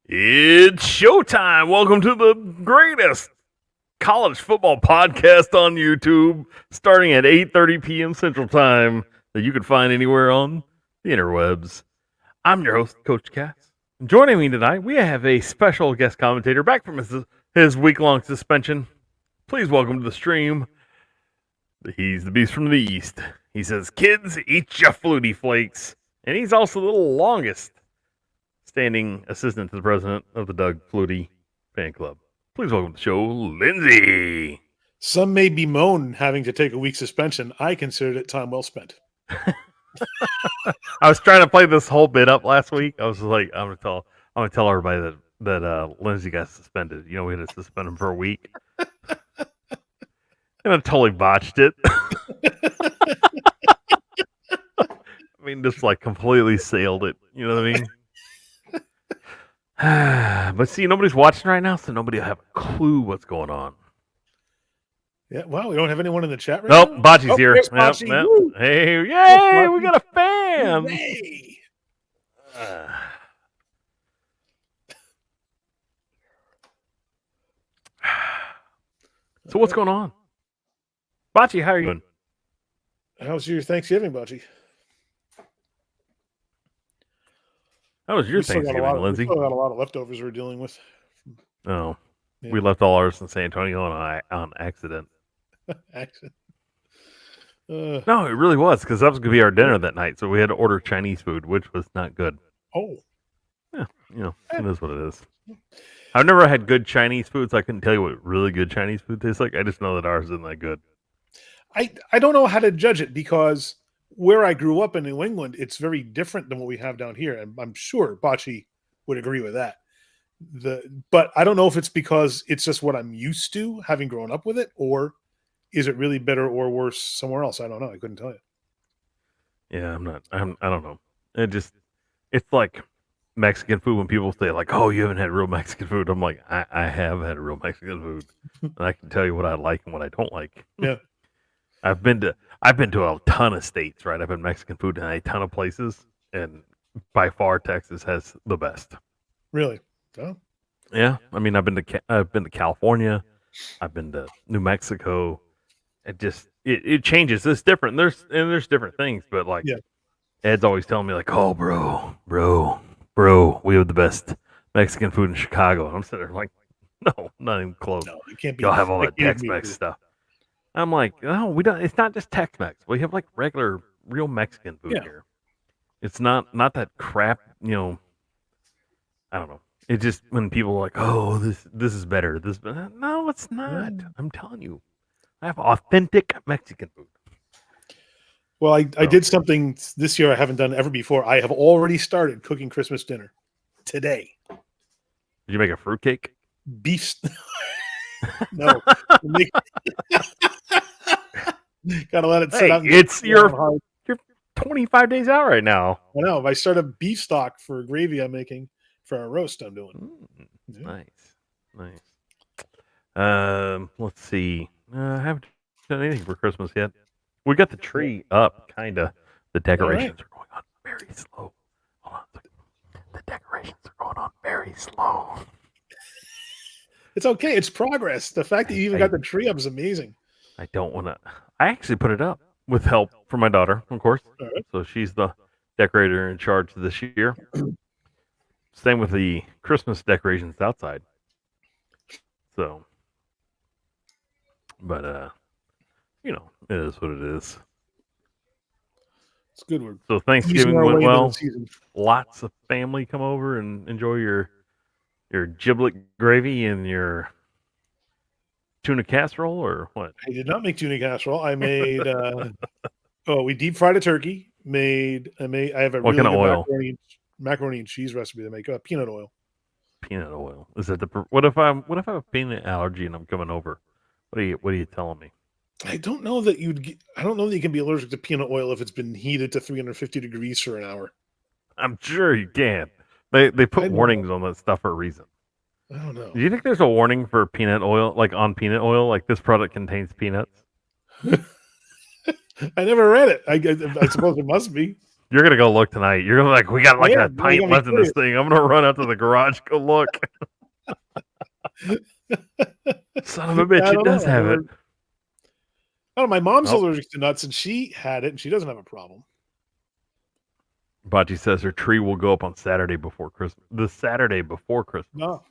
It's showtime. Welcome to the greatest college football podcast on YouTube, starting at 8:30 p.m. Central Time, that you can find anywhere on the interwebs. I'm your host, Coach Cass. Joining me tonight, we have a special guest commentator back from his week-long suspension. Please welcome to the stream. He's the beast from the East. He says, "Kids, eat your Flutie Flakes," and he's also the longest standing assistant to the president of the Doug Flutie fan club. Please welcome to the show, Lindsay. Some may bemoan having to take a week suspension. I considered it time well spent. I was trying to play this whole bit up last week. I was like, I'm gonna tell everybody that Lindsay got suspended. You know, we had to suspend him for a week. And I totally botched it. I mean, just like completely sailed it. You know what I mean? But see, nobody's watching right now, so nobody will have a clue what's going on. Yeah, wow, we don't have anyone in the chat right now? Nope, Bocce's here. Yep. Hey, yay, we got a fan. Hey. So what's going on? Bocce, how are you doing? How's your Thanksgiving, Bocce? How was your Thanksgiving, Lindsay? We still got a lot of leftovers we're dealing with. Oh, yeah. We left all ours in San Antonio on accident. Accident. No, it really was, because that was going to be our dinner that night, so we had to order Chinese food, which was not good. Oh. Yeah, you know, it is what it is. I've never had good Chinese food, so I couldn't tell you what really good Chinese food tastes like. I just know that ours isn't that good. I don't know how to judge it, because where I grew up in New England, it's very different than what we have down here. And I'm sure Bocce would agree with that. But I don't know if it's because it's just what I'm used to, having grown up with it, or is it really better or worse somewhere else? I don't know. I couldn't tell you. Yeah, I don't know. It's like Mexican food when people say, like, "Oh, you haven't had real Mexican food." I'm like, I have had real Mexican food, and I can tell you what I like and what I don't like. Yeah. I've been to a ton of states, right? I've been Mexican food in a ton of places, and by far Texas has the best. Really? Oh. Yeah, I mean, I've been to California, I've been to New Mexico. It changes. It's different. There's different things, but like, yeah. Ed's always telling me, like, "Oh, bro, we have the best Mexican food in Chicago." And I'm sitting there like, "No, not even close. No, it can't be. Y'all have all that Tex-Mex stuff." I'm like, "No, we don't. It's not just Tex-Mex. We have like regular, real Mexican food here. It's not that crap. You know, I don't know. It just, when people are like, "Oh, this is better. No, it's not. I'm telling you, I have authentic Mexican food." Well, I did something this year I haven't done ever before. I have already started cooking Christmas dinner today. Did you make a fruitcake? Beef. No. Gotta let it sit out. You're 25 days out right now. I know. If I start a beef stock for a gravy I'm making for a roast I'm doing. Yeah. Nice. Let's see. I haven't done anything for Christmas yet. We got the tree up, kind of. The decorations are going on very slow. Hold on. The decorations are going on very slow. It's okay. It's progress. The fact that you even got the tree up is amazing. I don't want to. I actually put it up with help from my daughter, of course. Right. So she's the decorator in charge this year. Same with the Christmas decorations outside. So, but you know, it is what it is. It's good. So Thanksgiving went well. Lots of family come over and enjoy your giblet gravy and your tuna casserole, or what? I did not make tuna casserole. I made we deep fried a turkey. I have a what kind of oil? Macaroni and cheese recipe to make peanut oil. Peanut oil. Is that what if I have a peanut allergy and I'm coming over? What are you telling me? I don't know that you can be allergic to peanut oil if it's been heated to 350 degrees for an hour. I'm sure you can. They put warnings on that stuff for a reason. I don't know. Do you think there's a warning for peanut oil, like on peanut oil, like this product contains peanuts? I never read it. I suppose it must be. You're gonna go look tonight. You're gonna like, we got like Yeah, a you pint got me left in this thing. I'm gonna run out to the garage, go look. Son of a bitch, I it don't does know. have it. Oh, my mom's Nope. allergic to nuts, and she had it, and she doesn't have a problem. Bachi says her tree will go up on Saturday before Christmas. The Saturday before Christmas. No.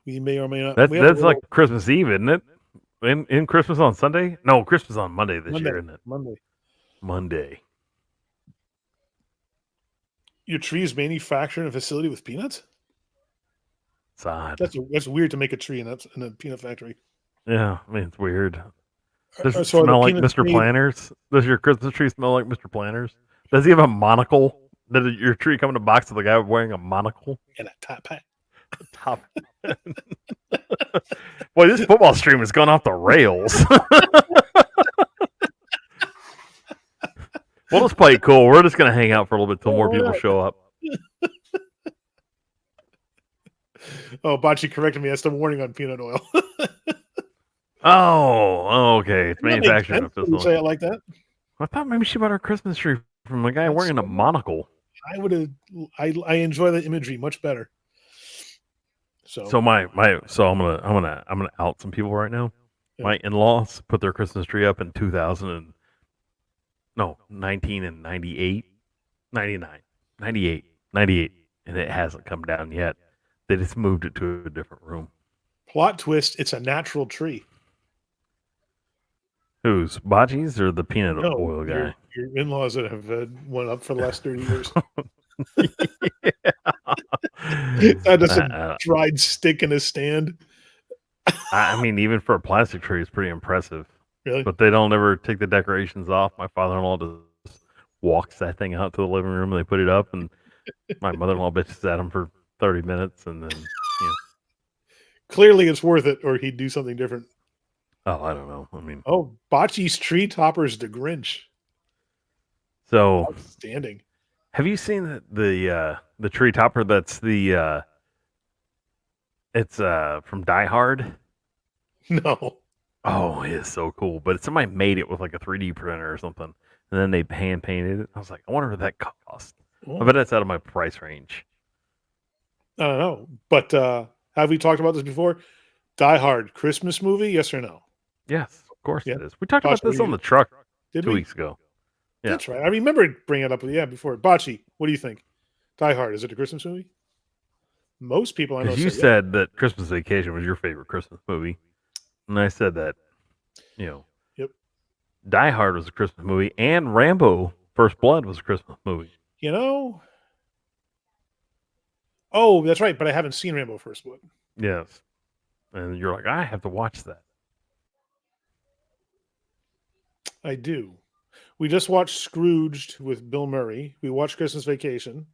We may or may not. That's we have a that's like little Christmas Eve, isn't it? In Christmas on Sunday? No, Christmas on Monday this year, isn't it? Monday. Monday. Your tree is manufactured in a facility with peanuts? It's odd. That's weird to make a tree in a peanut factory. Yeah, I mean it's weird. Does it So are the smell like peanuts Mr. made- Planners? Does your Christmas tree smell like Mr. Planners? Does he have a monocle? Did your tree come in a box with a guy wearing a monocle? And a top hat. Top. Boy, this football stream has gone off the rails. We'll just play it cool. We're just gonna hang out for a little bit till more people Alright. show up. Oh, Bocce corrected me. That's the warning on peanut oil. Oh, okay. It's That makes manufactured in a sense when you say facility. it like that. I thought maybe she bought her Christmas tree from a guy That's wearing a so- monocle. I would have. I enjoy the imagery much better. So, So I'm gonna out some people right now. Yeah. My in-laws put their Christmas tree up in 19 and 98, 99, 98, 98, and it hasn't come down yet. They just moved it to a different room. plot twist: it's a natural tree. Who's Baji's or the peanut No, oil guy? your in-laws that have went up for the last 30 years. That is a dried stick in a stand. I mean, even for a plastic tree, it's pretty impressive. Really? But they don't ever take the decorations off. My father-in-law just walks that thing out to the living room. And they put it up, and my mother-in-law bitches at him for 30 minutes, and then Clearly, it's worth it, or he'd do something different. oh, I don't know. I mean, Oh, Bocce's tree toppers the Grinch. so Outstanding. have you seen the tree topper? That's the it's from Die Hard. No. Oh, it is so cool. But somebody made it with like a 3D printer or something, and then they hand painted it. I was like, I wonder what that cost. I bet that's out of my price range. I don't know. But have we talked about this before? Die Hard Christmas movie? Yes or no? Yes, of course Yeah. it is. We talked Boss, about this what on do the truck Did 2 we? weeks ago. Yeah. That's right. I remember bringing it up. Yeah, before. Bocce, what do you think? Die Hard, is it a Christmas movie? Most people I know Because you say said that Christmas Vacation was your favorite Christmas movie, and I said that, Yep. Die Hard was a Christmas movie, and Rambo: First Blood was a Christmas movie. You know? Oh, that's right. But I haven't seen Rambo First Blood. Yes, and you're like, I have to watch that. I do. We just watched Scrooged with Bill Murray. We watched Christmas Vacation.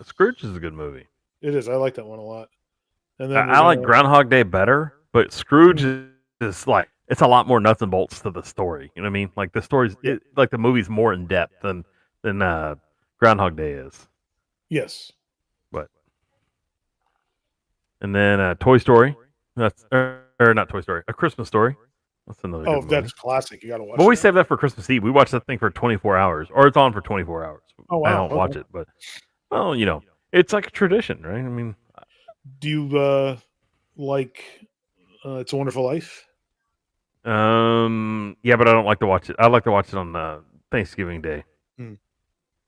Scrooge is a good movie. It is. I like that one a lot. And then I like Groundhog Day better, but Scrooge is like it's a lot more nuts and bolts to the story. You know what I mean? Like the story's like the movie's more in depth than Groundhog Day is. Yes. And then Toy Story. That's or not Toy Story. A Christmas Story. That's another. Oh, good movie. that's classic. You got to watch. But we that. save that for Christmas Eve. We watch that thing for 24 hours, or it's on for 24 hours. Oh, wow. I don't watch it, but well, it's like a tradition, right? I mean, Do you like It's a Wonderful Life? yeah, but I don't like to watch it. I like to watch it on Thanksgiving Day. Hmm.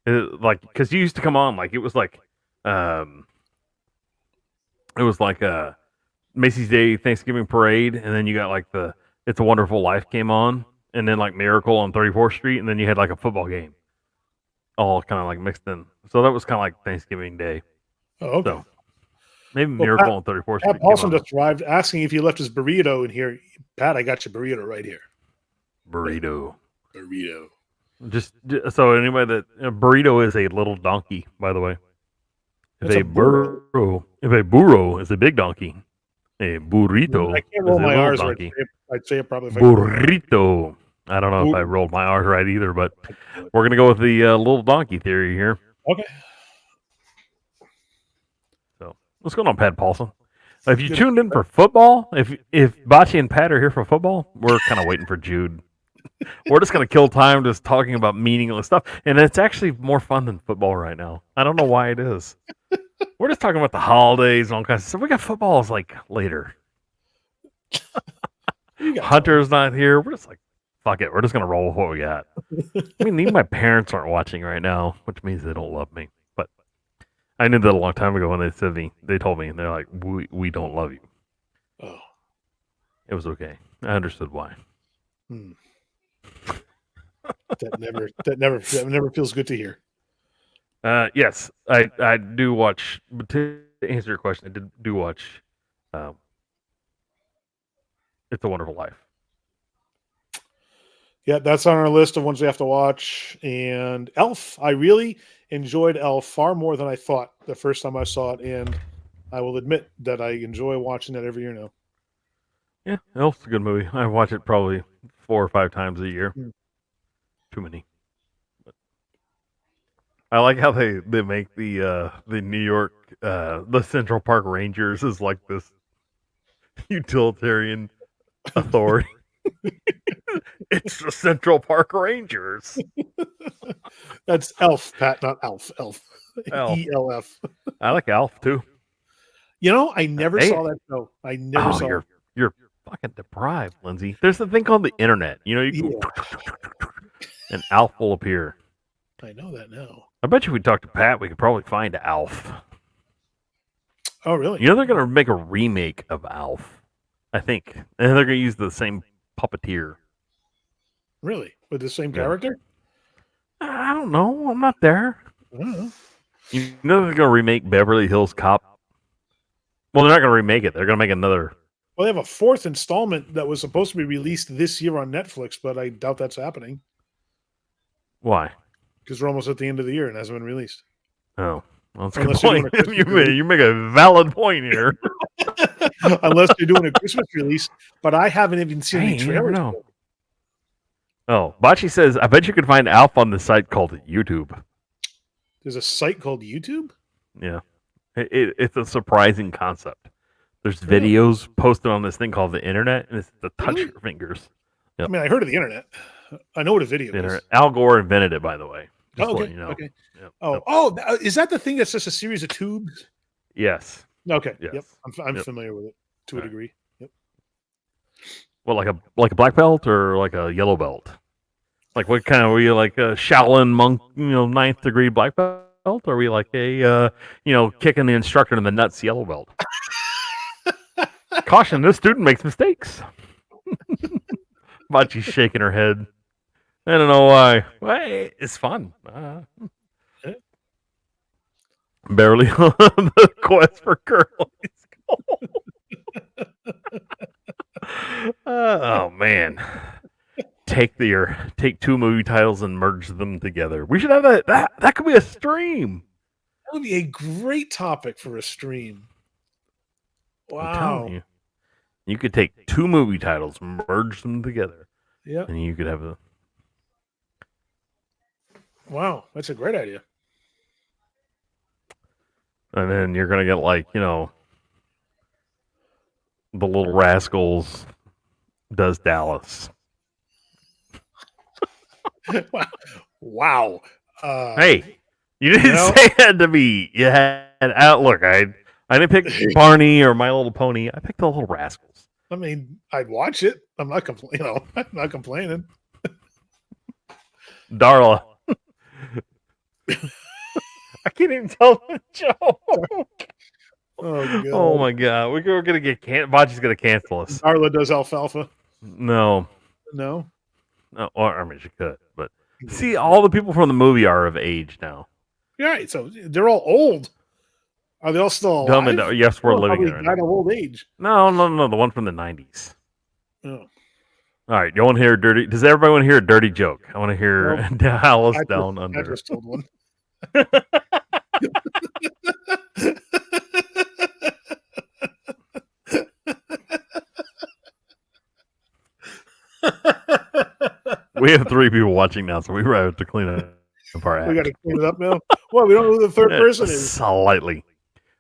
Because you used to come on, like it was like Macy's Day Thanksgiving Parade, and then you got like the It's a Wonderful Life came on, and then like Miracle on 34th Street, and then you had like a football game, all kind of like mixed in. So that was kind of like Thanksgiving Day. Oh, okay. So maybe Well, Miracle on 34th Street. Pat came Paulson on. just arrived asking if he left his burrito in here. Pat, I got your burrito right here. Burrito. Burrito. Just so anybody that burrito is a little donkey, by the way. It's a burro. If a burro is a big donkey, a burrito I can't is roll a my little R's right. donkey. I'd say it probably. If I- Burrito. I don't know if I rolled my R's right either, but we're gonna go with the little donkey theory here. Okay. So what's going on, Pat Paulson? If you Good. tuned in for football, if Bocce and Pat are here for football, we're kind of waiting for Jude. We're just gonna kill time just talking about meaningless stuff, and it's actually more fun than football right now. I don't know why it is. We're just talking about the holidays and all kinds of stuff. We got footballs like later. Hunter's not here. We're just like, fuck it. We're just gonna roll with what we got. I mean, even my parents aren't watching right now, which means they don't love me. But I knew that a long time ago when they told me, and they're like, we don't love you. Oh, it was okay. I understood why. That never feels good to hear. Yes, I do watch. But to answer your question, I do watch. It's a Wonderful Life. Yeah, that's on our list of ones we have to watch. And Elf, I really enjoyed Elf far more than I thought the first time I saw it, and I will admit that I enjoy watching it every year now. Yeah, Elf's a good movie. I watch it probably 4 or 5 times a year. Too many. But I like how they make the New York the Central Park Rangers is like this utilitarian authority. It's the Central Park Rangers. That's Elf, Pat, not Alf. Elf. Elf. ELF. I like Alf too. You know, I never saw that show. I never saw it. You're fucking deprived, Lindsay. There's a thing called the internet. You know, you can and Alf will appear. I know that now. I bet you if we talk to Pat, we could probably find Alf. Oh, really? You know they're gonna make a remake of Alf, I think, and they're gonna use the same puppeteer. Really? With the same character? I don't know. I'm not there. I don't know. You know they're gonna remake Beverly Hills Cop. Well, they're not gonna remake it. They're gonna make another. Well, they have a 4th installment that was supposed to be released this year on Netflix, but I doubt that's happening. Why? Because we're almost at the end of the year and it hasn't been released. Oh, well, that's a good point. You make a valid point here. Unless you're doing a Christmas release, but I haven't even seen any trailers. Oh, Bocce says, I bet you could find Alf on the site called YouTube. There's a site called YouTube? Yeah. It's a surprising concept. There's videos posted on this thing called the internet, and it's to touch your fingers. Yep. I mean, I heard of the internet. I know what a video is. Al Gore invented it, by the way. Just okay. You know. Okay. Yep. Is that the thing that's just a series of tubes? Yes. Okay. Yes. Yep. I'm familiar with it to a degree. Yep. Well, like a black belt or like a yellow belt? Like what kind of were you like a Shaolin monk, 9th degree black belt? Or were you like a kicking the instructor in the nuts yellow belt? Caution, this student makes mistakes. Machi's shaking her head. I don't know why. Well, it's fun. Barely on the quest for Curly's gold. Oh man. Take 2 movie titles and merge them together. We should have that could be a stream. That would be a great topic for a stream. Wow. You could take 2 movie titles, merge them together. Yeah. And you could have a. Wow, that's a great idea. And then you're gonna get The Little Rascals does Dallas. Wow. Hey, you didn't say it had to be. You had look. I didn't pick Barney or My Little Pony. I picked The Little Rascals. I mean, I'd watch it. I'm not complaining. I'm not complaining. Darla. I can't even tell the joke. Oh my god, we're gonna get Bocce's gonna cancel us. Darla does alfalfa. No. Or I mean, she could, but see, all the people from the movie are of age now. Right, so they're all old. Are they all still alive? Yes, we're living in it. Died of old age. No, the one from the 90s. Oh. All right, you want to hear a dirty? Does everybody want to hear a dirty joke? I want to hear Dallas Down Under. I just told one. We have 3 people watching now, so we have to clean up our act. We got to clean it up now. Well, we don't know who the third person is. Slightly.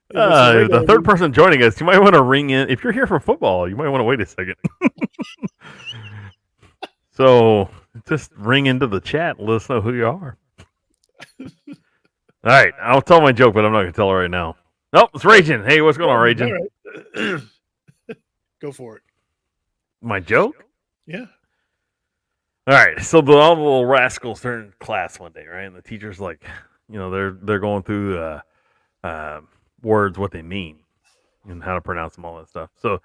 The third person joining us, you might want to ring in. If you're here for football, you might want to wait a second. So just ring into the chat and let us know who you are. All right, I'll tell my joke, but I'm not going to tell it right now. Nope, it's Raging. Hey, what's going on, Raging? All right. Go for it. My joke? Yeah. All right, so all the little rascals are in class one day, right? And the teacher's like, they're going through words, what they mean, and how to pronounce them, all that stuff. So,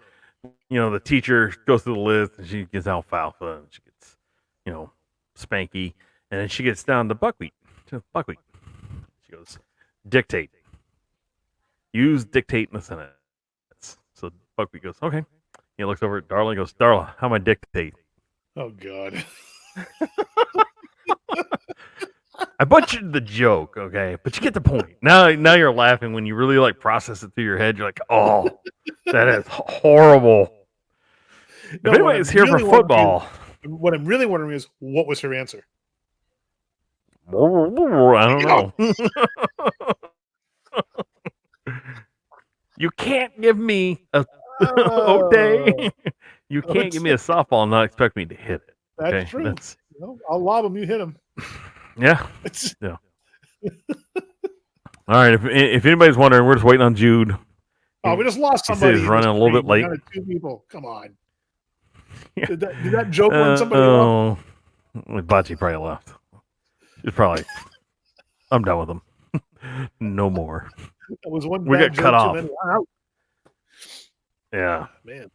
the teacher goes through the list, and she gets alfalfa, and she gets, spanky, and then she gets down to buckwheat. Buckwheat. She goes, dictate. Use dictate in the sentence. So buckwheat goes, okay. He looks over at Darla and goes, Darla, how am I dictate? Oh, God. I butchered the joke, okay, but you get the point. Now you're laughing when you really like process it through your head. You're like, oh, that is horrible. If anybody's here for football, what I'm really wondering is, what was her answer? I don't know. You can't give me a day. You can't give me a softball and not expect me to hit it. That's true. I'll lob him. You hit him. Yeah. Yeah. All right. If anybody's wondering, we're just waiting on Jude. Oh, we just lost somebody. He's running a little bit late. 2 people. Come on. Yeah. Did that joke run somebody off? Bocce probably left. He's probably. I'm done with him. No more. That was one. We got cut off. Yeah. Man.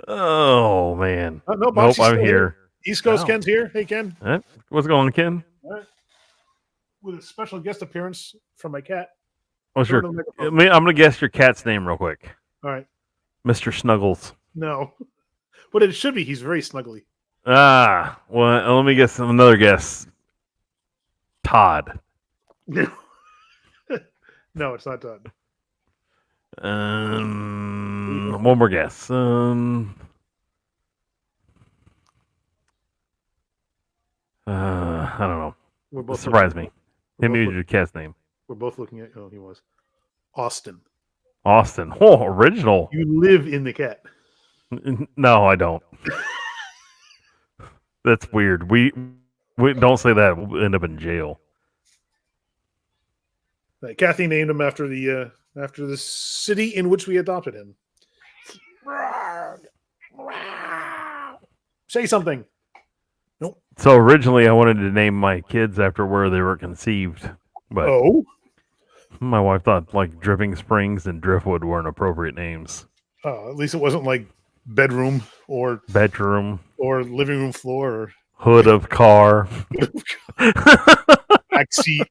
Oh man. Nope, I'm here. East Coast Ken's here. Hey Ken. What's going on, Ken? All right. With a special guest appearance from my cat. What's your? I'm gonna guess your cat's name real quick. All right. Mr. Snuggles. No. But it should be. He's very snuggly. Well, let me guess another guess. Todd. No, it's not Todd. One more guess. I don't know. Surprise me. Hit me with your cat's name. We're both looking at. Oh, he was Austin. Austin. Oh, original. You live in the cat. No, I don't. That's weird. We don't say that. We'll end up in jail. Kathy named him after the city in which we adopted him. Say something. Nope. So originally, I wanted to name my kids after where they were conceived, but my wife thought like Dripping Springs and Driftwood weren't appropriate names. At least it wasn't like bedroom or living room floor or hood of car. Back seat.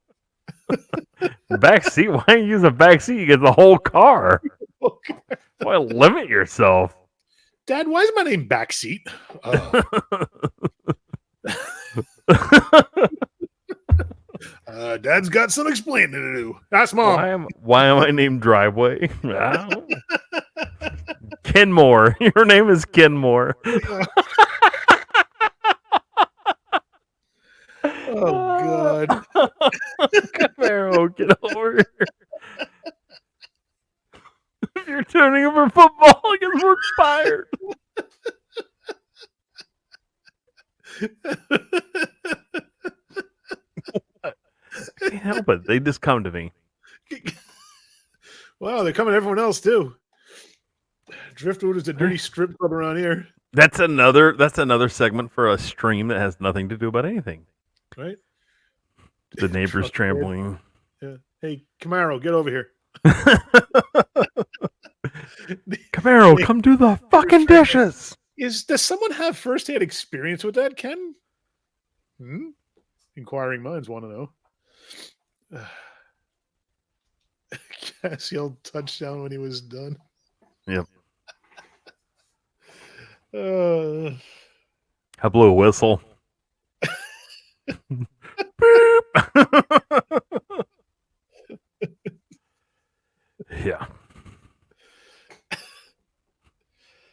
Back seat? Why don't you use a back seat? You get the whole car. Why limit yourself? Dad, why is my name Backseat? Dad's got some explaining to do. Ask Mom. Why am I named Driveway? Kenmore. Your name is Kenmore. Oh, God. Camaro, get over here. If you're tuning in for football, because we're tired. I can't help it. They just come to me. Well, they're coming to everyone else, too. Driftwood is a dirty strip club around here. That's another segment for a stream that has nothing to do about anything. Right? The neighbor's trampling. Yeah. Hey, Camaro, get over here. Camaro, come do the fucking dishes. Does someone have first-hand experience with that, Ken? Inquiring minds want to know. Cass yelled touchdown when he was done. Yep. I blew a whistle. Yeah.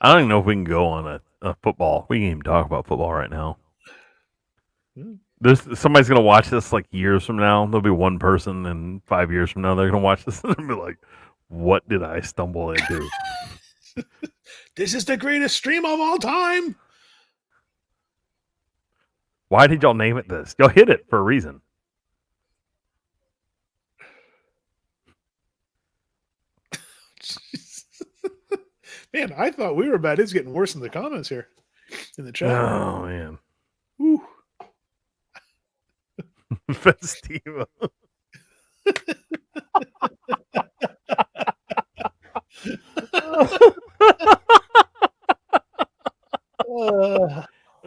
I don't even know if we can go on a football. We can even talk about football right now. Somebody's going to watch this like years from now. There'll be one person, and 5 years from now, they're going to watch this and be like, What did I stumble into? This is the greatest stream of all time. Why did y'all name it this? Y'all hit it for a reason. Man, I thought we were bad. It's getting worse in the comments here in the chat. Oh man. Woo. Festiva.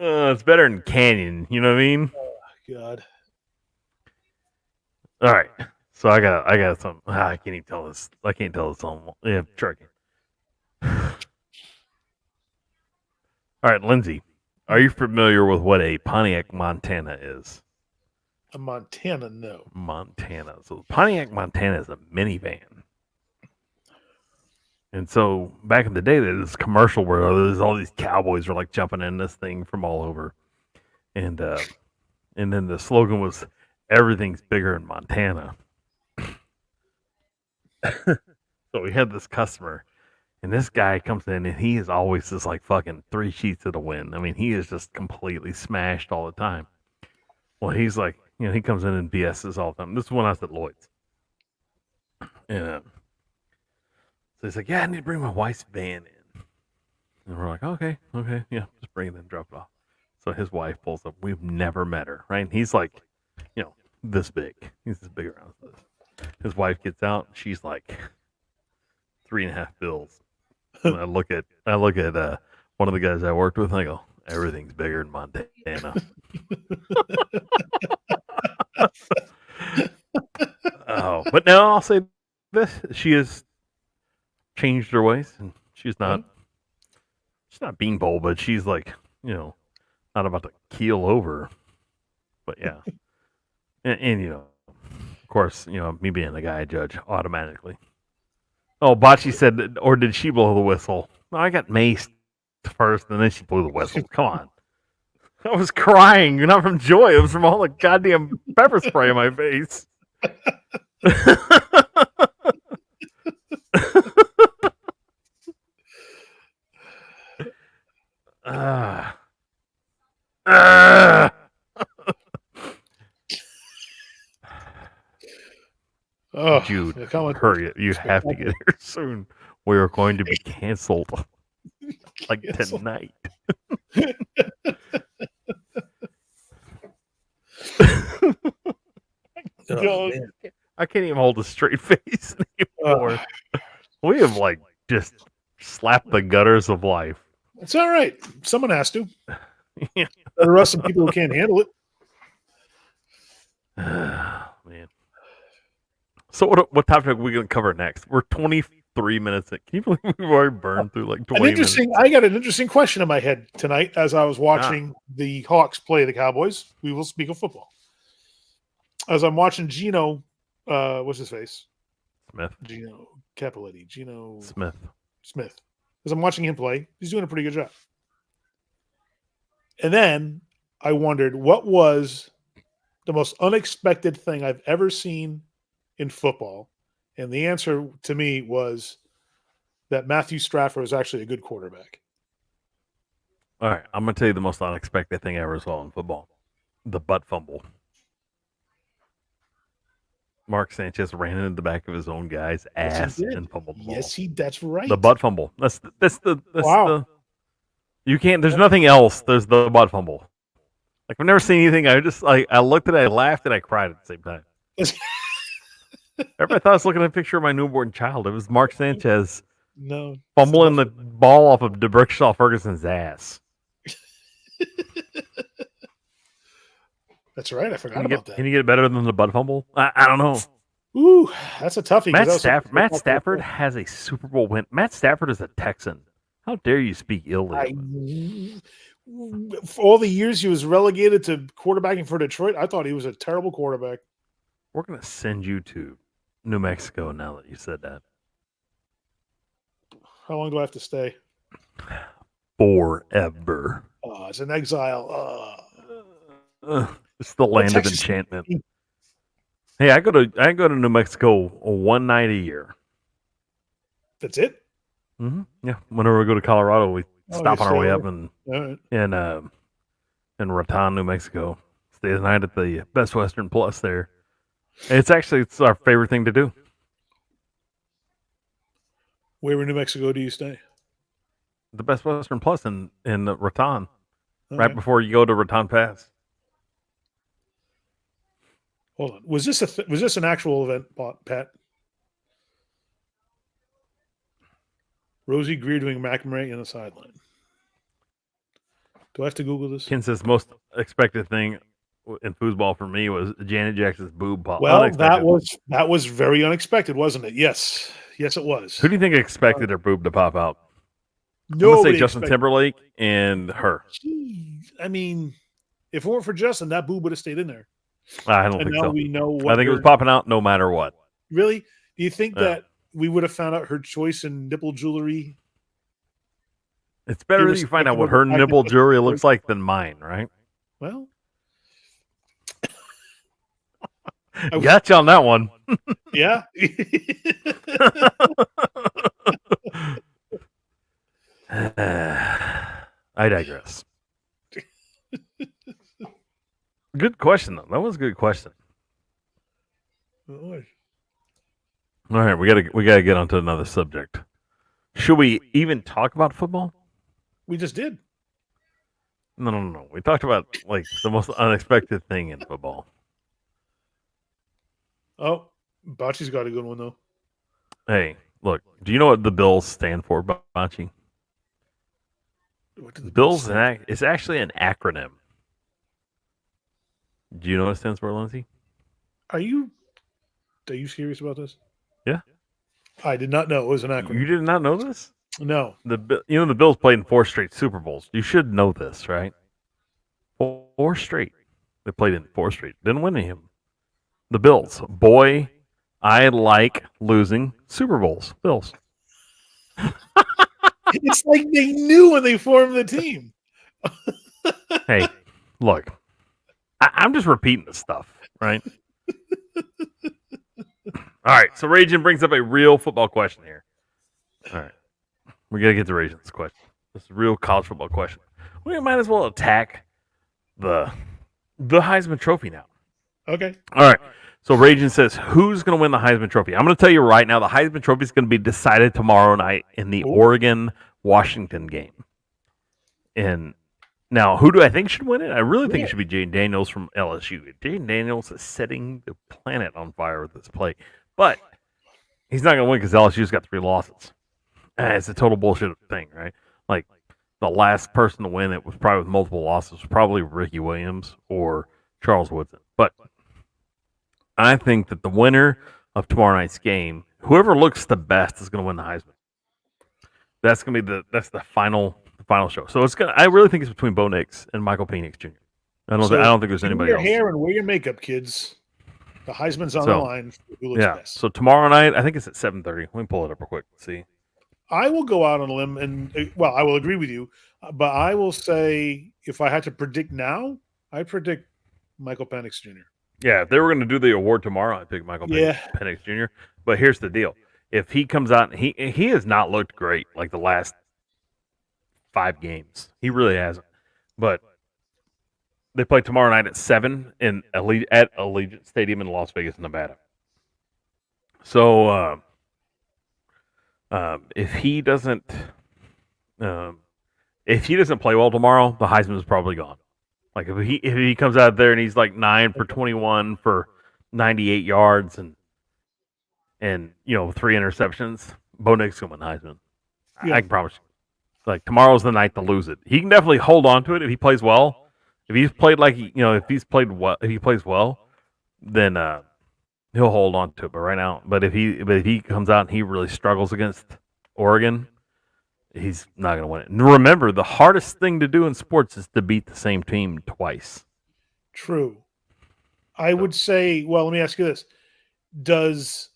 It's better than Canyon, you know what I mean? God. All right. So I got some. I can't even tell this. I can't tell this on. Yeah, sure I can. All right, Lindsay, are you familiar with what a Pontiac Montana is? A Montana, no. Montana. So Pontiac Montana is a minivan. And so back in the day, there's this commercial where there's all these cowboys are like jumping in this thing from all over, and then the slogan was "Everything's bigger in Montana." So we had this customer, and this guy comes in, and he is always just like fucking 3 sheets to the wind. I mean, he is just completely smashed all the time. Well, he's like, he comes in and BS's all the time. This is when I was at Lloyd's, and so he's like, "Yeah, I need to bring my wife's van in." And we're like, okay, yeah, just bring it in, drop it off. So his wife pulls up. We've never met her, right? And he's like, this big. He's this big around this. His wife gets out. She's like 3.5 bills. And I look at one of the guys I worked with, and I go, "Everything's bigger in Montana." Oh, but now I'll say this: she has changed her ways, and she's not beanpole, but she's like, not about to keel over. But yeah, and of course, me being the guy I judge automatically. Oh, Bocce said, or did she blow the whistle? No, I got maced first, and then she blew the whistle. Come on. I was crying, not from joy. It was from all the goddamn pepper spray in my face. Jude, hurry! You have to get here soon. We are going to be canceled, like tonight. I can't even hold a straight face anymore. We have just slapped the gutters of life. It's all right. Someone has to. Yeah. There are some people who can't handle it. Man. So what topic are we going to cover next? We're 23 minutes in. Can you believe we've already burned through 20 minutes? I got an interesting question in my head tonight as I was watching the Hawks play the Cowboys. We will speak of football. As I'm watching Gino, what's his face? Smith. Gino Capiletti. Gino Smith. As I'm watching him play, he's doing a pretty good job. And then I wondered, what was the most unexpected thing I've ever seen in football? And the answer to me was that Matthew Stafford was actually a good quarterback. All right, I'm going to tell you the most unexpected thing I ever saw in football. The butt fumble. Mark Sanchez ran into the back of his own guy's ass and fumbled the ball. That's right. The butt fumble. That's the you can't, there's nothing else. There's the butt fumble. I've never seen anything. I just I looked at it, I laughed, and I cried at the same time. Everybody thought I was looking at a picture of my newborn child. It was Mark Sanchez fumbling the ball off of DeBrickshaw Ferguson's ass. That's right. I forgot about that. Can you get better than the butt fumble? I don't know. Ooh, that's a toughie. Matt Stafford has a Super Bowl win. Matt Stafford is a Texan. How dare you speak ill of him? For all the years he was relegated to quarterbacking for Detroit, I thought he was a terrible quarterback. We're going to send you to New Mexico now that you said that. How long do I have to stay? Forever. Oh, it's an exile. It's the land of enchantment. Hey, I go to New Mexico one night a year. That's it. Yeah. Whenever we go to Colorado, we stop you on our stay way over. up in All right. in Raton, New Mexico. Stay the night at the Best Western Plus there. It's our favorite thing to do. Where in New Mexico do you stay? The Best Western Plus in Raton, All right right. before you go to Raton Pass. Hold on. Was this an actual event, Pat? Rosie Greer doing macrame in the sideline. Do I have to Google this? Ken says most expected thing in foosball for me was Janet Jackson's boob pop. Well, Unexpected. that was very unexpected, wasn't it? Yes, it was. Who do you think expected her boob to pop out? Nobody I'm gonna say Justin expected- Timberlake and her. Jeez. I mean, if it weren't for Justin, that boob would have stayed in there. I don't And think now so. we know what I think it was her- popping out no matter what. Really? Do you think Yeah. that we would have found out her choice in nipple jewelry? It's better that you find out Irrespective what of her the fact nipple that- jewelry looks like than mine, right? Well, Got you on that one. yeah. I digress. Good question, though. That was a good question. All right, we gotta get onto another subject. Should we even talk about football? We just did. No. We talked about like the most unexpected thing in football. Oh, Bocce's got a good one though. Hey, look. Do you know what the Bills stand for, Bocce? What did the Bills say? it's actually an acronym. Do you know what it stands for, Lindsay? Are you serious about this? Yeah. I did not know it was an acronym. You did not know this? No. The Bills played in 4 straight Super Bowls. You should know this, right? 4 straight. They played in 4 straight. Didn't win any of them. The Bills. Boy, I like losing Super Bowls. Bills. It's like they knew when they formed the team. Hey, look. I'm just repeating this stuff, right? All right. So Ragin brings up a real football question here. All right. We got to get to Ragin's question. This is a real college football question. We might as well attack the Heisman Trophy now. Okay. All right. So Ragin says, who's going to win the Heisman Trophy? I'm going to tell you right now, the Heisman Trophy is going to be decided tomorrow night in the Oregon-Washington game. And now, who do I think should win it? I really think it should be Jaden Daniels from LSU. Jaden Daniels is setting the planet on fire with this play. But he's not going to win because LSU's got 3 losses. It's a total bullshit thing, right? Like, the last person to win it was probably with multiple losses, was probably Ricky Williams or Charles Woodson. But I think that the winner of tomorrow night's game, whoever looks the best, is going to win the Heisman. That's going to be the final show. So I really think it's between Bo Nix and Michael Penix Jr. I don't think there's anybody Wear else. your hair and wear your makeup, kids. The Heisman's on the line. Who looks Yeah. best? So tomorrow night, I think it's at 7:30. Let me pull it up real quick. See. I will go out on a limb and I will agree with you, but I will say if I had to predict now, I predict Michael Penix Jr. Yeah, if they were going to do the award tomorrow, I'd pick Michael Penix Jr. But here's the deal: if he comes out, he has not looked great like the last 5 games. He really hasn't. But they play tomorrow night at 7 at Allegiant Stadium in Las Vegas, Nevada. So if he doesn't play well tomorrow, the Heisman is probably gone. Like if he comes out there and he's like 9 for 21 for 98 yards and 3 interceptions, Bo Nix gonna win Heisman. Yeah. I can promise you. Like tomorrow's the night to lose it. He can definitely hold on to it if he plays well. If he's played if he plays well, then he'll hold on to it. But right now, if he comes out and he really struggles against Oregon, he's not going to win it. And remember, the hardest thing to do in sports is to beat the same team twice. True. I would say, well, let me ask you this. Does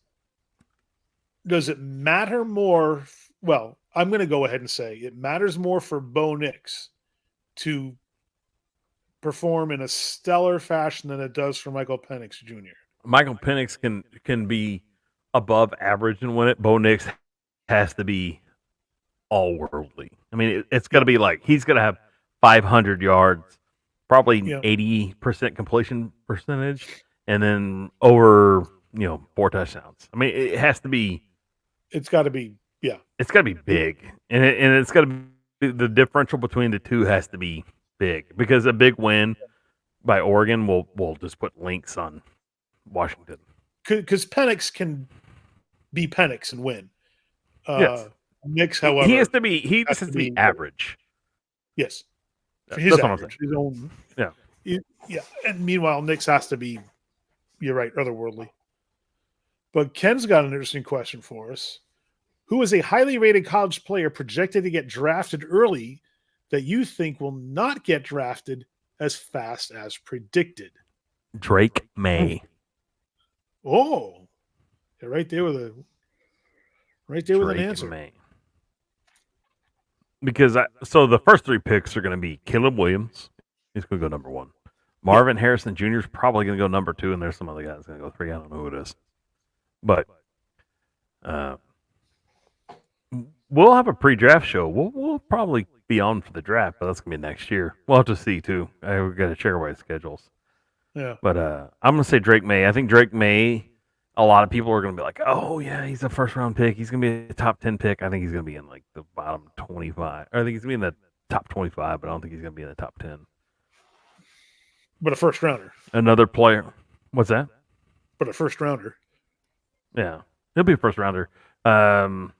it matter more? Well, I'm going to go ahead and say it matters more for Bo Nix to perform in a stellar fashion than it does for Michael Penix Jr. Michael Penix can be above average and win it. Bo Nix has to be all worldly. I mean, it's got to be like he's going to have 500 yards, probably Yeah. 80% completion percentage, and then over 4 touchdowns. I mean, it has to be. It's got to be. Yeah. It's got to be big, and it's got to be the differential between the two has to be big because a big win by Oregon will just put links on Washington. Because Penix can be Penix and win. Yes. Nix, however, he has to be average. Yes. That's His what I'm average, saying. his own. Yeah. Yeah. And meanwhile, Nix has to be, you're right, otherworldly. But Ken's got an interesting question for us. Who is a highly rated college player projected to get drafted early that you think will not get drafted as fast as predicted? Drake May. Oh, you're right there with an answer. May. Because so the first 3 picks are going to be Caleb Williams. He's going to go number 1. Marvin Harrison Jr. is probably going to go number 2, and there's some other guys going to go 3. I don't know who it is, but we'll have a pre-draft show. We'll probably be on for the draft, but that's going to be next year. We'll have to see too. We've got to check our schedules. Yeah, but I'm going to say Drake May. I think Drake May. A lot of people are going to be like, "Oh yeah, he's a first-round pick. He's going to be a top 10 pick." I think he's going to be in like the bottom 25. Or I think he's going to be in the top 25, but I don't think he's going to be in the top 10. but a first rounder. Another player. What's that? But a first rounder. Yeah, he'll be a first rounder. That's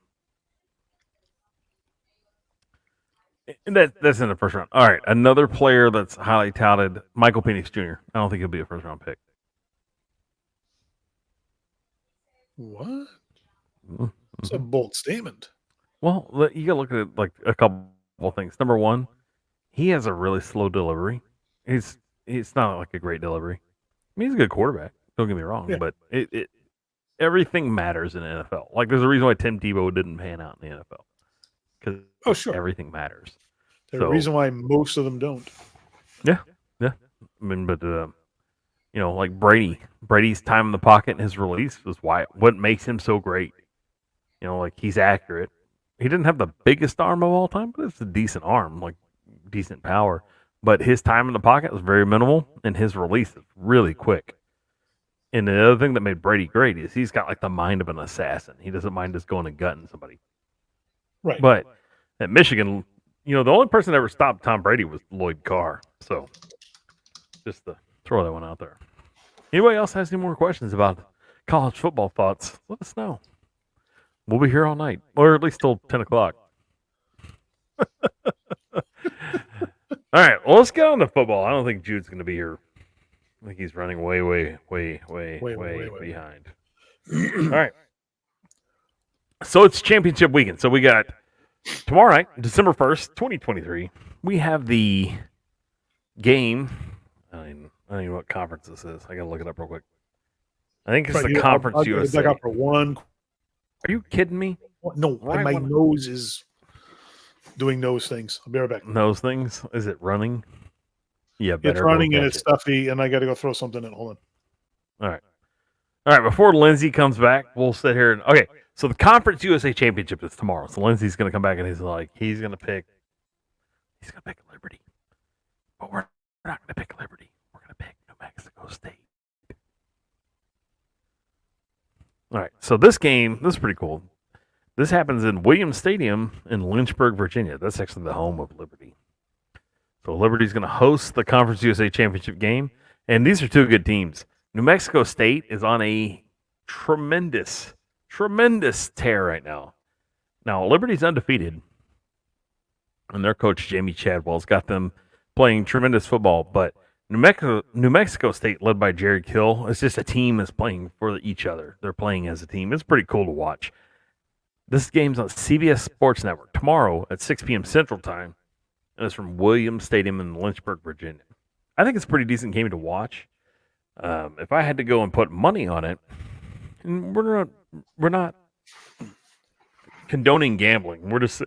in the first round. All right, another player that's highly touted, Michael Penix Jr. I don't think he'll be a first-round pick. What? It's a bold statement. Well, you got to look at like a couple of things. Number one, he has a really slow delivery. It's not like a great delivery. I mean, he's a good quarterback. Don't get me wrong, Yeah. but it everything matters in the NFL. Like, there's a reason why Tim Tebow didn't pan out in the NFL because Sure. everything matters. There's a reason why most of them don't. Yeah. I mean, but like Brady's time in the pocket and his release was what makes him so great. Like he's accurate. He didn't have the biggest arm of all time, but it's a decent arm, like decent power. But his time in the pocket was very minimal, and his release is really quick. And the other thing that made Brady great is he's got like the mind of an assassin. He doesn't mind just going and gutting somebody. Right. But at Michigan, the only person that ever stopped Tom Brady was Lloyd Carr. So just to throw that one out there. Anybody else has any more questions about college football thoughts? Let us know. We'll be here all night, or at least till 10 o'clock. All right, well, let's get on to football. I don't think Jude's going to be here. I think he's running way behind. All right. So it's championship weekend. So we got tomorrow night, December 1st, 2023. We have the game. I don't even know what conference this is. I got to look it up real quick. I think it's the Conference USA. Back up for one. Are you kidding me? No, my nose is doing nose things. I'll be right back. Nose things? Is it running? Yeah, it's running and it's stuffy, and I got to go throw something in. Hold All on. right. Before Lindsay comes back, we'll sit here and okay. So the Conference USA Championship is tomorrow. So Lindsay's going to come back and he's going to pick Liberty, but we're not going to pick Liberty. We're going to pick New Mexico State. All right. So this game, this is pretty cool. This happens in Williams Stadium in Lynchburg, Virginia. That's actually the home of Liberty. So Liberty's going to host the Conference USA Championship game, and these are two good teams. New Mexico State is on a tremendous tear right now. Now, Liberty's undefeated, and their coach, Jamie Chadwell's got them playing tremendous football, but New Mexico State, led by Jerry Kill, is just a team that's playing for each other. They're playing as a team. It's pretty cool to watch. This game's on CBS Sports Network tomorrow at 6 p.m. Central Time, and it's from Williams Stadium in Lynchburg, Virginia. I think it's a pretty decent game to watch. If I had to go and put money on it, and we're not condoning gambling. We're just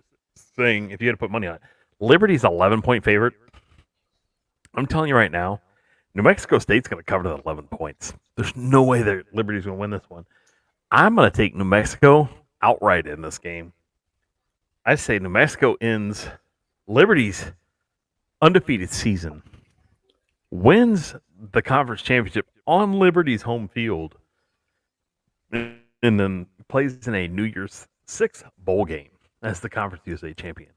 saying if you had to put money on it, Liberty's 11-point favorite. I'm telling you right now, New Mexico State's going to cover the 11 points. There's no way that Liberty's going to win this one. I'm going to take New Mexico outright in this game. I say New Mexico ends Liberty's undefeated season, wins the conference championship on Liberty's home field, and then plays in a New Year's Six bowl game as the Conference USA champion.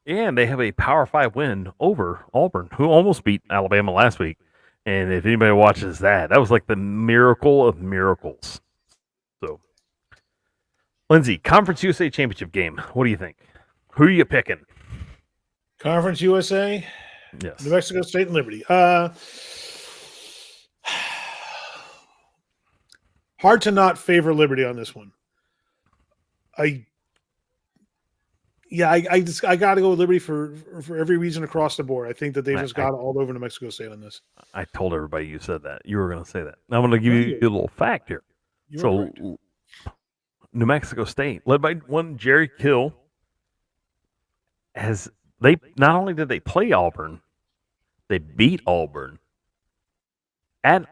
And they have a Power 5 win over Auburn, who almost beat Alabama last week. And if anybody watches that, that was like the miracle of miracles. So, Lindsay, Conference USA championship game. What do you think? Who are you picking? Conference USA, Yes. New Mexico State, and Liberty. Hard to not favor Liberty on this one. I got to go with Liberty for every reason across the board. I think that they've just got it all over New Mexico State on this. I told everybody you said that. You were going to say that. Now I'm going to give you a little fact here. So, New Mexico State, led by one Jerry Kill, they not only did they play Auburn, they beat Auburn at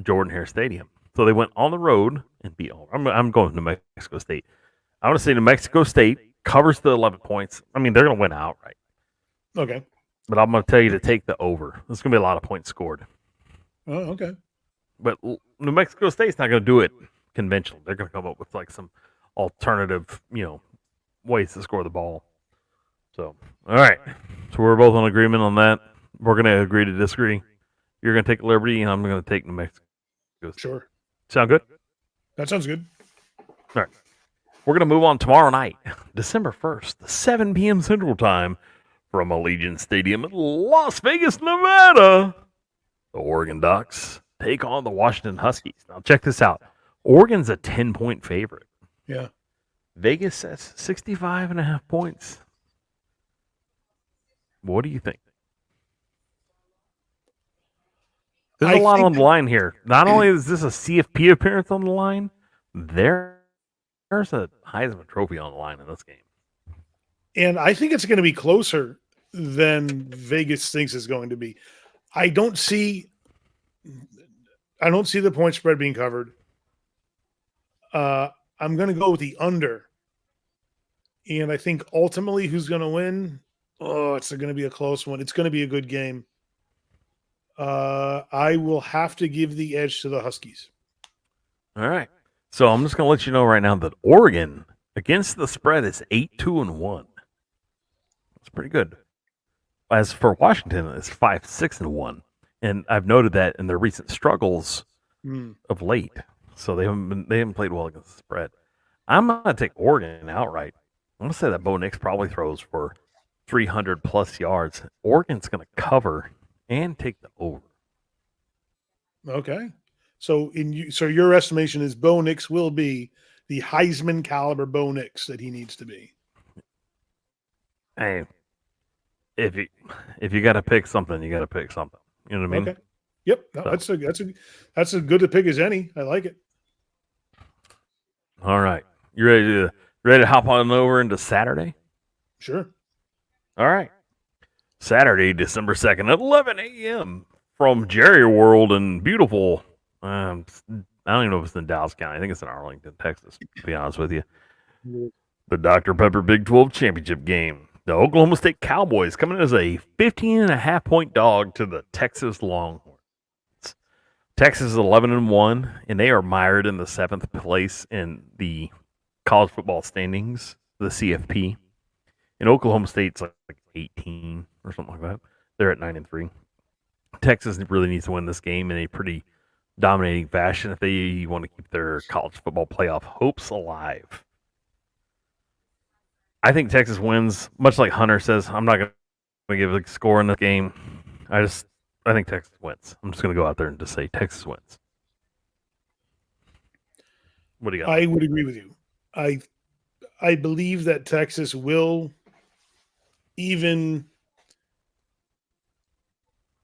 Jordan-Hare Stadium. So they went on the road and beat Auburn. I'm going to New Mexico State. I want to say New Mexico State covers the 11 points. I mean, they're going to win outright. Okay. But I'm going to tell you to take the over. There's going to be a lot of points scored. Oh, okay. But New Mexico State's not going to do it conventional. They're going to come up with like some alternative, ways to score the ball. So, all right. So we're both in agreement on that. We're going to agree to disagree. You're going to take Liberty, and I'm going to take New Mexico State. Sure. Sound good? That sounds good. All right. We're going to move on tomorrow night, December 1st, 7 p.m. Central Time, from Allegiant Stadium in Las Vegas, Nevada. The Oregon Ducks take on the Washington Huskies. Now, check this out. Oregon's a 10-point favorite. Yeah. Vegas says 65.5 points. What do you think? There's a lot on the line here. Not only is this a CFP appearance on the line, there's a Heisman Trophy on the line in this game. And I think it's going to be closer than Vegas thinks it's going to be. I don't see the point spread being covered. I'm going to go with the under. And I think ultimately who's going to win? Oh, it's going to be a close one. It's going to be a good game. I will have to give the edge to the Huskies. All right. So I'm just going to let you know right now that Oregon against the spread is 8-2-1. That's pretty good. As for Washington, it's 5-6-1. And I've noted that in their recent struggles of late. So they haven't played well against the spread. I'm going to take Oregon outright. I'm going to say that Bo Nix probably throws for 300 plus yards. Oregon's going to cover and take the over. Okay. So your estimation is Bo Nix will be the Heisman caliber Bo Nix that he needs to be. Hey, if you got to pick something, you got to pick something. You know what I mean? Okay. Yep. No, that's as good a pick as any. I like it. All right. You ready to hop on over into Saturday? Sure. All right. Saturday, December 2nd at 11 a.m. from Jerry World in beautiful, I don't even know if it's in Dallas County. I think it's in Arlington, Texas, to be honest with you. The Dr. Pepper Big 12 Championship game. The Oklahoma State Cowboys coming as a 15.5-point dog to the Texas Longhorns. Texas is 11-1, and they are mired in the 7th place in the college football standings, the CFP. And Oklahoma State's like 18 or something like that. They're at 9-3. Texas really needs to win this game in a pretty dominating fashion if they want to keep their college football playoff hopes alive. I think Texas wins, much like Hunter says. I'm not going to give a score in the game. I think Texas wins. I'm just going to go out there and just say Texas wins. What do you got? I would agree with you. I believe that Texas will even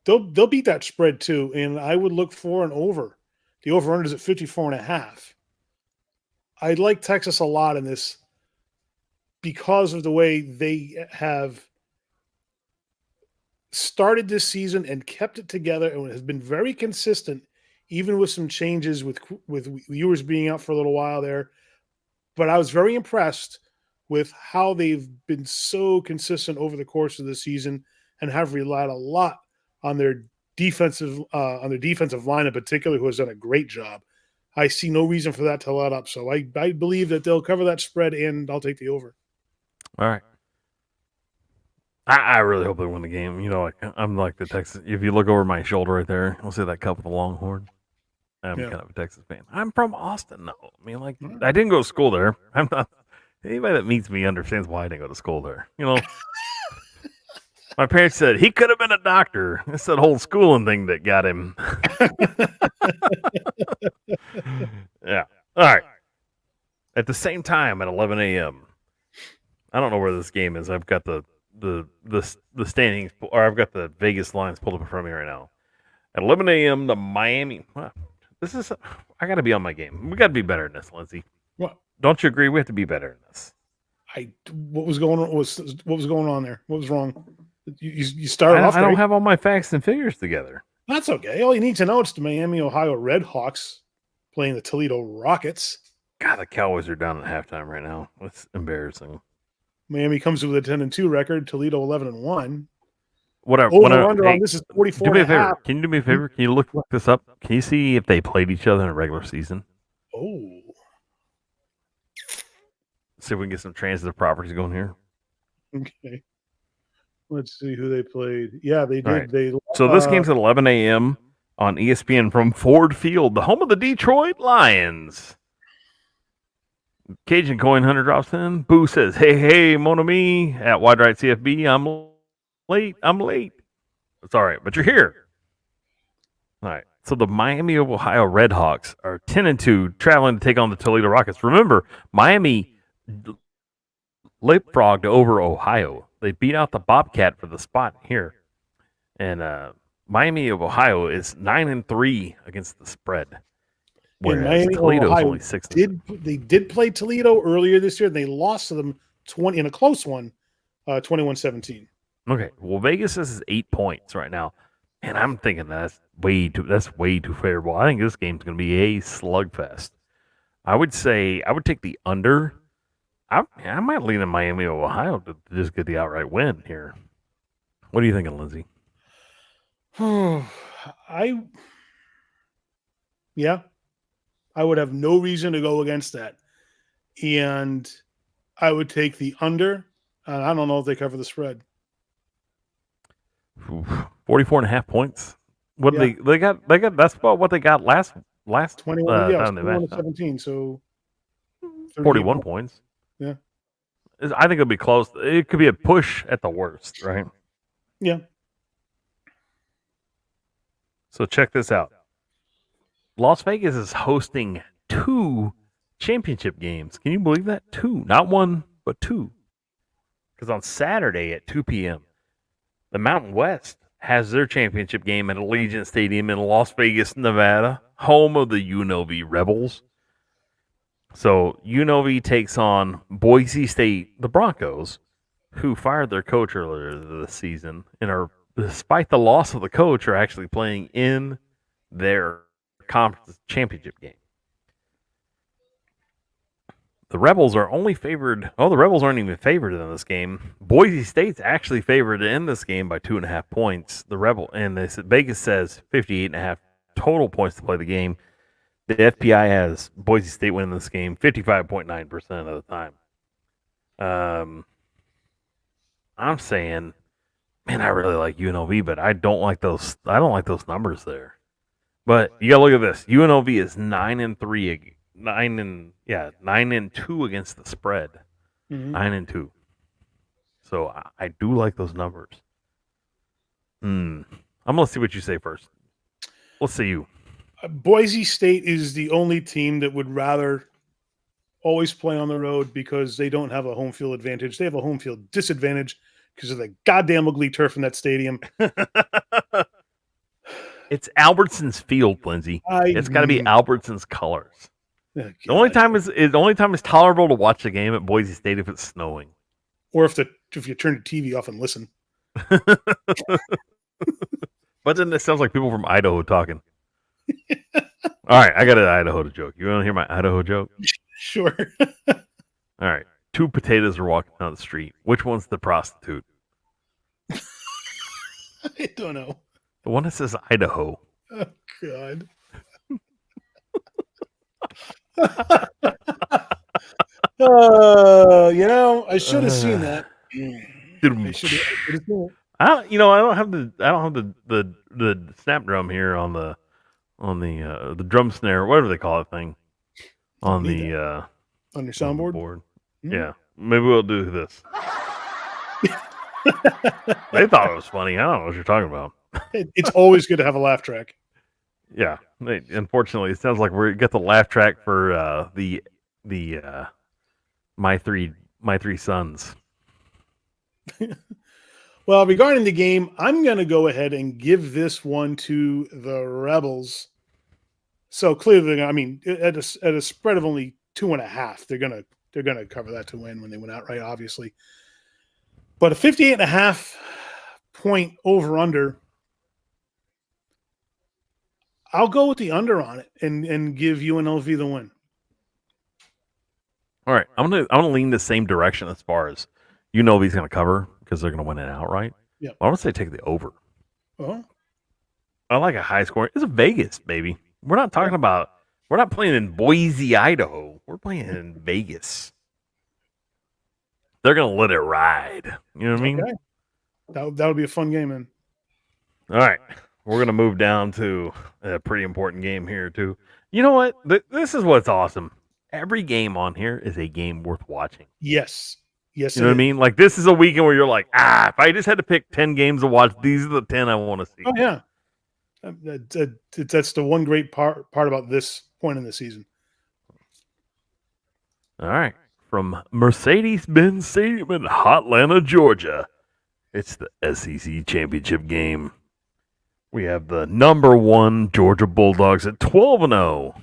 they'll beat that spread too, and I would look for an over. The over-under is at 54.5. I like Texas a lot in this because of the way they have started this season and kept it together and has been very consistent, even with some changes with Ewers being out for a little while there. but I was very impressed with how they've been so consistent over the course of the season and have relied a lot on their defensive line in particular, who has done a great job. I see no reason for that to let up. So I believe that they'll cover that spread, and I'll take the over. All right. I really hope they win the game. You know, I'm like the Texas. If you look over my shoulder right there, you'll see that cup with the Longhorn. I'm kind of a Texas fan. I'm from Austin, though. I mean, like, I didn't go to school there. I'm not. Anybody that meets me understands why I didn't go to school there. You know, my parents said he could have been a doctor. It's that whole schooling thing that got him. Yeah. All right. At the same time, at 11 a.m., I don't know where this game is. I've got the standings, or I've got the Vegas lines pulled up in front of me right now. At 11 a.m., the Miami. Well, I got to be on my game. We got to be better than this, Lindsay. What? Don't you agree? We have to be better than this. What was going on? What was going on there? What was wrong? You started off. I don't have all my facts and figures together. That's okay. All you need to know is the Miami, Ohio Redhawks playing the Toledo Rockets. God, the Cowboys are down at halftime right now. It's embarrassing. Miami comes with a 10-2 record. Toledo 11-1. Whatever. On this is 44. Do me a favor. Can you do me a favor? Can you look this up? Can you see if they played each other in a regular season? Oh. See if we can get some transitive properties going here. Okay. Let's see who they played. Yeah, they did. Right. So this game's at 11 a.m. on ESPN from Ford Field, the home of the Detroit Lions. Cajun Coin Hunter drops in. Boo says, hey, mon ami, at Wide Right CFB. I'm late. It's all right, but you're here. All right. So the Miami of Ohio Redhawks are 10-2, traveling to take on the Toledo Rockets. Remember, Miami leapfrogged over Ohio. They beat out the Bobcat for the spot here. And Miami of Ohio is 9-3 against the spread. Whereas Toledo is only 6. They did play Toledo earlier this year, and they lost to them 20 in a close one, 21-17. Okay, well, Vegas is 8 points right now, and I'm thinking that's way too favorable. I think this game's going to be a slugfest. I would take the under. I might lean in Miami of Ohio to just get the outright win here. What are you thinking, Lindsay? I would have no reason to go against that. And I would take the under. And I don't know if they cover the spread. 44.5 points. What they got? That's about what they got last 21, 21-17. So 41 points. Yeah. I think it'll be close. It could be a push at the worst, right? Yeah. So check this out. Las Vegas is hosting 2 championship games. Can you believe that? 2. Not 1, but 2. Because on Saturday at 2 p.m., the Mountain West has their championship game at Allegiant Stadium in Las Vegas, Nevada, home of the UNLV Rebels. So UNLV takes on Boise State, the Broncos, who fired their coach earlier this season and are, despite the loss of the coach, are actually playing in their conference championship game. The Rebels are only favored. Oh, the Rebels aren't even favored in this game. Boise State's actually favored in this game by 2.5 points. Vegas says 58.5 total points to play the game. The FPI has Boise State winning this game 55.9% of the time. I'm saying, man, I really like UNLV, but I don't like those numbers there. But you gotta look at this. UNLV is 9-3, 9-2 against the spread. 9-2. So I do like those numbers. I'm gonna see what you say first. Let's see you. Boise State is the only team that would rather always play on the road because they don't have a home field advantage. They have a home field disadvantage because of the goddamn ugly turf in that stadium. It's Albertsons Field, Lindsay. It's got to be Albertsons colors. Oh, the only time it's tolerable to watch the game at Boise State if it's snowing, or if you turn the TV off and listen. But then it sounds like people from Idaho talking. All right, I got an Idaho joke. You want to hear my Idaho joke? Sure. All right. Two potatoes are walking down the street. Which one's the prostitute? I don't know. The one that says Idaho. Oh God. I should have seen that. I should have seen it. I don't have the snap drum here on the drum snare, whatever they call it thing. On Need the on your soundboard. board. Hmm. Yeah. Maybe we'll do this. They thought it was funny. I don't know what you're talking about. It's always good to have a laugh track. Yeah. Unfortunately, it sounds like we got the laugh track for the my three sons. Well, regarding the game, I'm going to go ahead and give this one to the Rebels. So clearly, I mean, at a spread of only 2.5, they're gonna cover that to win when they went outright, obviously. But a 58.5 point over under, I'll go with the under on it and give UNLV the win. All right, I'm gonna lean the same direction as far as UNLV's gonna cover because they're gonna win it outright. Yep. I want to say take the over. Oh, I like a high score. It's Vegas, baby. We're not talking about. We're not playing in Boise, Idaho. We're playing in Vegas. They're gonna let it ride. You know what I mean? okay. That would be a fun game, then. All right, we're gonna move down to a pretty important game here too. You know what? This is what's awesome. Every game on here is a game worth watching. Yes. Yes. You know what I mean? Like this is a weekend where you're like, if I just had to pick 10 games to watch, these are the 10 I want to see. Oh yeah. That's the one great part about this point in the season. All right. From Mercedes-Benz Stadium in Hotlanta, Georgia, it's the SEC Championship game. We have the number 1 Georgia Bulldogs at 12-0.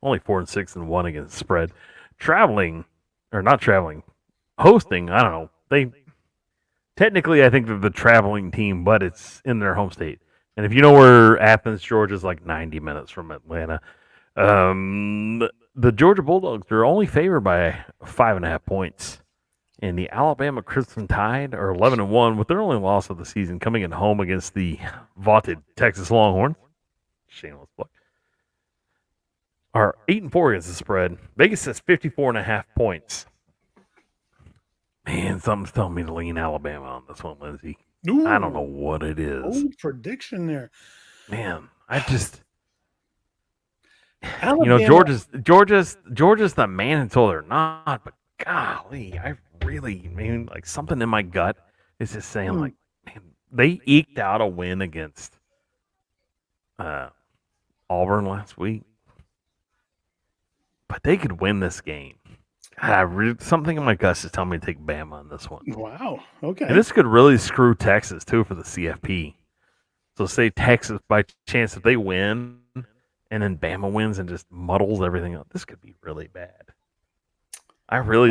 Only 4-6-1 against the spread. Hosting, I don't know. Technically, I think they're the traveling team, but it's in their home state. And if you know where Athens, Georgia is like 90 minutes from Atlanta, the Georgia Bulldogs are only favored by 5.5 points. And the Alabama Crimson Tide are 11-1 with their only loss of the season coming in home against the vaunted Texas Longhorns. Shameless plug. Are 8-4 against the spread. Vegas says 54.5 points. Man, something's telling me to lean Alabama on this one, Lindsay. Ooh, I don't know what it is. Bold prediction there. Man, I just Alabama, Georgia's the man until they're not. But golly, I mean, like something in my gut is just saying, like, man, they eked out a win against Auburn last week, but they could win this game. Something in my gut is telling me to take Bama on this one. Wow. Okay. And this could really screw Texas too for the CFP. So say Texas by chance if they win, and then Bama wins and just muddles everything up. This could be really bad. I really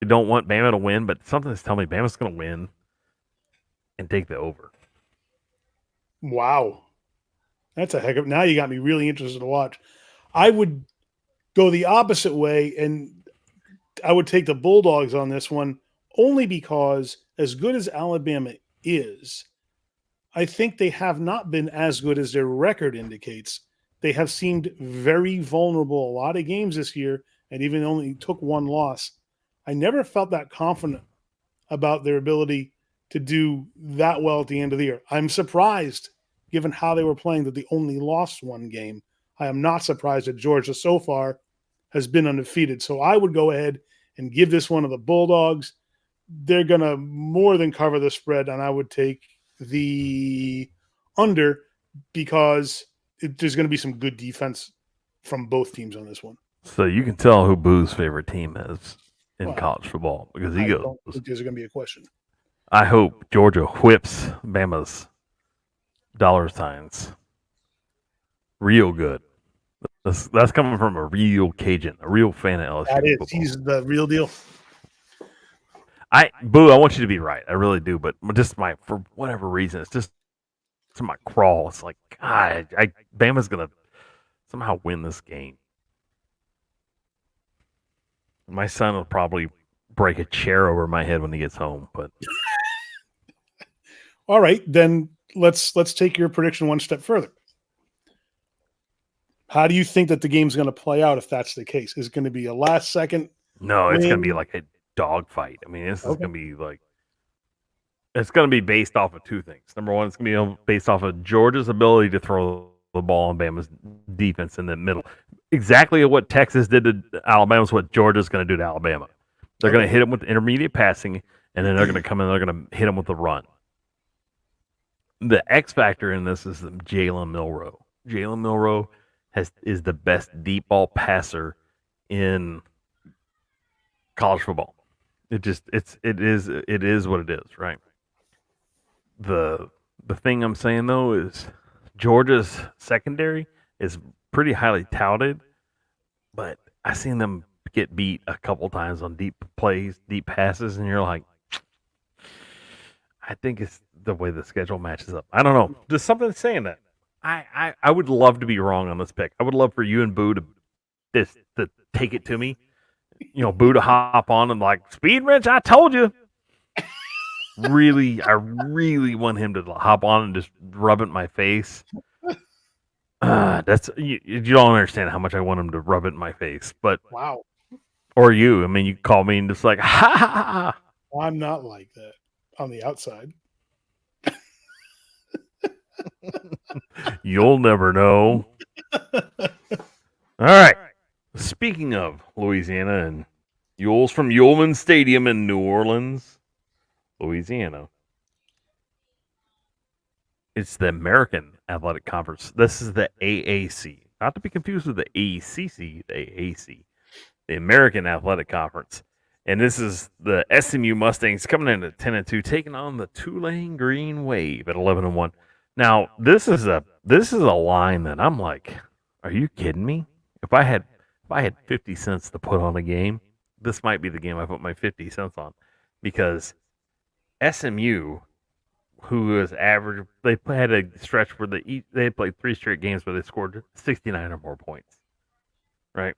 don't want Bama to win, but something's telling me Bama's going to win and take the over. Wow. That's a heck of. Now you got me really interested to watch. I would go the opposite way, and I would take the Bulldogs on this one only because, as good as Alabama is, I think they have not been as good as their record indicates. They have seemed very vulnerable a lot of games this year, and even only took one loss. I never felt that confident about their ability to do that well at the end of the year. I'm surprised, given how they were playing, that they only lost one game. I am not surprised that Georgia so far has been undefeated. So I would go ahead and give this one to the Bulldogs. They're going to more than cover the spread, and I would take the under because there's going to be some good defense from both teams on this one. So you can tell who Boo's favorite team is in college football because he I goes. don't think there's going to be a question. I hope Georgia whips Bama's dollar signs real good. That's coming from a real Cajun, a real fan of LSU. That is, football. he's the real deal. Boo, I want you to be right. I really do, but just for whatever reason, it's my crawl. It's like, God, Bama's gonna somehow win this game. My son will probably break a chair over my head when he gets home. But All right, then let's take your prediction one step further. How do you think that the game's going to play out if that's the case? Is it going to be a last second? no, it's going to be Win. like a dogfight. I mean, this is Okay. going to be like it's going to be based off of two things. Number one, it's going to be based off of Georgia's ability to throw the ball on Bama's defense in the middle. Exactly what Texas did to Alabama is what Georgia's going to do to Alabama. They're going to hit them with intermediate passing, and then they're going to come in and they're going to hit them with the run. The X factor in this is Jalen Milroe. Jalen Milroe is the best deep ball passer in college football. It is what it is, right? The thing I'm saying though is Georgia's secondary is pretty highly touted, but I've seen them get beat a couple times on deep plays, deep passes, and you're like, I think it's the way the schedule matches up. I don't know. Just something saying that. I would love to be wrong on this pick. I would love for you and Boo to take it to me. You know, Boo to hop on and like, Speed Rich, I told you. I really want him to hop on and just rub it in my face. That's you don't understand how much I want him to rub it in my face, but Wow. or you. I mean, you call me and just like, ha ha ha. I'm not like that on the outside. You'll never know. All right. Speaking of Louisiana and Yules from Ullman Stadium in New Orleans, Louisiana. It's the American Athletic Conference. This is the AAC. Not to be confused with the ACC, the AAC. The American Athletic Conference. And this is the SMU Mustangs coming in at 10-2, taking on the Tulane Green Wave at 11-1. Now, this is a line that I'm like, are you kidding me? If I had 50 cents to put on a game, this might be the game I put my 50 cents on, because SMU, who is average, they had a stretch where they had played 3 straight games where they scored 69 or more points, right?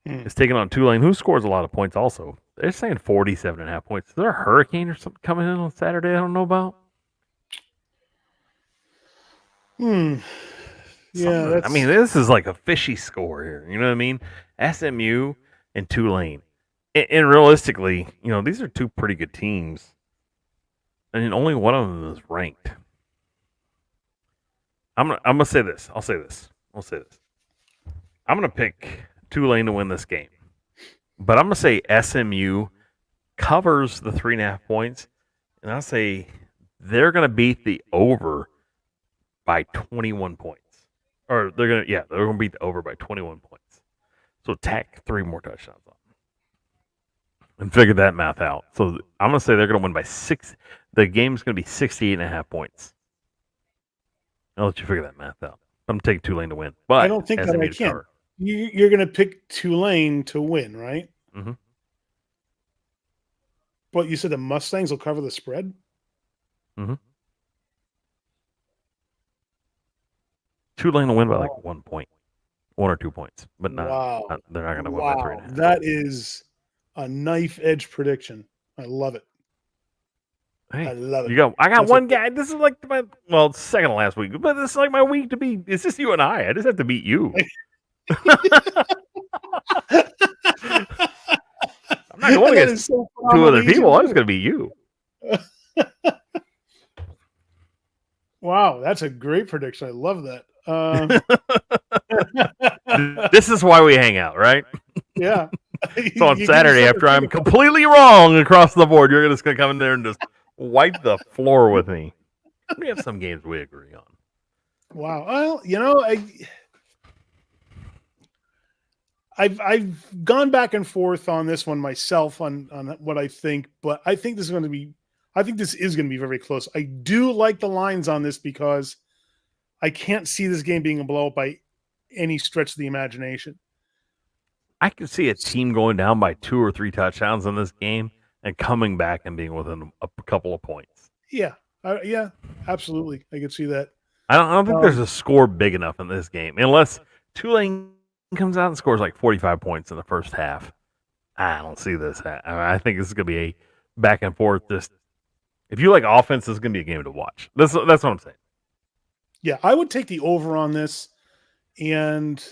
It's taking on Tulane, who scores a lot of points also. They're saying 47.5 points. Is there a hurricane or something coming in on Saturday I don't know about? Yeah, I mean, this is like a fishy score here. You know what I mean? SMU and Tulane. And realistically, you know, these are two pretty good teams. And only one of them is ranked. I'm gonna say this. I'll say this. I'm gonna pick Tulane to win this game. But I'm gonna say SMU covers the 3.5 points, and I'll say they're gonna beat the over by 21 points. Or they're gonna beat the over by 21 points. So tack 3 more touchdowns on. And figure that math out. So I'm gonna say they're gonna win by 6. The game's gonna be 68.5 points. I'll let you figure that math out. I'm taking Tulane to win. But I don't think that SMU I to can. cover. You're going to pick Tulane to win, right? Mhm. But you said the Mustangs will cover the spread? Tulane will win by like 1 point. 1 or 2 points. But Wow. they're not gonna win by 3.5. That is a knife edge prediction. I love it. Hey, I love it. I got That's one a- guy. This is like it's second to last week, but this is like my week to beat. It's just you and I. I just have to beat you. I'm not going That against is so 2 other phenomenally easy people. to I'm do. just gonna beat you. Wow, that's a great prediction. I love that. This is why we hang out, right? Yeah. So on You give me Saturday, something after to I'm think about. completely wrong across the board, you're just gonna come in there and just wipe the floor with me. We have some games we agree on. Wow. Well, you know, I've gone back and forth on this one myself on what I think, but I think this is going to be very close. I do like the lines on this because I can't see this game being a blowout by any stretch of the imagination. I could see a team going down by 2 or 3 touchdowns in this game and coming back and being within a couple of points. Yeah. Yeah, absolutely. I could see that. I don't think there's a score big enough in this game unless Tulane comes out and scores like 45 points in the first half. I don't see this. I think this is going to be a back and forth. Just if you like offense, this is going to be a game to watch. That's what I'm saying. Yeah, I would take the over on this, and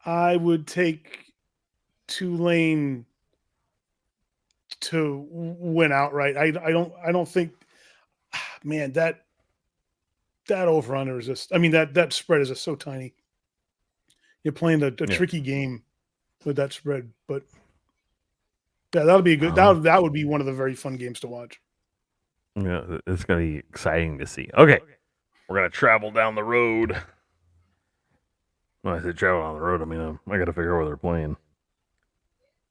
I would take Tulane to win outright. I don't think, man, that over under is just. I mean that spread is just so tiny. You're playing a tricky game with that spread, but yeah, that would be a good. That would be one of the very fun games to watch. Yeah, it's going to be exciting to see. Okay, we're going to travel down the road. When I say travel down the road, I mean I got to figure out where they're playing.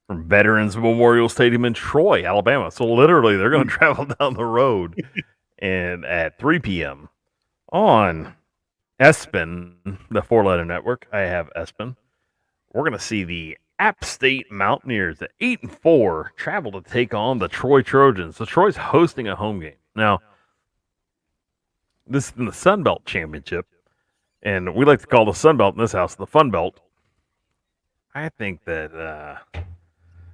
From Veterans Memorial Stadium in Troy, Alabama. So literally, they're going to travel down the road, and at 3 p.m. on ESPN, the 4-letter network. I have ESPN. We're going to see the App State Mountaineers at 8-4 travel to take on the Troy Trojans. So Troy's hosting a home game. Now, this is in the Sun Belt Championship, and we like to call the Sun Belt in this house the Fun Belt. I think that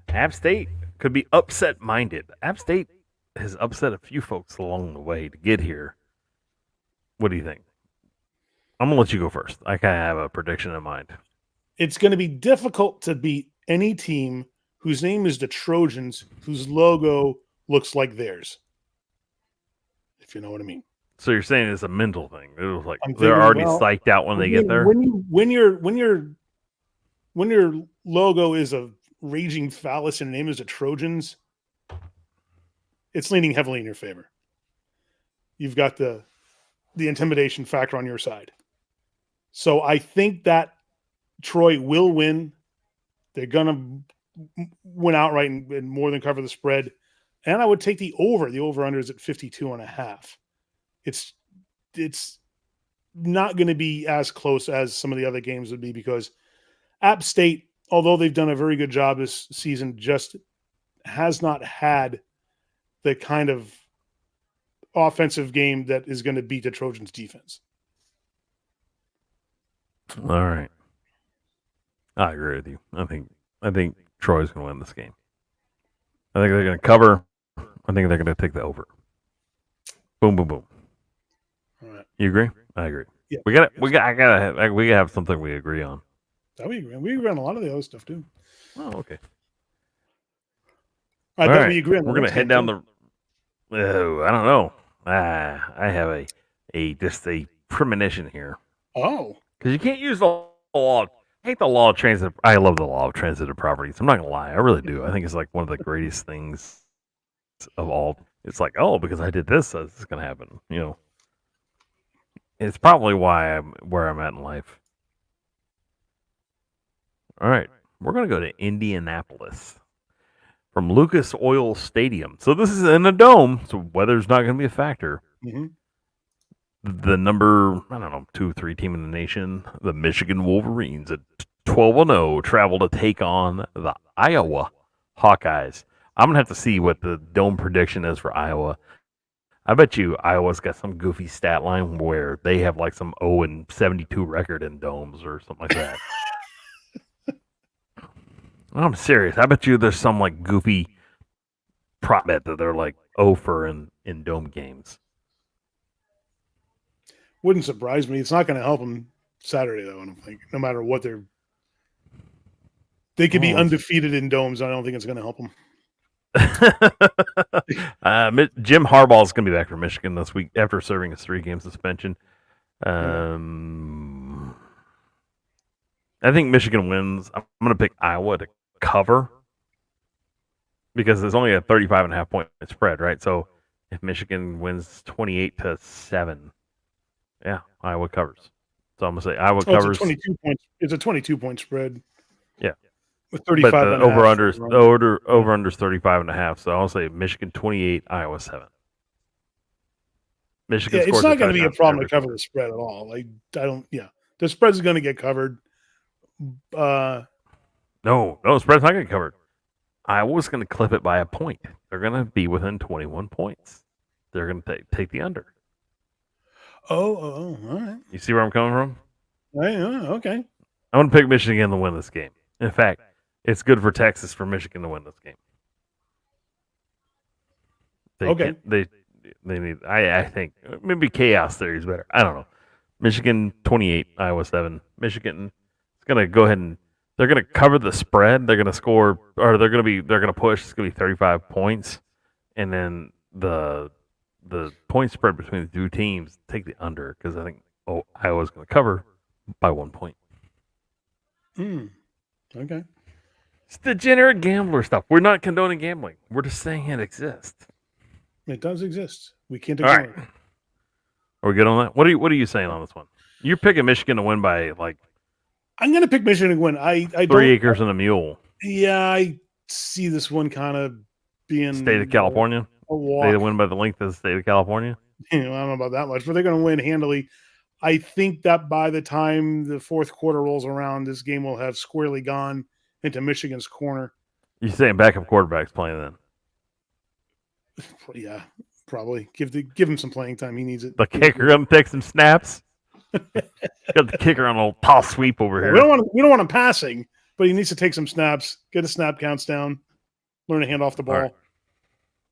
App State could be upset-minded. App State has upset a few folks along the way to get here. What do you think? I'm going to let you go first. I kind of have a prediction in mind. It's going to be difficult to beat any team whose name is the Trojans, whose logo looks like theirs. If you know what I mean. So you're saying it's a mental thing. It was like they're already psyched out when they get there. When your logo is a raging phallus and your name is the Trojans, it's leaning heavily in your favor. You've got the intimidation factor on your side. So I think that Troy will win. They're going to win outright and more than cover the spread. And I would take the over. The over-under is at 52.5. It's not going to be as close as some of the other games would be because App State, although they've done a very good job this season, just has not had the kind of offensive game that is going to beat the Trojans defense. All right. I agree with you. I think Troy's going to win this game. I think they're going to cover. I think they're going to take the over. Boom, boom, boom. All right. You agree? I agree. Yeah. We gotta have something we agree on. We agree on a lot of the other stuff too. Oh, okay. I bet we agree on We're going to head down the. Oh, I don't know. I have a premonition here. Oh. Because you can't use the law. I hate the law of transit. I love the law of transitive properties. I'm not gonna lie, I really do. I think it's like one of the greatest things of all. It's like, oh, because I did this, this is gonna happen. You know, it's probably why I'm where I'm at in life. All right, we're gonna go to Indianapolis from Lucas Oil Stadium. So this is in a dome, so weather's not gonna be a factor. Mm-hmm. The number, 2, 3 team in the nation, the Michigan Wolverines at 12-0 travel to take on the Iowa Hawkeyes. I'm going to have to see what the dome prediction is for Iowa. I bet you Iowa's got some goofy stat line where they have like some 0-72 record in domes or something like that. I'm serious. I bet you there's some like goofy prop bet that they're like 0 in dome games. Wouldn't surprise me. It's not going to help them Saturday, though. I don't think. No matter what they could be undefeated in domes. I don't think it's going to help them. Jim Harbaugh is going to be back for Michigan this week after serving a 3-game suspension. I think Michigan wins. I'm going to pick Iowa to cover because there's only a 35.5 point spread, right? So if Michigan wins 28-7. Yeah, Iowa covers. So I'm gonna say Iowa covers. It's a 22-point spread. Yeah, with 35. But the over/under is 35.5. So I'll say Michigan 28, Iowa 7. Michigan. Yeah, it's not going to be a problem to cover the spread at all. Like I don't. Yeah, the spread is going to get covered. No, spread's not going to get covered. Iowa's going to clip it by a point. They're going to be within 21 points. They're going to take the under. Oh, all right. You see where I'm coming from? Okay. I'm going to pick Michigan to win this game. In fact, It's good for Texas for Michigan to win this game. Okay. They need. I think maybe chaos theory is better. I don't know. Michigan 28, Iowa 7. Michigan is gonna go ahead and they're gonna cover the spread. They're gonna score, or they're gonna push. It's gonna be 35 points, and then the point spread between the two teams take the under because I think Iowa's gonna cover by 1 point. Okay. It's degenerate gambler stuff. We're not condoning gambling. We're just saying it exists. It does exist. We can't All ignore right. it. Are we good on that? What are you saying on this one? You're picking Michigan to win by like I'm going to pick Michigan to win. I 3 don't, acres and a mule. Yeah, I see this one kind of being State of California. a walk. They win by the length of the state of California. I don't know about that much, but they're going to win handily. I think that by the time the fourth quarter rolls around, this game will have squarely gone into Michigan's corner. You're saying backup quarterback's playing then? Yeah, probably give him some playing time. He needs it. The kicker gonna take some snaps. Got the kicker on a little toss sweep over here. We don't want him passing, but he needs to take some snaps, get his snap counts down, learn to hand off the ball. Right.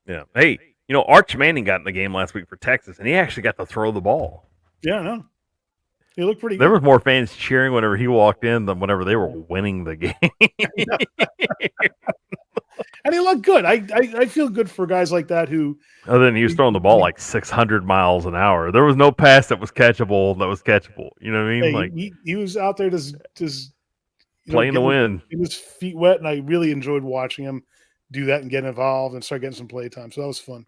Yeah. Hey, Arch Manning got in the game last week for Texas, and he actually got to throw the ball. Yeah, no. He looked pretty There good. was more fans cheering whenever he walked in than whenever they were winning the game. And he looked good. I feel good for guys like that who Other than he was throwing the ball like 600 miles an hour. There was no pass that was catchable. You know what I mean? hey, he was out there just Playing to win. He was feet wet, and I really enjoyed watching him do that and get involved and start getting some play time. So that was fun.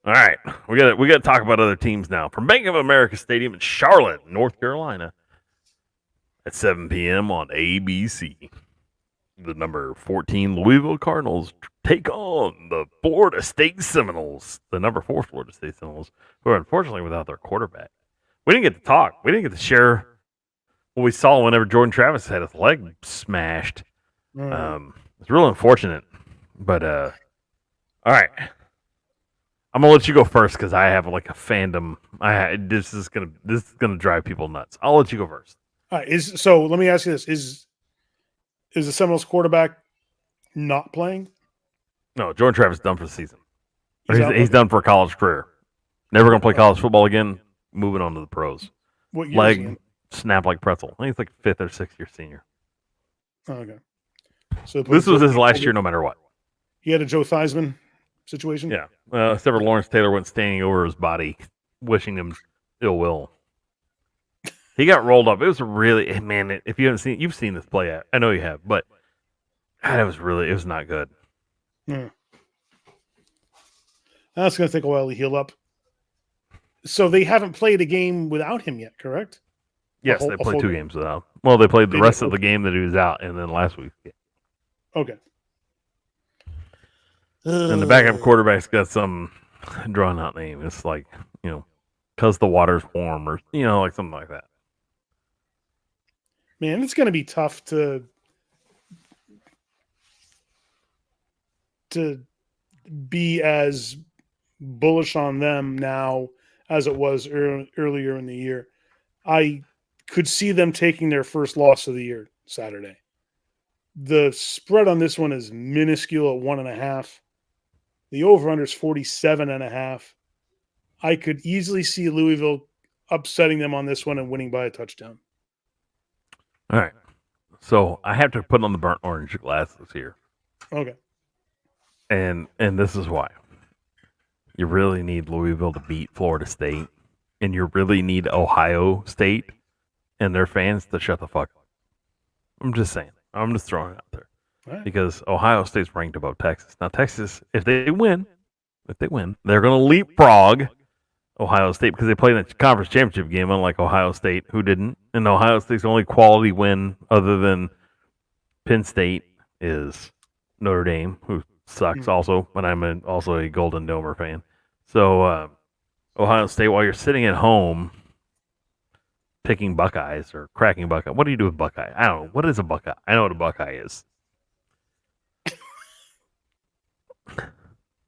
All right, we got to talk about other teams now. From Bank of America Stadium in Charlotte, North Carolina, at 7 p.m. on ABC, the number 14 Louisville Cardinals take on the Florida State Seminoles, the number 4 Florida State Seminoles, who are unfortunately without their quarterback. We didn't get to talk. We didn't get to share what we saw whenever Jordan Travis had his leg smashed. It's real unfortunate, but all right. I'm gonna let you go first because I have like a fandom. This is gonna drive people nuts. I'll let you go first. All right, so let me ask you this: Is the Seminoles quarterback not playing? No, Jordan Travis done for the season. He's out? done for a college career. Never gonna play college football again. Moving on to the pros. What year is he in? Leg snap like pretzel. I think it's like 5th or 6th year senior. Oh, okay. So This was his last year, no matter what. He had a Joe Theismann situation. Yeah. Except for Lawrence Taylor went standing over his body, wishing him ill will. He got rolled up. It was really, man. If you haven't seen, you've seen this play. I know you have, but it was not good. That's going to take a while to heal up. So they haven't played a game without him yet, correct? Yes, whole- they a played full 2 game. games without. Well, they played the They rest did, of the game that he was out, and then last week. Okay. And the backup quarterback's got some drawn out name. It's like, because the water's warm, or like something like that. Man, it's going to be tough to be as bullish on them now as it was earlier in the year. I could see them taking their first loss of the year Saturday. The spread on this one is minuscule at 1.5. The over-under is 47.5. I could easily see Louisville upsetting them on this one and winning by a touchdown. All right. So I have to put on the burnt orange glasses here. Okay. And this is why. You really need Louisville to beat Florida State, and you really need Ohio State and their fans to shut the fuck up. I'm just saying. I'm just throwing it out there. Right. Because Ohio State's ranked above Texas. Now, Texas, if they win, they're going to leapfrog Ohio State because they played in the conference championship game, unlike Ohio State, who didn't. And Ohio State's only quality win other than Penn State is Notre Dame, who sucks also, but I'm also a Golden Domer fan. So, Ohio State, while you're sitting at home picking Buckeyes or cracking Buckeye, what do you do with Buckeye? I don't know. What is a Buckeye? I know what a Buckeye is.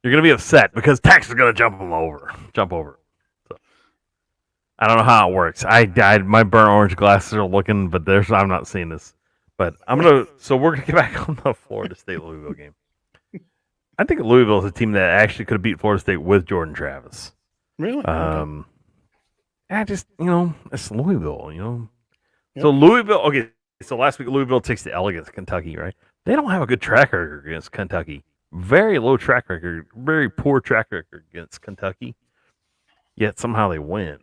You're going to be upset because Texas is going to jump over. So, I don't know how it works. My burnt orange glasses are looking, but I'm not seeing this. But so we're gonna get back on the Florida State Louisville game. I think Louisville is a team that actually could have beat Florida State with Jordan Travis. Really? I just, it's Louisville, Yep. So Louisville, okay, so last week Louisville takes the L against Kentucky, right? They don't have a good track record against Kentucky. Very low track record, very poor track record against Kentucky. Yet somehow they win.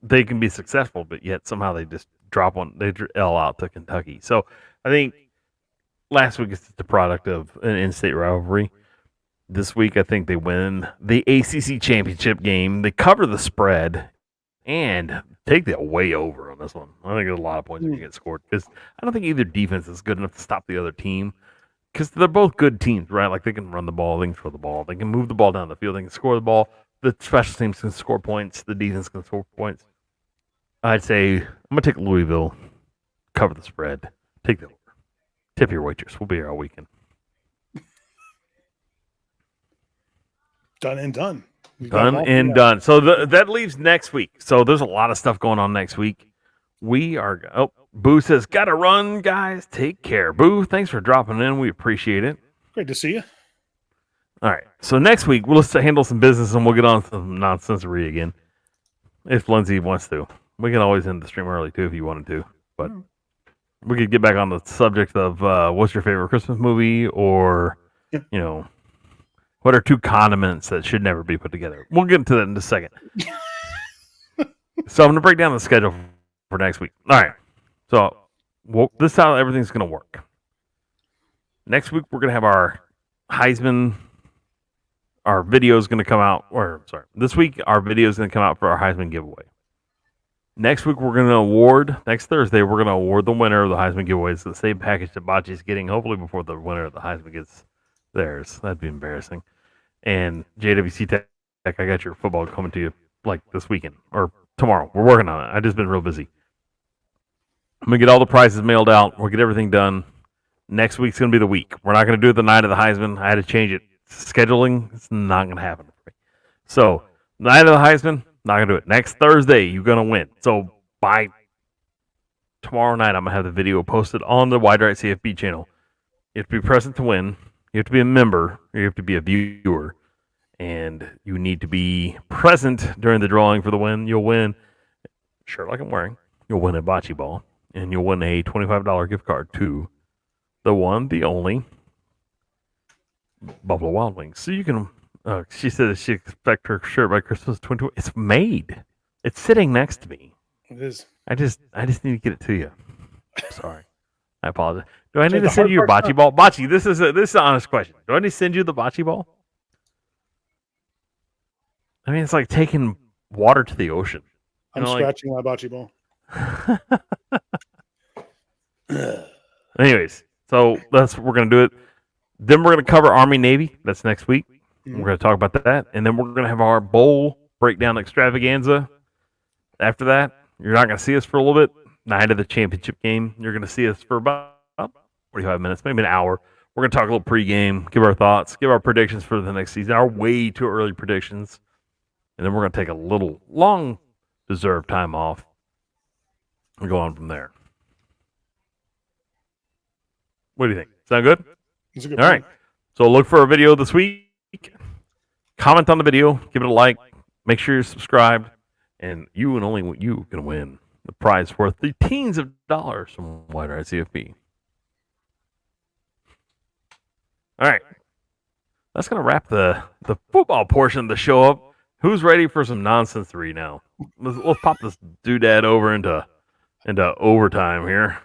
They can be successful, but yet somehow they just they L out to Kentucky. So I think last week is the product of an in-state rivalry. This week, I think they win the ACC championship game. They cover the spread and take the away over on this one. I think there's a lot of points that get scored because I don't think either defense is good enough to stop the other team because they're both good teams, right? Like they can run the ball, they can throw the ball, they can move the ball down the field, they can score the ball. The special teams can score points, the defense can score points. I'd say I'm going to take Louisville, cover the spread, take the over. Tip your waitress. We'll be here all weekend. Done and done. Done. So that leaves next week. So there's a lot of stuff going on next week. Boo says, gotta run, guys. Take care. Boo, thanks for dropping in. We appreciate it. Great to see you. All right. So next week, we'll just handle some business and we'll get on some nonsensory again. If Lindsay wants to. We can always end the stream early, too, if you wanted to. But we could get back on the subject of what's your favorite Christmas movie or, what are two condiments that should never be put together? We'll get into that in a second. So I'm going to break down the schedule for next week. All right. So this is how everything's going to work. Next week, we're going to have our Heisman. Our video is going to come out. This week, our video is going to come out for our Heisman giveaway. Next week, next Thursday, we're going to award the winner of the Heisman giveaway. It's the same package that Bocce's getting, hopefully before the winner of the Heisman gets theirs. That'd be embarrassing. And JWC Tech, I got your football coming to you like this weekend or tomorrow. We're working on it. I've just been real busy. I'm going to get all the prizes mailed out. We'll get everything done. Next week's going to be the week. We're not going to do it the night of the Heisman. I had to change it. Scheduling, it's not going to happen. So, night of the Heisman, not going to do it. Next Thursday, you're going to win. So, by tomorrow night, I'm going to have the video posted on the Wide Right CFB channel. You have to be present to win. You have to be a member. You have to be a viewer. And you need to be present during the drawing for the win. You'll win, shirt like I'm wearing, you'll win a bocce ball. And you'll win a $25 gift card to the one, the only Buffalo Wild Wings. So you can, she said that she expects her shirt by Christmas 2020. It's made. It's sitting next to me. It is. I just need to get it to you. Sorry. I apologize. Do I need to send you your bocce ball? Bocce, this is an honest question. Do I need to send you the bocce ball? I mean, it's like taking water to the ocean. I'm scratching my bocce ball. Anyways, so we're going to do it. Then we're going to cover Army Navy. That's next week. Mm-hmm. We're going to talk about that. And then we're going to have our bowl breakdown extravaganza. After that, you're not going to see us for a little bit. Night of the championship game, you're going to see us for about 45 minutes, maybe an hour. We're going to talk a little pregame, give our thoughts, give our predictions for the next season, our way too early predictions. And then we're going to take a little long-deserved time off and go on from there. What do you think? Sound good? It's a good All right. So look for a video this week. Comment on the video. Give it a like. Make sure you're subscribed. And you and only you can win the prize worth the teens of dollars from Wide Right CFB. All right. That's going to wrap the football portion of the show up. Who's ready for some nonsense-3 now? Let's pop this doodad over into overtime here.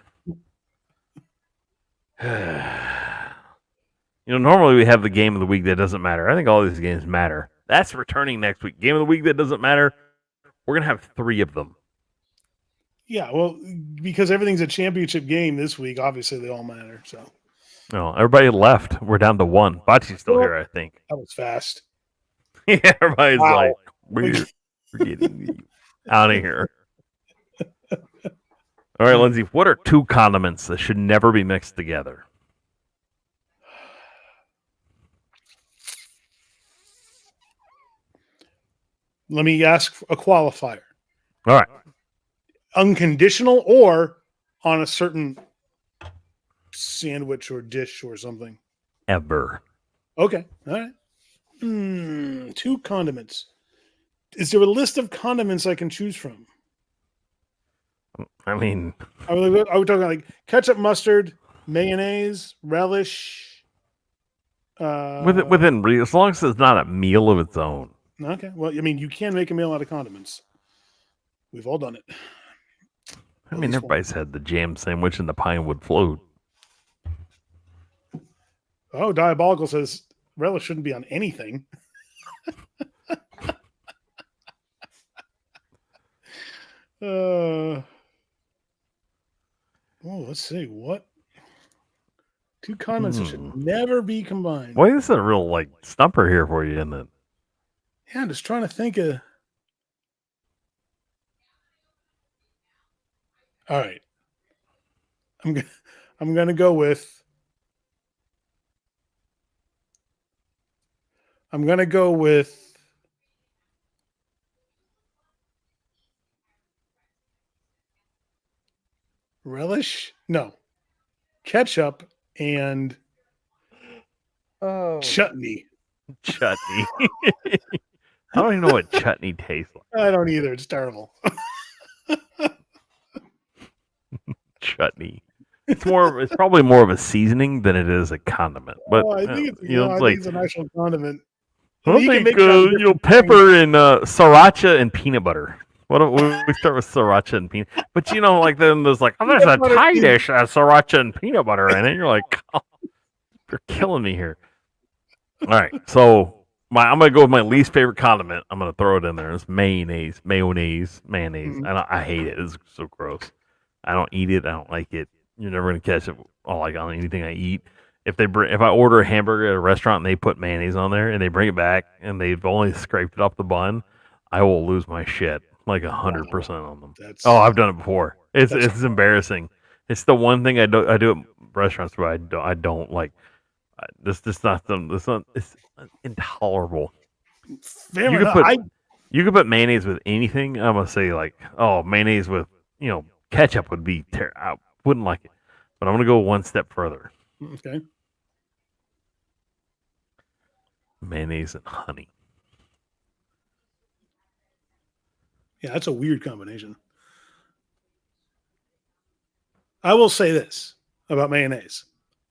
Normally we have the game of the week that doesn't matter. I think all these games matter. That's returning next week. Game of the week that doesn't matter. We're going to have 3 of them. Yeah, well, because everything's a championship game this week, obviously they all matter. So, no, everybody left. We're down to 1. Bocce's still here, I think. That was fast. Yeah, everybody's like, we're getting you out of here. All right, Lindsay, what are 2 condiments that should never be mixed together? Let me ask a qualifier. All right. Unconditional or on a certain sandwich or dish or something. Ever. Okay. All right. 2 condiments. Is there a list of condiments I can choose from? I mean, Are we talking like ketchup, mustard, mayonnaise, relish? as long as it's not a meal of its own. Okay. Well, I mean, you can make a meal out of condiments. We've all done it. I mean, everybody's had the jam sandwich and the pinewood float. Oh, Diabolical says relish shouldn't be on anything. Let's see. What? 2 condiments that should never be combined. Well, this is a real like stumper here for you, isn't it? Yeah, I'm just trying to think of. All right. I'm gonna go with. I'm gonna go with. Relish? No. Ketchup and chutney. Chutney. I don't even know what chutney tastes like. I don't either. It's terrible. Chutney. It's probably more of a seasoning than it is a condiment. But I think it's, it's think it's an actual condiment. I think pepper and sriracha and peanut butter. What if we start with sriracha and peanut? But then there's like, there's a Thai dish sriracha and peanut butter in it. You're like, oh, you're killing me here. All right, so I'm gonna go with my least favorite condiment. I'm gonna throw it in there. It's mayonnaise. Mm-hmm. I hate it. It's so gross. I don't eat it. I don't like it. You're never gonna catch it on anything I eat. If I order a hamburger at a restaurant and they put mayonnaise on there and they bring it back and they've only scraped it off the bun, I will lose my shit like 100% on them. I've done it before. It's embarrassing. It's the one thing I do at restaurants where I don't like. It's intolerable. Fair enough. You could put mayonnaise with anything. I'm gonna say like, mayonnaise with ketchup would be terrible. I wouldn't like it, but I'm gonna go one step further. Okay. Mayonnaise and honey. Yeah, that's a weird combination. I will say this about mayonnaise.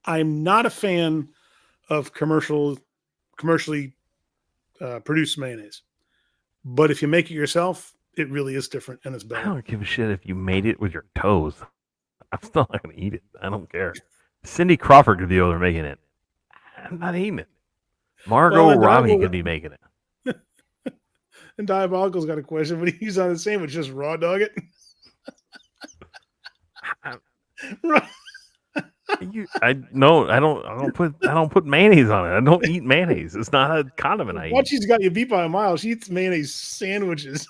I'm not a fan of commercially produced mayonnaise. But if you make it yourself, it really is different and it's better. I don't give a shit if you made it with your toes. I'm still not going to eat it. I don't care. Cindy Crawford could be over there making it. I'm not eating it. Margot Robbie could be making it. And Diabolical's got a question. When he's on the sandwich, just raw dog it. I don't put mayonnaise on it. I don't eat mayonnaise. It's not a condiment I eat. Watch, she's got you beat by a mile. She eats mayonnaise sandwiches.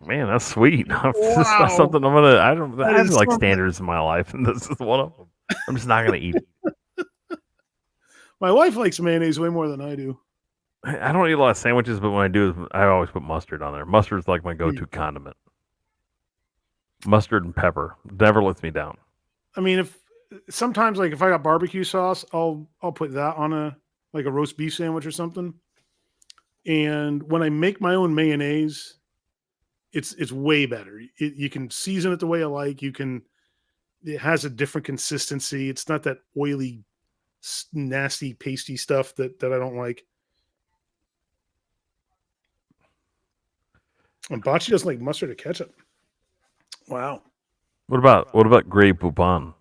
Man, that's sweet. It's just not something I have like standards in my life, and this is one of them. I'm just not gonna eat it. My wife likes mayonnaise way more than I do. I don't eat a lot of sandwiches, but when I do, I always put mustard on there. Mustard's like my go-to condiment. Mustard and pepper never lets me down. I mean, if I got barbecue sauce, I'll put that on a roast beef sandwich or something. And when I make my own mayonnaise, it's way better. You can season it the way I like. It has a different consistency. It's not that oily, nasty, pasty stuff that I don't like. And Bocce doesn't like mustard or ketchup. Wow. What about Grey Poupon?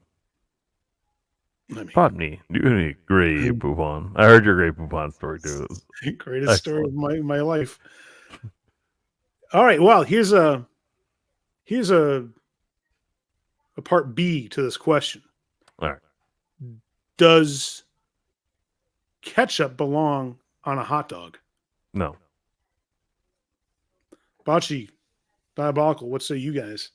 Pardon me. Do you any Grey Poupon? I heard your Grey Poupon story too. Greatest story of my life. All right. Well, here's a part B to this question. All right. Does ketchup belong on a hot dog? No. Bocce, Diabolical, what say you guys?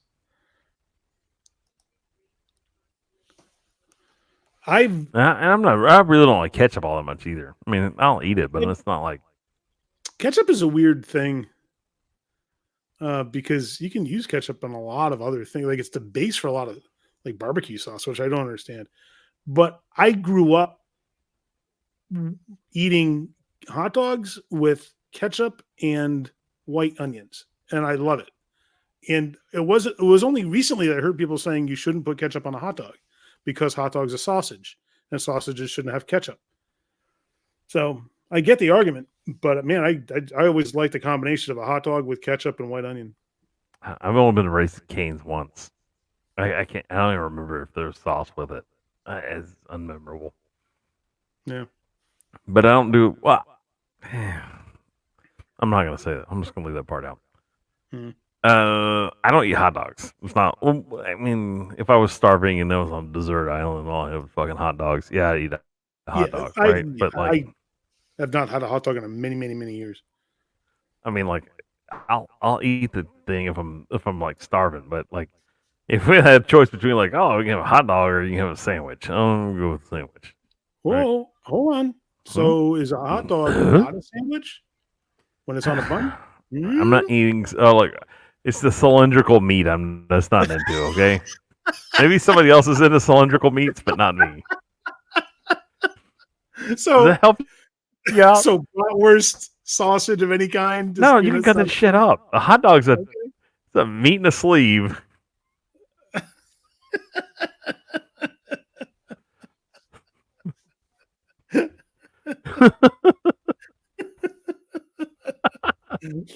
I really don't like ketchup all that much either. I mean, I'll eat it, but it's not like ketchup is a weird thing. because you can use ketchup on a lot of other things. Like it's the base for a lot of like barbecue sauce, which I don't understand. But I grew up eating hot dogs with ketchup and white onions, and I love it. And it was only recently that I heard people saying you shouldn't put ketchup on a hot dog because hot dog's a sausage and sausages shouldn't have ketchup. So I get the argument, but man, I always like the combination of a hot dog with ketchup and white onion. I've only been to Raising Cane's once. I can't. I don't even remember if there's sauce with it. It's unmemorable. Yeah. But I don't do. Well, I'm not gonna say that. I'm just gonna leave that part out. Hmm. I don't eat hot dogs. It's not. Well, I mean, if I was starving and I was on a desert island and all I have fucking hot dogs, yeah, I'd eat a hot dog, right? But like, I have not had a hot dog in many years. I mean, like, I'll eat the thing if I'm like starving, but like, if we had a choice between like, oh, we can have a hot dog or you can have a sandwich, I'm gonna go with the sandwich. Whoa, hold on. So is a hot dog not a sandwich when it's on a bun? I'm not eating. Like, it's the cylindrical meat. That's not into. Okay, maybe somebody else is into cylindrical meats, but not me. So Does that help? Yeah. So bratwurst sausage of any kind. No, you can cut that shit up. A hot dog's it's a meat in a sleeve.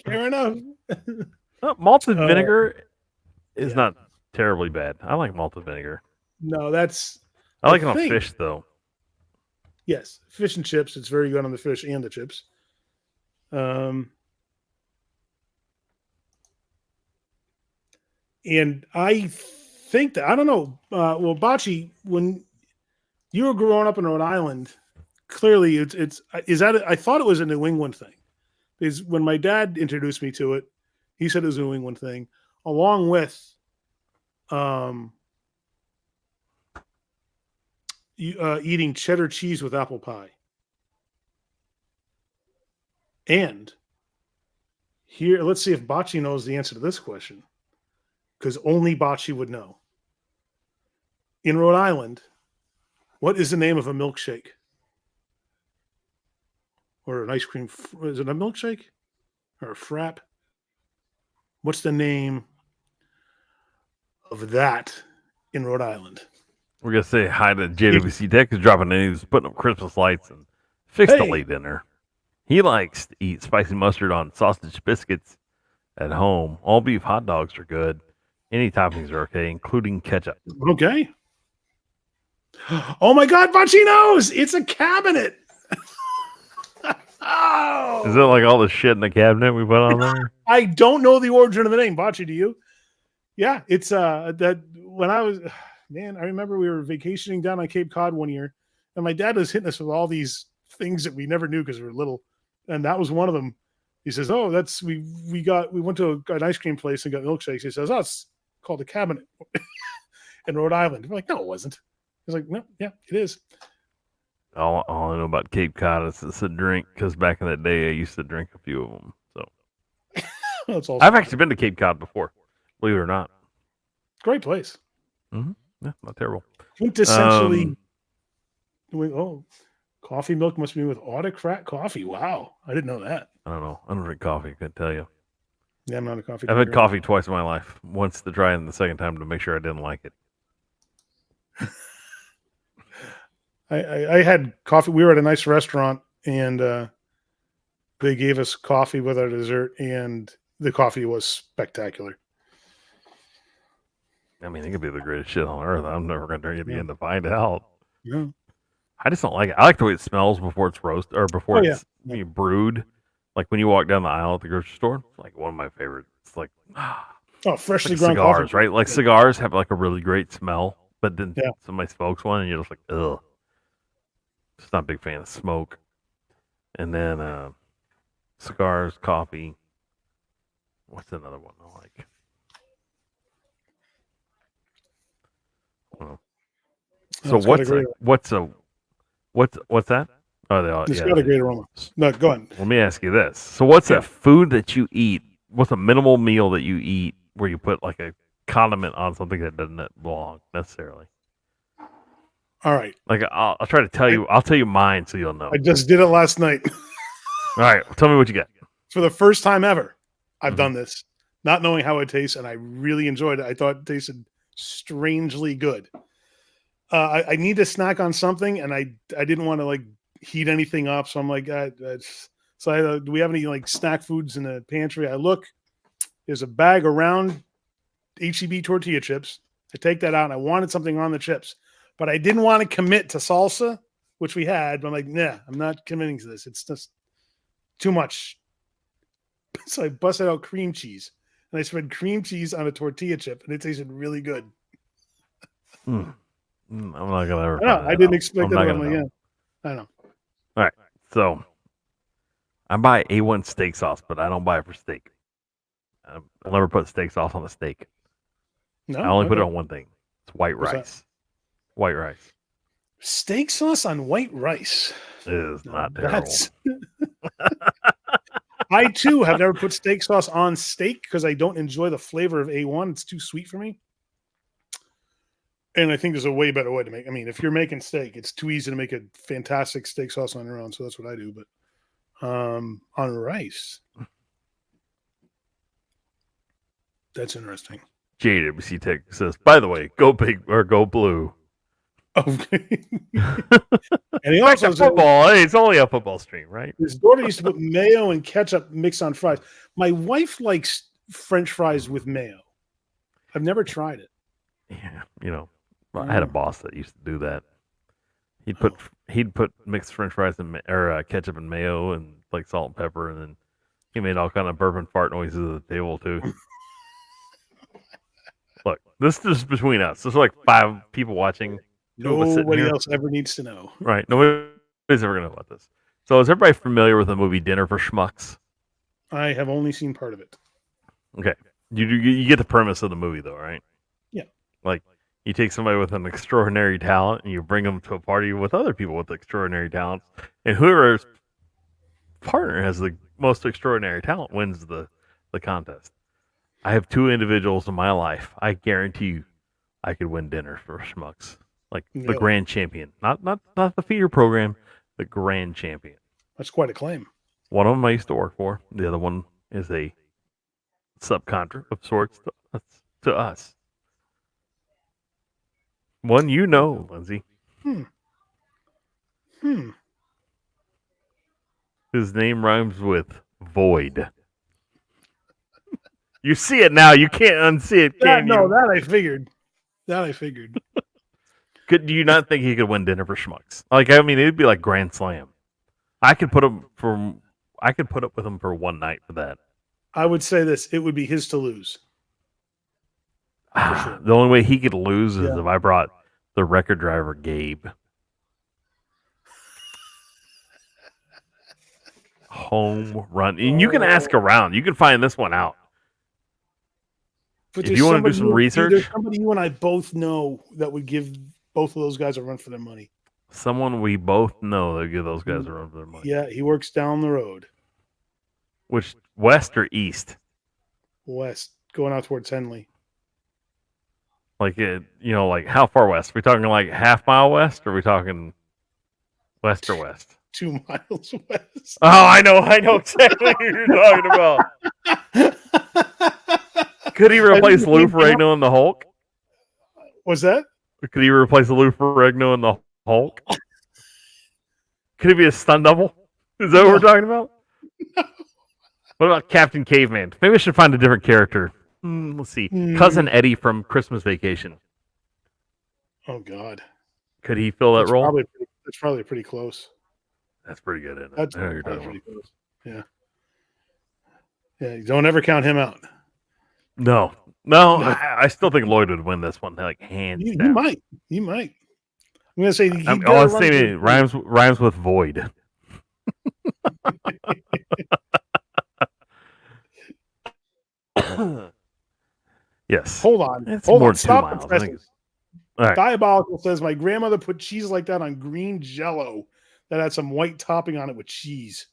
Fair enough. Malted vinegar is not terribly bad. I like malted vinegar. No, that's. I like it on fish though. Yes, fish and chips. It's very good on the fish and the chips. And I think that I don't know. Well, Bocce, when you were growing up in Rhode Island, clearly I thought it was a New England thing. Because when my dad introduced me to it, he said it was a New England thing, along with eating cheddar cheese with apple pie. And here, let's see if Bocce knows the answer to this question, because only Bocce would know. In Rhode Island, what is the name of a milkshake? Or an ice cream? Is it a milkshake or a frap? What's the name of that in Rhode Island? We're gonna say hi to JWC Tech is dropping in. He's putting up Christmas lights and fixed a late dinner. He likes to eat spicy mustard on sausage biscuits at home. All beef hot dogs are good. Any toppings are okay, including ketchup. Okay. Oh my God, Bocce knows! It's a cabinet. Oh. Is it like all the shit in the cabinet we put on there? I don't know the origin of the name. Bocce, do you? Yeah, it's that when I was man, I remember we were vacationing down on Cape Cod one year, and my dad was hitting us with all these things that we never knew because we were little, and that was one of them. He says, "Oh, that's we went to an ice cream place and got milkshakes." He says, "Oh, it's called a cabinet in Rhode Island." We're like, "No, it wasn't." He's like, "No, yeah, it is." All I know about Cape Cod is it's a drink, because back in the day I used to drink a few of them. So That's awesome. I've actually been to Cape Cod before, believe it or not. Great place. Mm-hmm. Yeah, not terrible. Quintessentially, coffee milk must be with autocrat coffee. Wow, I didn't know that. I don't know. I don't drink coffee. I couldn't tell you. Yeah, I'm not a coffee. I've had coffee twice in my life. Once to try and the second time to make sure I didn't like it. I had coffee. We were at a nice restaurant, and they gave us coffee with our dessert, and the coffee was spectacular. I mean, it could be the greatest shit on earth. I'm never going to drink it again to find out. Yeah. I just don't like it. I like the way it smells before it's roasted or before it's brewed. Like when you walk down the aisle at the grocery store, it's like one of my favorites. It's like freshly like ground cigars, coffee. right? Like cigars have like a really great smell, but then somebody smokes one and you're just like, ugh. Just not a big fan of smoke. And then cigars, coffee. What's another one I like? I don't know. So what's that? Oh, they all. It's got a great aroma. No, go ahead. Let me ask you this: so, what's a food that you eat what's a minimal meal that you eat where you put like a condiment on something that doesn't belong necessarily? All right. Like I'll try to tell you. I'll tell you mine so you'll know. I just did it last night. All right, tell me what you got. For the first time ever, I've Mhm. done this, not knowing how it tastes, and I really enjoyed it. I thought it tasted strangely good. I need to snack on something, and I didn't want to like heat anything up, so I'm like, do we have any like snack foods in the pantry? I look, there's a bag around HEB tortilla chips. I take that out, and I wanted something on the chips, but I didn't want to commit to salsa, which we had. But I'm like, nah, I'm not committing to this. It's just too much. So I busted out cream cheese, and I spread cream cheese on a tortilla chip, and it tasted really good. I'm not gonna ever. I know. find I that didn't out. expect I'm that. not I'm gonna like, know. yeah, I know. All right, so I buy A1 steak sauce, but I don't buy it for steak. I'll never put steak sauce on a steak. No, I only put it okay. on one thing. It's white What's that? rice. White rice Steak sauce on white rice. is Now, not terrible. I too have never put steak sauce on steak because I don't enjoy the flavor of A1. It's too sweet for me. And I think there's a way better way to make. I mean, if you're making steak, it's too easy to make a fantastic steak sauce on your own. So that's what I do. But on rice, that's interesting. JWC Tech says, by the way, go big or go blue. Okay. And he Back also to said football. Hey, it's only a football stream, right? his daughter used to put mayo and ketchup mixed on fries. My wife likes French fries with mayo. I've never tried it. Yeah, well, I had a boss that used to do that. He'd put mixed French fries and ketchup and mayo and like salt and pepper, and then he made all kind of burp and fart noises at the table too. Look, this is between us. There's like 5 people watching. Two of us sitting Nobody here. else ever needs to know. Right. Nobody's ever gonna know about this. So is everybody familiar with the movie Dinner for Schmucks? I have only seen part of it. Okay. You get the premise of the movie though, right? Yeah. Like you take somebody with an extraordinary talent and you bring them to a party with other people with extraordinary talents, and whoever's partner has the most extraordinary talent wins the contest. I have 2 individuals in my life. I guarantee you I could win Dinner for Schmucks. Like the Really? grand champion. Not the feeder program, the grand champion. That's quite a claim. One of them I used to work for. The other one is a subcontractor of sorts to us. One you know, Lindsay. His name rhymes with void. You see it now. You can't unsee it, can you? That I figured. Do you not think he could win Dinner for Schmucks? Like, I mean, it'd be like Grand Slam. I could put up with him for one night for that. I would say this: it would be his to lose. Sure. The only way he could lose is Yeah. if I brought the record driver Gabe. Home run. And you can ask around. You can find this one out. But If there's you wanna do somebody some you- research- there's somebody you and I both know that would give both of those guys a run for their money. Someone we both know that give those guys a run for their money. Yeah, he works down the road, Which, west or east? west, going out towards Henley. Like, like how far west? We talking like half mile west, or are we talking west or west? 2 miles west. Oh, I know exactly what you're talking about. Could he replace Lou Ferrigno in the Hulk? Was that? Could he replace Lou Ferrigno in the Hulk? Could he be a stunt double? Is that what we're talking about? What about Captain Caveman? Maybe I should find a different character. Let's see. Cousin Eddie from Christmas Vacation. Oh God, Could he fill that role? That's probably pretty close. That's pretty good, isn't it? That's I know what you're probably talking pretty close. Yeah. Yeah, don't ever count him out. about. No. I still think Lloyd would win this one, like hands You down. might. I'm gonna say. I'm saying it rhymes with void. Yes. Hold on. It's Hold more on. than 2 Stop miles. the I think presses. All right. Diabolical says my grandmother put cheese like that on green Jello that had some white topping on it with cheese.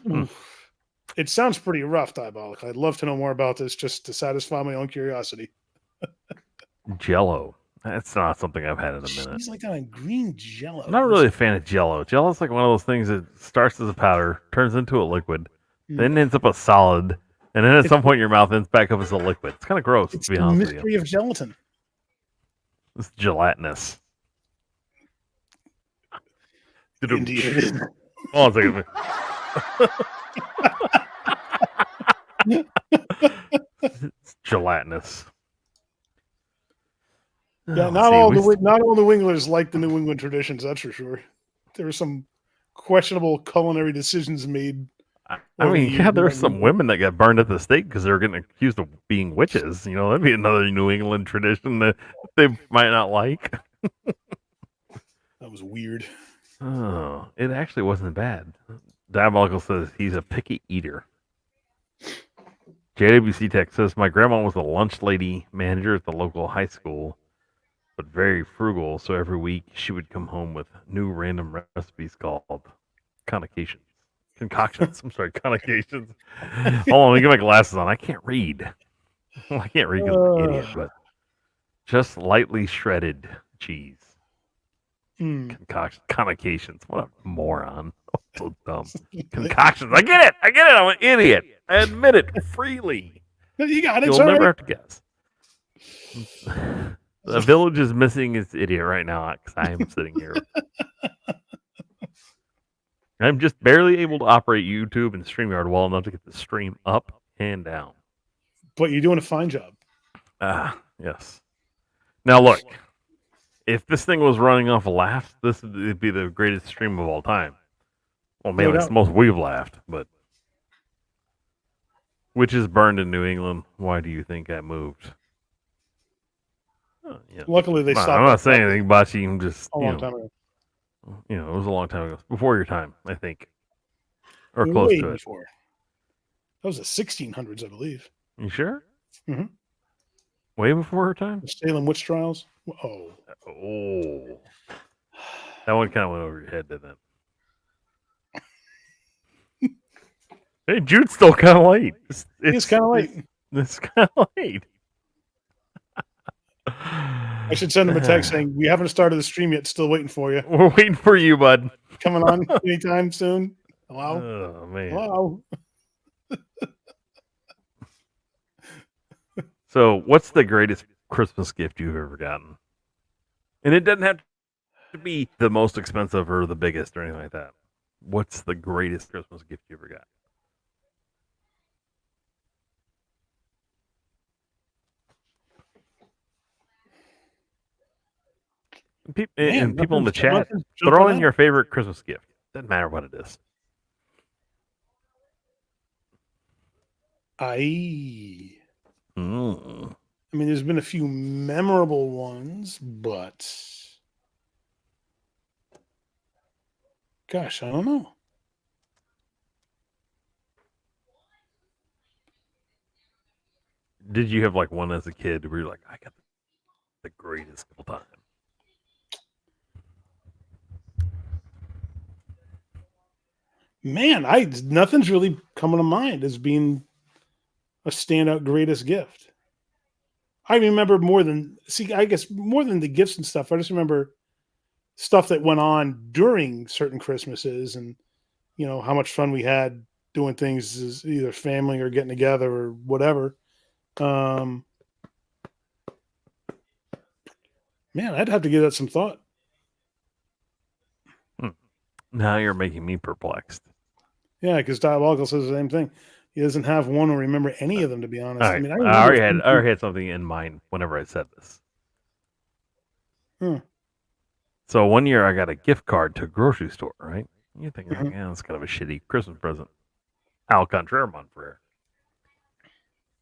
Hmm. Oof. It sounds pretty rough, Diabolical. I'd love to know more about this just to satisfy my own curiosity. Jello. That's not something I've had in a minute. She's like on a green Jello. I'm not really a fan of Jello. Jello's like one of those things that starts as a powder, turns into a liquid, then ends up a solid, and then at some point in your mouth ends back up as a liquid. It's kind of gross, It's to be the honest with you. mystery of gelatin. It's gelatinous. Indeed, it is. Hold on a second. It's gelatinous. Yeah, Oh, not see, all we not all New Englanders like the New England traditions. That's for sure. There were some questionable culinary decisions made. I over the mean, yeah, years. there's some women that got burned at the stake because they were getting accused of being witches. You know, that'd be another New England tradition that they might not like. That was weird. Oh, it actually wasn't bad. Diabolical says he's a picky eater. JWC Tech says my grandma was a lunch lady manager at the local high school, but very frugal. So every week she would come home with new random recipes called concoctions. I'm sorry, concoctions. Hold on, let me get my glasses on. I can't read. Well, I can't read because I'm an idiot, but just lightly shredded cheese. Concoctions. What a moron. So dumb. Concoctions. I get it. I'm an idiot. I admit it freely. You got it. You'll never have to guess. The village is missing its idiot right now because I am sitting here. I'm just barely able to operate YouTube and StreamYard well enough to get the stream up and down. But you're doing a fine job. Yes. Now look, if this thing was running off a laugh, this would be the greatest stream of all time. Well, maybe it's the most we've laughed, but witches burned in New England. Why do you think I moved? Yeah. Luckily, they stopped. I'm not saying anything, Bachi. I'm just a long time ago. You know, it was a long time ago, before your time, I think, or close Way to it. before. That was the 1600s, I believe. You sure? Mm-hmm. Way before her time. The Salem witch trials. Oh, that one kind of went over your head, didn't it? Hey, Jude's still kind of late. It's kind of late. It's kind of late. I should send him a text saying, we haven't started the stream yet. Still waiting for you. We're waiting for you, bud. Coming on anytime soon. Hello? Oh, man. Hello? So, what's the greatest Christmas gift you've ever gotten? And it doesn't have to be the most expensive or the biggest or anything like that. What's the greatest Christmas gift you ever got? People in the chat, throw in your favorite Christmas gift. Doesn't matter what it is. I mean, there's been a few memorable ones, but gosh, I don't know. Did you have like one as a kid where you're like, I got the greatest of all time? Man, nothing's really coming to mind as being a standout greatest gift. I remember more than the gifts and stuff. I just remember stuff that went on during certain Christmases, and how much fun we had doing things as either family or getting together or whatever. Man, I'd have to give that some thought. Now you're making me perplexed. Yeah, because Diabolical says the same thing. He doesn't have one or remember any of them, to be honest. Right. I mean, I already had something in mind whenever I said this. So one year I got a gift card to a grocery store, right? You think, yeah, that's kind of a shitty Christmas present. Al contraire, mon frere.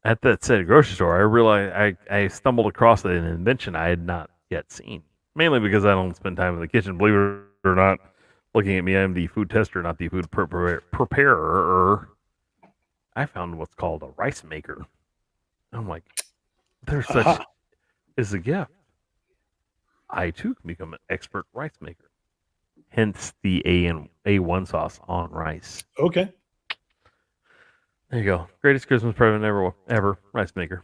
At that said grocery store, I realized I stumbled across an invention I had not yet seen. Mainly because I don't spend time in the kitchen, believe it or not. Looking at me, I'm the food tester, not the food preparer. I found what's called a rice maker. I'm like, there's such is a gift. I too can become an expert rice maker. Hence the A1 sauce on rice. Okay. There you go. Greatest Christmas present ever. Rice maker.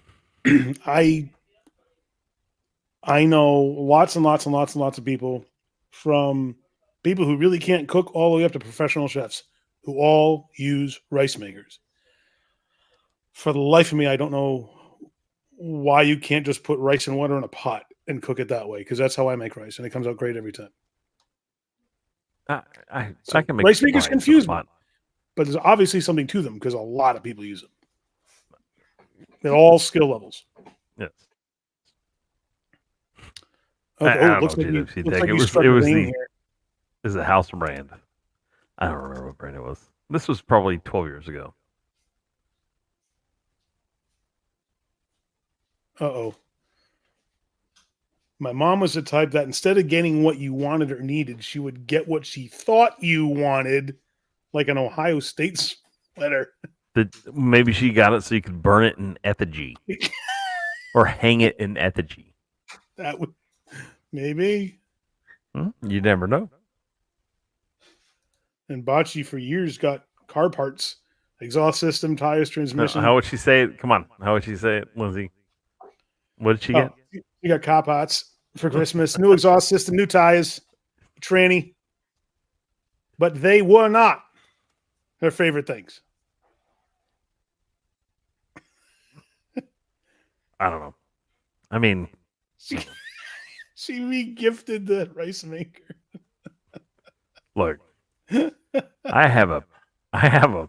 I know lots and lots and lots and lots of people, from people who really can't cook all the way up to professional chefs, who all use rice makers. For the life of me, I don't know why you can't just put rice and water in a pot and cook it that way, because that's how I make rice and it comes out great every time. I So can make rice makers rice in a confuse me, pot. but there's obviously something to them because a lot of people use them. At all skill levels. Yes. Okay. I Oh, don't looks know like you, GWC looks Tech. like It you was struck a vein the here. is the house brand. I don't remember what brand it was. This was probably 12 years ago. Uh-oh. My mom was the type that instead of getting what you wanted or needed, she would get what she thought you wanted, like an Ohio State sweater. Maybe she got it so you could burn it in effigy or hang it in effigy. That would maybe. You never know. And Bocce for years got car parts, exhaust system, tires, transmission. How would she say it? Come on. How would she say it, Lindsay? What did she get? You got car parts for Christmas, new exhaust system, new tires, tranny. But they were not her favorite things. I don't know. I mean, She re-gifted the rice maker. look, I have a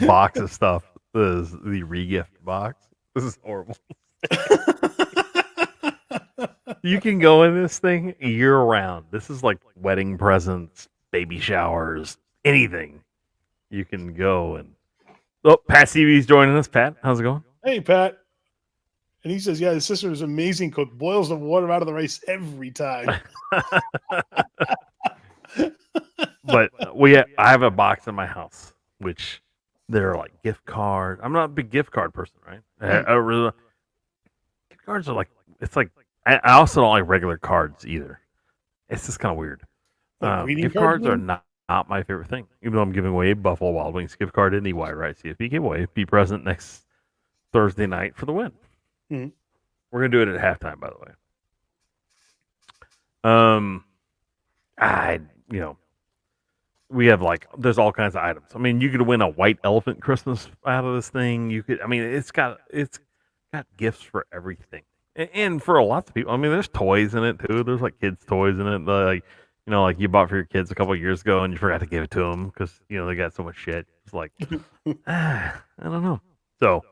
box of stuff. This is the regift box. This is horrible. You can go in this thing year round. This is like wedding presents, baby showers, anything. You can go and Pat CB's joining us. Pat, how's it going? Hey, Pat. And he says, yeah, his sister is an amazing cook. Boils the water out of the rice every time. But I have a box in my house, which they're like gift cards. I'm not a big gift card person, right? I really, gift cards are like, it's like, I also don't like regular cards either. It's just kind of weird. Like greeting Gift cards cards are not my favorite thing. Even though I'm giving away a Buffalo Wild Wings gift card and the EY Right CFP giveaway. Be present next Thursday night for the win. Mhm. We're gonna do it at halftime, by the way. We have there's all kinds of items. I mean, you could win a white elephant Christmas out of this thing. You could. I mean, it's got gifts for everything, and for a lot of people. I mean, there's toys in it too. There's like kids' toys in it, like like you bought for your kids a couple of years ago, and you forgot to give it to them because they got so much shit. It's like, I don't know. So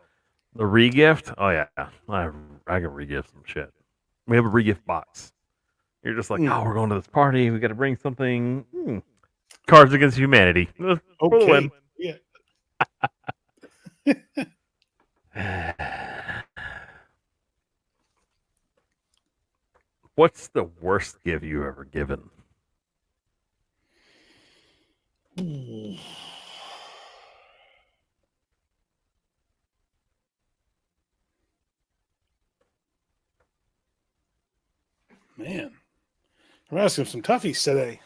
the regift, oh yeah, I can regift some shit. We have a regift box. You're just like, oh, we're going to this party. We got to bring something. Cards Against Humanity. Okay. Yeah. What's the worst gift you ever given? Man, I'm asking some toughies today.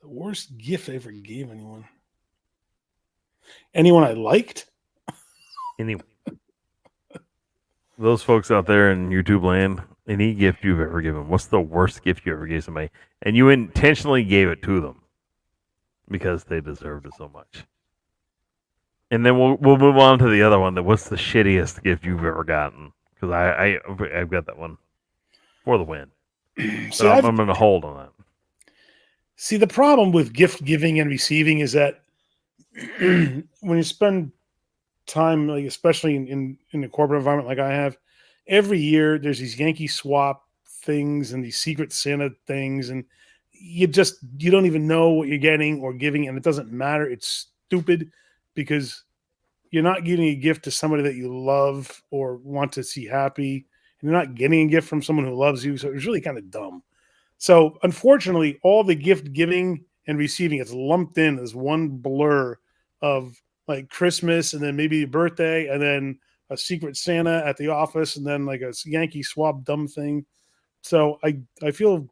The worst gift I ever gave anyone. Anyone I liked? Anyway, those folks out there in YouTube land, any gift you've ever given, what's the worst gift you ever gave somebody? And you intentionally gave it to them because they deserved it so much. And then we'll move on to the other one. That what's the shittiest gift you've ever gotten? Because I've got that one for the win. See, I'm going to hold on that. See, the problem with gift giving and receiving is that when you spend time, like especially in a corporate environment like I have, every year there's these Yankee swap things and these Secret Santa things, and you don't even know what you're getting or giving, and it doesn't matter. It's stupid because you're not giving a gift to somebody that you love or want to see happy, and you're not getting a gift from someone who loves you. So it's really kind of dumb. So unfortunately, all the gift giving and receiving is lumped in as one blur of like Christmas and then maybe a birthday and then a Secret Santa at the office and then like a Yankee swap dumb thing. So I feel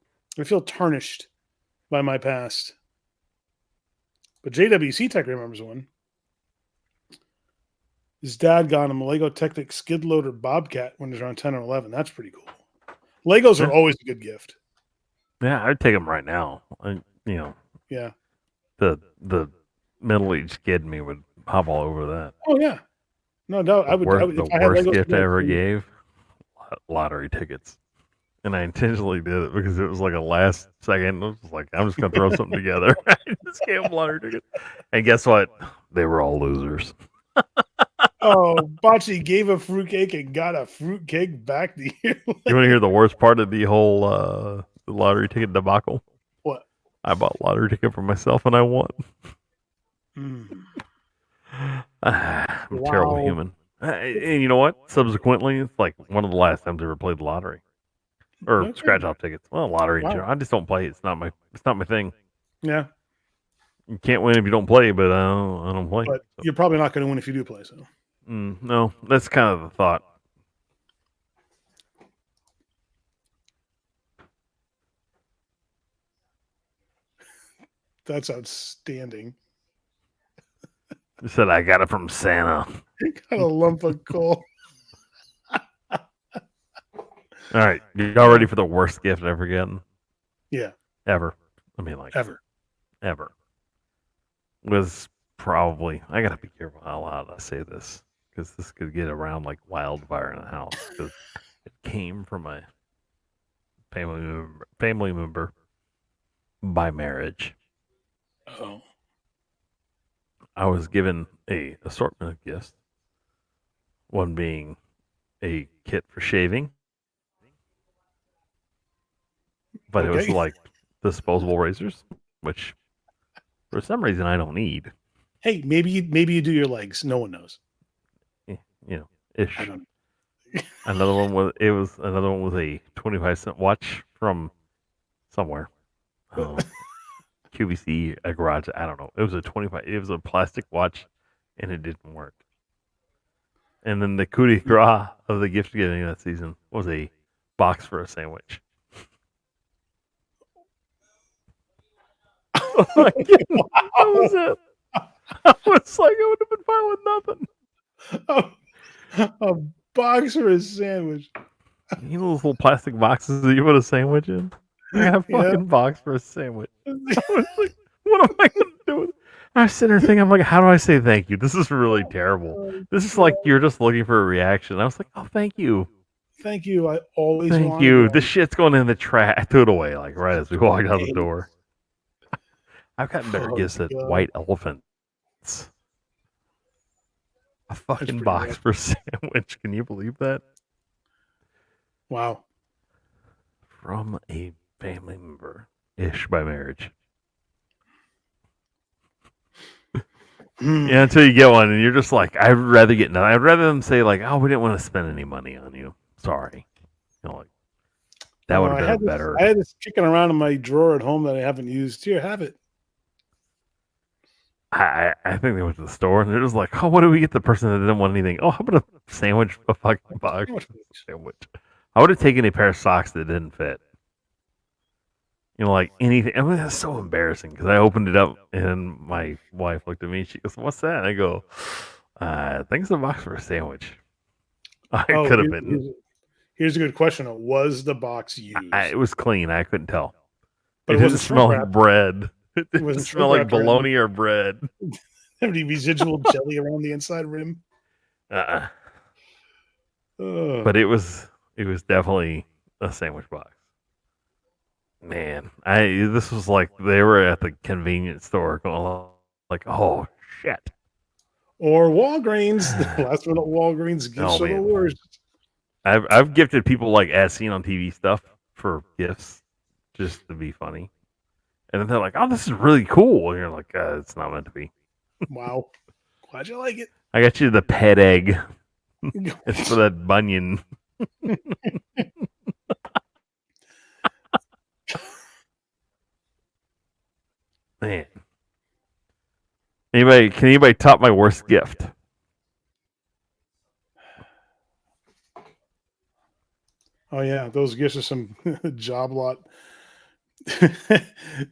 tarnished by my past. But JWC Tech remembers one. His dad got him a Lego Technic skid loader Bobcat when he was around 10 or 11. That's pretty cool. Legos Yeah. are always a good gift. Yeah, I'd take them right now. Yeah. The middle-aged kid in me would hop all over that. Oh yeah. No doubt. I would. The if I had worst Legos gift I today, ever gave, lottery tickets. And I intentionally did it because it was like a last second. I was like, I'm just gonna throw something together. I just gave them lottery tickets, and guess what? They were all losers. Oh, Bocce gave a fruitcake and got a fruitcake back to you. You want to hear the worst part of the whole the lottery ticket debacle? What? I bought a lottery ticket for myself and I won. Mm. I'm a terrible Wow. human. And you know what? Subsequently, it's like one of the last times I ever played the lottery or Okay. scratch off tickets. Well, lottery in Wow. general. I just don't play. It's not my thing. Yeah, You can't win if you don't play, but I don't play. but you're probably not going to win if you do play. So No, that's kind of the thought. that's outstanding. You said I got it from Santa. Got a lump of coal. All right, y'all ready for the worst gift I've ever gotten? Yeah, Ever. I mean, like ever. Was probably. I gotta be careful how loud I say this because this could get around like wildfire in the house. Because it came from a family member by marriage. Oh, I was given a assortment of gifts. One being a kit for shaving, but it was Okay. like disposable razors, which for some reason I don't need. hey, maybe you do your legs. No one knows. Ish. I don't. Another one was a 25-cent watch from somewhere. QVC, a garage. I don't know. It was a plastic watch, and it didn't work. And then the coup de grace of the gift giving that season was a box for a sandwich. That was it. I was like, I would have been fine with nothing. A box or a sandwich. You know those little plastic boxes that you put a sandwich in? I got a Yeah. fucking box for a sandwich. I was like, what am I going to do with it? I was sitting there thinking, I'm like, how do I say thank you? This is really terrible. This is like you're just looking for a reaction. I was like, oh, thank you. Thank you. I always Thank wanted you. one. This shit's going in the trash. I threw it away, like, right as we walked out the door. I've gotten better Oh, gifts at God. White Elephants. A fucking pretty box rough. for a sandwich. Can you believe that? Wow. From a family member ish by marriage. Yeah, until you get one and you're just like, I'd rather get nothing. I'd rather them say like, oh, we didn't want to spend any money on you. Sorry. Like that would have been better. I had this kicking around in my drawer at home that I haven't used. Here, have it. I think they went to the store and they're just like, oh, what do we get the person that didn't want anything? Oh, how about a sandwich, a fucking box sandwich? I would have taken a pair of socks that didn't fit. Like anything. I mean, that's so embarrassing because I opened it up and my wife looked at me. She goes, "What's that?" And I go, "I think it's a box for a sandwich." I could have been. Here's a good question. Was the box used? It was clean. I couldn't tell. But it didn't smell like bread. It didn't smell like bologna or bread. Any residual jelly around the inside rim? But it was definitely a sandwich box. Man, this was like they were at the convenience store going like, oh shit. Or Walgreens. The last minute Walgreens gifts are the worst. I've gifted people like as seen on TV stuff for gifts just to be funny. And then they're like, oh, this is really cool. And you're like, it's not meant to be. Wow. Glad you like it. I got you the pet egg. It's for that bunion. Man. Can anybody top my worst gift? Oh yeah, those gifts are some job lot.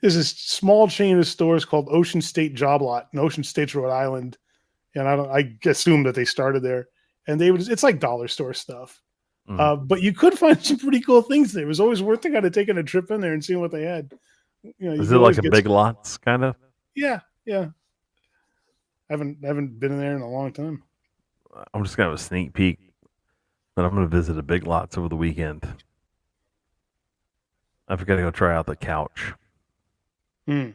There's a small chain of stores called Ocean State Job Lot in Ocean State, Rhode Island. and I assume that they started there, and it's like dollar store stuff. But you could find some pretty cool things there. It was always worth kind of taking a trip in there and seeing what they had. Is it like a Big Lots kind of? Yeah. I haven't been in there in a long time. I'm just gonna have a sneak peek, but I'm gonna visit a Big Lots over the weekend. I've got to go try out the couch. Hmm.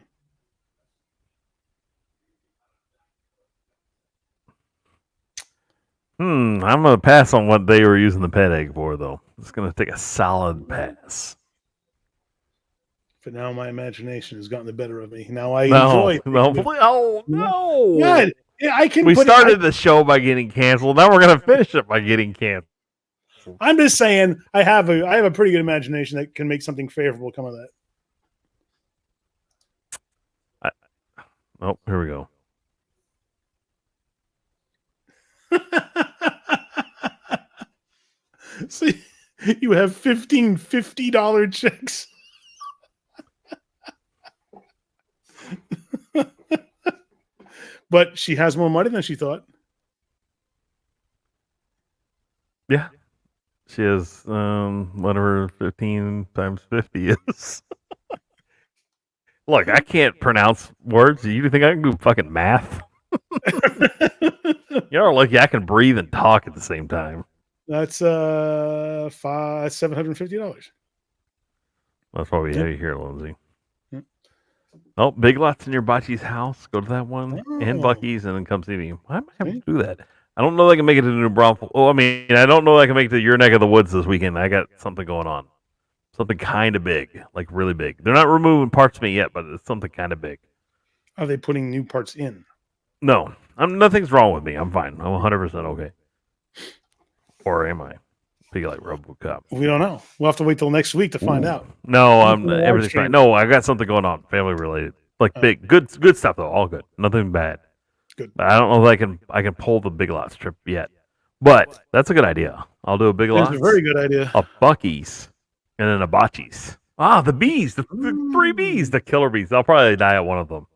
I'm gonna pass on what they were using the pet egg for, though. It's gonna take a solid pass. But now my imagination has gotten the better of me. Now I enjoy. No. God, yeah, I can. We started the show by getting canceled. Now we're gonna finish it by getting canceled. I'm just saying, I have a pretty good imagination that can make something favorable come of that. Oh, here we go. So you have 15 $50 checks. But she has more money than she thought. Yeah. She has whatever 15 times 50 is. Look, I can't pronounce words. You think I can do fucking math? You're lucky I can breathe and talk at the same time. That's $750. That's why we have you here, Lindsay. Oh, Big Lots in your Bocce's house. Go to that one and Bucky's, and then come see me. Why am I having to do that? I don't know if I can make it to New Braunfels. Oh, I mean, I don't know if I can make it to your neck of the woods this weekend. I got something going on. Something kind of big, like really big. They're not removing parts of me yet, but it's something kind of big. Are they putting new parts in? No, nothing's wrong with me. I'm fine. I'm 100% okay. Or am I? Be like RoboCop. We don't know. We'll have to wait till next week to find out. No, everything's fine. No, I got something going on, family related. Like big, good stuff though. All good. Nothing bad. Good. But I don't know if I can pull the Big Lots trip yet. But that's a good idea. I'll do a Big Lots. That's a very good idea. A Bucky's and then a Bocce's. Ah, the bees, the 3 bees, the killer bees. I'll probably die at one of them.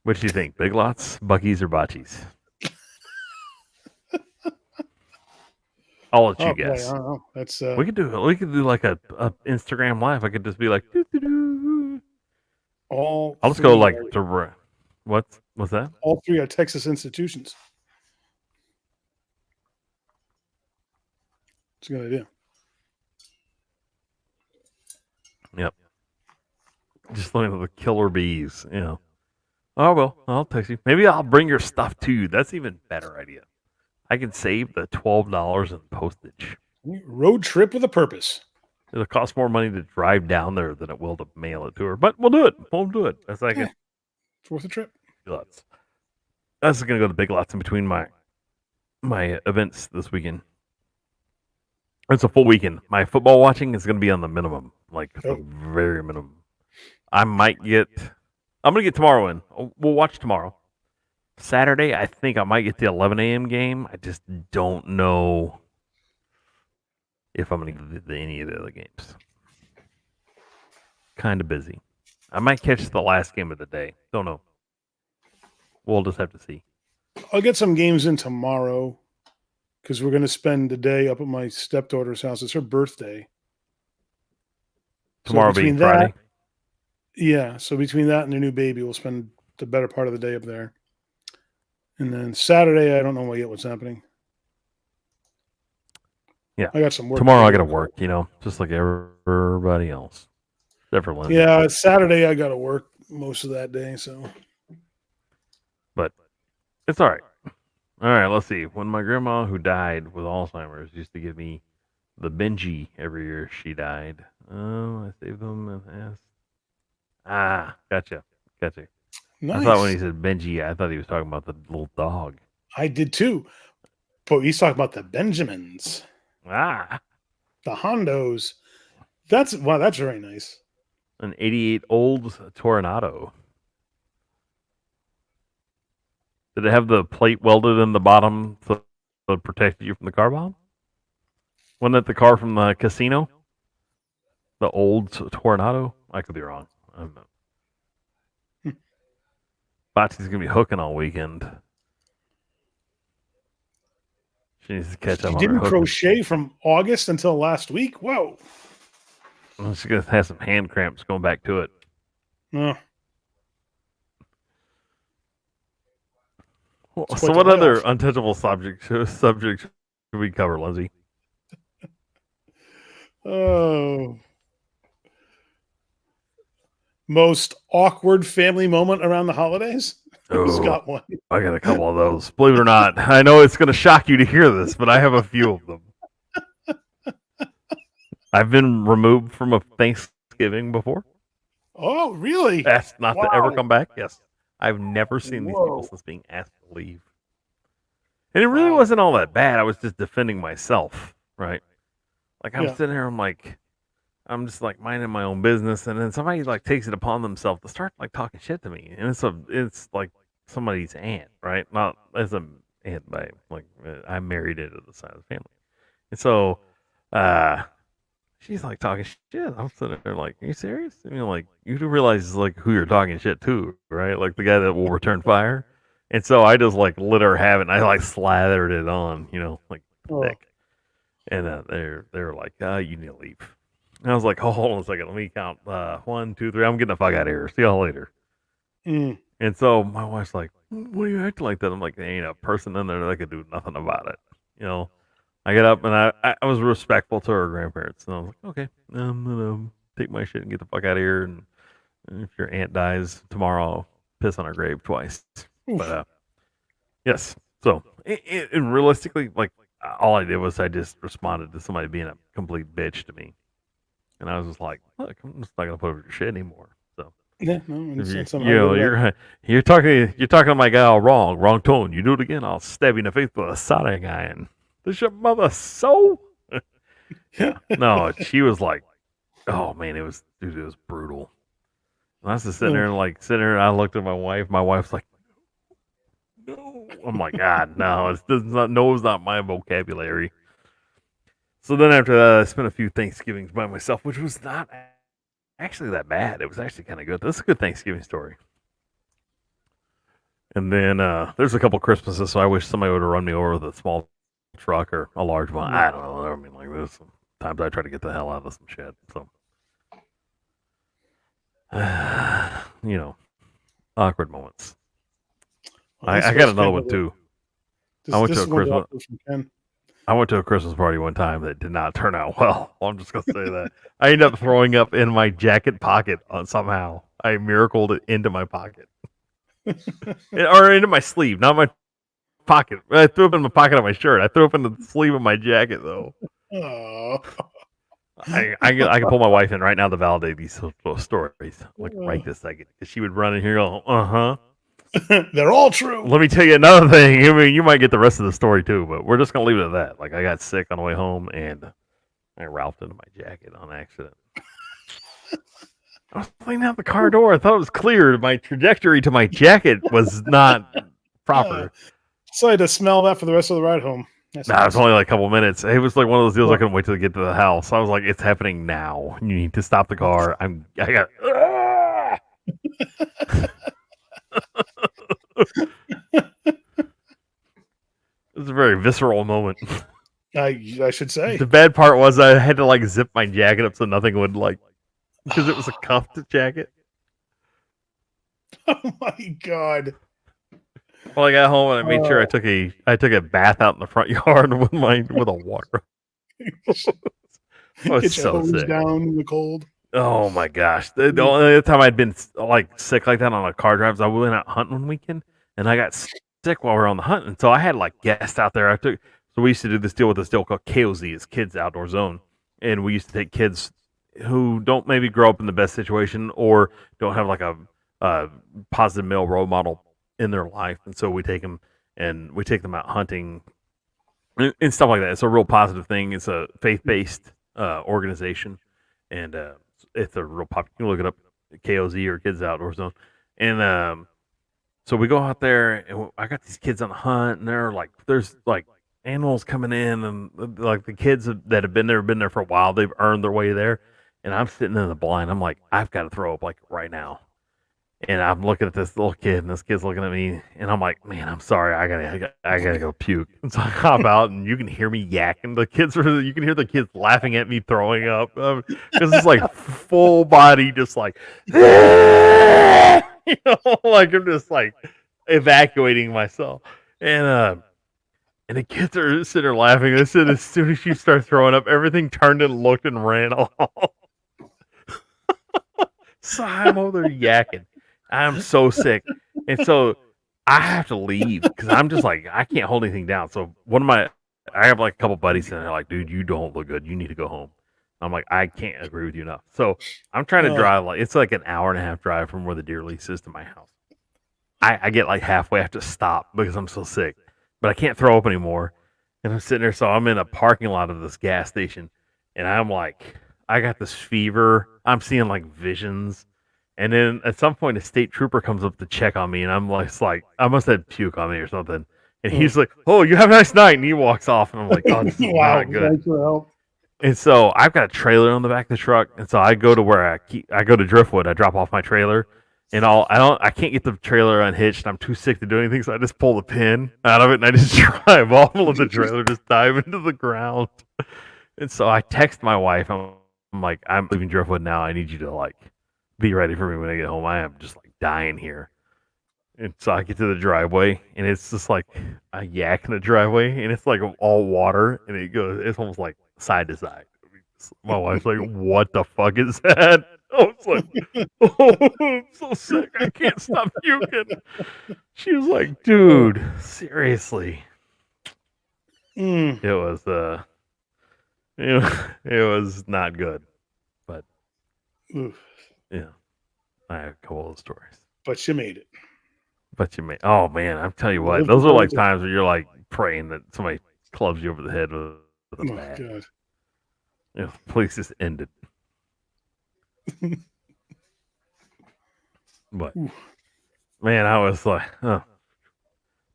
Which do you think? Big Lots, Bucky's, or Bocce's? I'll let you guess. Boy, I don't know. That's we could do like a Instagram live. I could just be like, doo-doo-doo. I'll just go like to what's that? All 3 are Texas institutions. It's a good idea. Yep. Just looking at the killer bees. Yeah. Oh well, I'll text you. Maybe I'll bring your stuff too. That's even better idea. I can save the $12 in postage. Road trip with a purpose. It'll cost more money to drive down there than it will to mail it to her, but we'll do it. We'll do it. That's like it's worth a trip. Lots. I was gonna go to Big Lots in between my events this weekend. It's a full weekend. My football watching is gonna be on the minimum, like the very minimum. I'm gonna get tomorrow in. We'll watch tomorrow. Saturday, I think I might get the 11 a.m. game. I just don't know if I'm going to get any of the other games. Kind of busy. I might catch the last game of the day. Don't know. We'll just have to see. I'll get some games in tomorrow because we're going to spend the day up at my stepdaughter's house. It's her birthday. Tomorrow being Friday? Yeah. So between that and their new baby, we'll spend the better part of the day up there. And then Saturday, I don't know yet what's happening. Yeah. I got some work. Tomorrow I got to work, just like everybody else. Except for Lindsay. Yeah, Saturday I got to work most of that day, so. But it's all right. All right, let's see. When my grandma, who died with Alzheimer's, used to give me the Benji every year she died. I saved them and asked. Gotcha. Nice. I thought when he said Benji, I thought he was talking about the little dog. I did too. But he's talking about the Benjamins. The Hondos. That's very nice. An 88 old Tornado. Did it have the plate welded in the bottom to protect you from the car bomb? Wasn't it the car from the casino? The old Tornado? I could be wrong. I don't know. Bocce's going to be hooking all weekend. She needs to catch She up on her didn't hookup. crochet from August until last week. Whoa. She's gonna have some hand cramps going back to it. Uh, Well, It's so, quite what the other layoff. untouchable subjects should we cover, Lindsay? oh. Most awkward family moment around the holidays? Who's Oh, got one? I got a couple of those. Believe it or not, I know it's going to shock you to hear this, but I have a few of them. I've been removed from a Thanksgiving before. Oh, really? Asked not to ever Wow. come back. Yes. I've never seen these people Whoa. since being asked to leave. And it really Wow. wasn't all that bad. I was just defending myself, right? Like I'm Yeah. sitting here, I'm just like minding my own business, and then somebody like takes it upon themselves to start like talking shit to me, and it's like somebody's aunt, right? Not as a aunt by like I married into the side of the family, and so she's like talking shit. I'm sitting there like, are you serious? I mean, like you do realize like who you're talking shit to, right? Like the guy that will return fire. And so I just like let her have it, and I like slathered it on, like Oh. thick. And they're like, you need to leave. And I was like, oh, hold on a second, let me count. 1, 2, 3. I'm getting the fuck out of here. See y'all later. Mm. And so my wife's like, what are you acting like that? I'm like, there ain't a person in there that could do nothing about it. I get up and I was respectful to her grandparents, and I was like, okay, I'm gonna take my shit and get the fuck out of here. And if your aunt dies tomorrow, I'll piss on her grave twice. Oof. But yes. So and realistically, like all I did was I just responded to somebody being a complete bitch to me, and I was just like, look, I'm just not gonna put up with your shit anymore. So Yeah, no, if it's somehow good luck. you're talking to my gal wrong tone. You do it again, I'll stab you in the face with a soldering iron. This your mother so? Yeah. No, she was like, oh man, it was brutal. And I was just sitting there and I looked at my wife. My wife's like, no. I'm like, God, no, it's not my vocabulary. So then after that, I spent a few Thanksgivings by myself, which was not actually that bad. It was actually kind of good. This is a good Thanksgiving story. And then there's a couple Christmases, so I wish somebody would have run me over with a small truck or a large one. I don't know. I mean, like this. Sometimes I try to get the hell out of some shit. So, awkward moments. Well, I got another one too. This, I went this to is a one Christmas. awkward from Ken. I went to a Christmas party one time that did not turn out well. I'm just gonna say that. I ended up throwing up in my jacket pocket somehow. I miracled it into my pocket, or into my sleeve, not my pocket. I threw up in the pocket of my shirt. I threw up in the sleeve of my jacket though. Oh. I can pull my wife in right now to validate these stories, like right this second, because she would run in here and go, They're all true. Let me tell you another thing. I mean, you might get the rest of the story too, but we're just gonna leave it at that. Like I got sick on the way home, and I ralphed into my jacket on accident. I was cleaning out the car door. I thought it was clear. My trajectory to my jacket was not proper. So I had to smell that for the rest of the ride home. It was only like a couple minutes. It was like one of those deals I couldn't wait till to get to the house. I was like, it's happening now. You need to stop the car. I got. It was a very visceral moment. I should say. The bad part was I had to like zip my jacket up so nothing would because it was a cuffed jacket. Oh my god. Well, I got home and I made sure I took a bath out in the front yard with a water. I was Get your so hose sick. down in the cold. Oh my gosh! The only other time I'd been like sick like that on a car drive, I went out hunting one weekend and I got sick while we were on the hunt, and so I had like guests out there. So we used to do this deal with this deal called KOZ, it's Kids Outdoor Zone, and we used to take kids who don't maybe grow up in the best situation or don't have like a positive male role model in their life, and so we take them out hunting and stuff like that. It's a real positive thing. It's a faith-based organization, and it's a real popular. You can look it up, KOZ or Kids Outdoor Zone, and so we go out there, and I got these kids on the hunt, and there's like animals coming in, and like the kids that have been there for a while. They've earned their way there, and I'm sitting in the blind. I'm like, I've got to throw up like right now. And I'm looking at this little kid, and this kid's looking at me, and I'm like, man, I'm sorry, I gotta go puke. And so I hop out, and you can hear me yakking. You can hear the kids laughing at me throwing up because it's like full body, just like, like I'm just like evacuating myself, and the kids are sitting there laughing. As soon as she starts throwing up, everything turned and looked and ran off. So I'm over there yakking. I'm so sick. And so I have to leave because I'm just like, I can't hold anything down. So I have like a couple buddies and they're like, dude, you don't look good. You need to go home. I'm like, I can't agree with you enough. So I'm trying to drive it's like an hour and a half drive from where the deer lease is to my house. I get like halfway, I have to stop because I'm so sick, but I can't throw up anymore. And I'm sitting there. So I'm in a parking lot of this gas station and I'm like, I got this fever. I'm seeing like visions. And then at some point, a state trooper comes up to check on me, and I'm like, I must have puke on me or something. And he's like, "Oh, you have a nice night," and he walks off. And I'm like, "Oh, this is not good." Thanks for the help. And so I've got a trailer on the back of the truck, and so I go to where I go to Driftwood. I drop off my trailer, and I can't get the trailer unhitched. I'm too sick to do anything, so I just pull the pin out of it, and I just drive off of the trailer, just dive into the ground. And so I text my wife. I'm like, I'm leaving Driftwood now. I need you to like be ready for me when I get home. I am just like dying here. And so I get to the driveway, and it's just like a yak in the driveway, and it's like all water, and it's almost like side to side. My wife's like, "What the fuck is that?" I was like, "Oh, I'm so sick. I can't stop puking." She was like, "Dude, seriously." It was it was not good, but Oof. yeah, I have a couple of stories. But you made it. But you may. Oh man, I'm telling you what, those are like times where you're like praying that somebody clubs you over the head with a bat. God. You know, please just end it. But man, I was like, oh.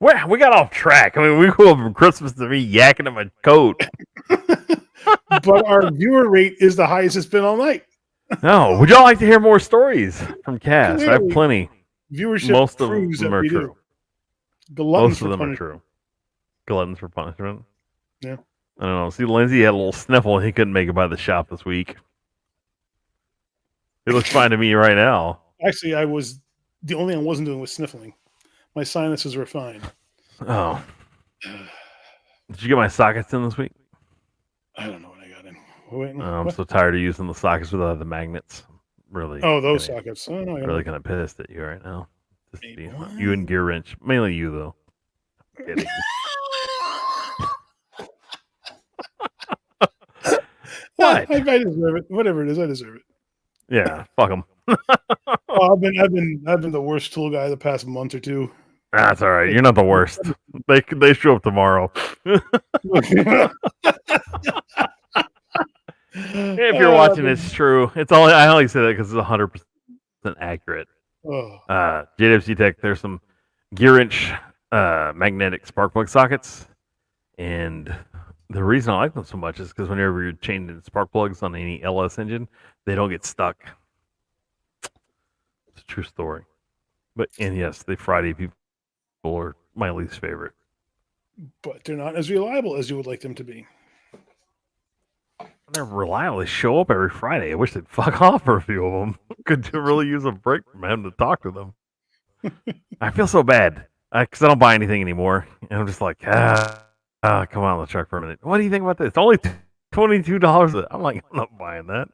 Well, we got off track. I mean, we go from Christmas to me yakking in my coat. But our viewer rate is the highest it's been all night. No, would y'all like to hear more stories from Cass? I have plenty. Viewership. Most of them are true. Most of them are true. Gluttons for punishment. Yeah. I don't know. See, Lindsay had a little sniffle and he couldn't make it by the shop this week. It looks fine to me right now. Actually, the only thing I wasn't doing was sniffling. My sinuses were fine. Oh. Did you get my sockets in this week? I don't know what I got in. Wait, I'm so tired of using the sockets without the magnets. Really. Oh, those sockets. Oh, no, really kind of pissed at you right now. What? You and Gear Wrench. Mainly you, though. I'm kidding. What? I deserve it. Whatever it is, I deserve it. Yeah, fuck them. I've been the worst tool guy the past month or two. That's all right. You're not the worst. They show up tomorrow. If you're watching, it's true. I only say that because it's 100% accurate. JWC Tech. There's some Gear Wrench magnetic spark plug sockets, and the reason I like them so much is because whenever you're changing spark plugs on any LS engine, they don't get stuck. It's a true story. And yes, the Friday people are my least favorite. But they're not as reliable as you would like them to be. They're reliable. They show up every Friday. I wish they'd fuck off for a few of them. Could really use a break from having to talk to them. I feel so bad because I don't buy anything anymore. And I'm just like, come on the truck for a minute. What do you think about this? It's only $22. I'm like, I'm not buying that.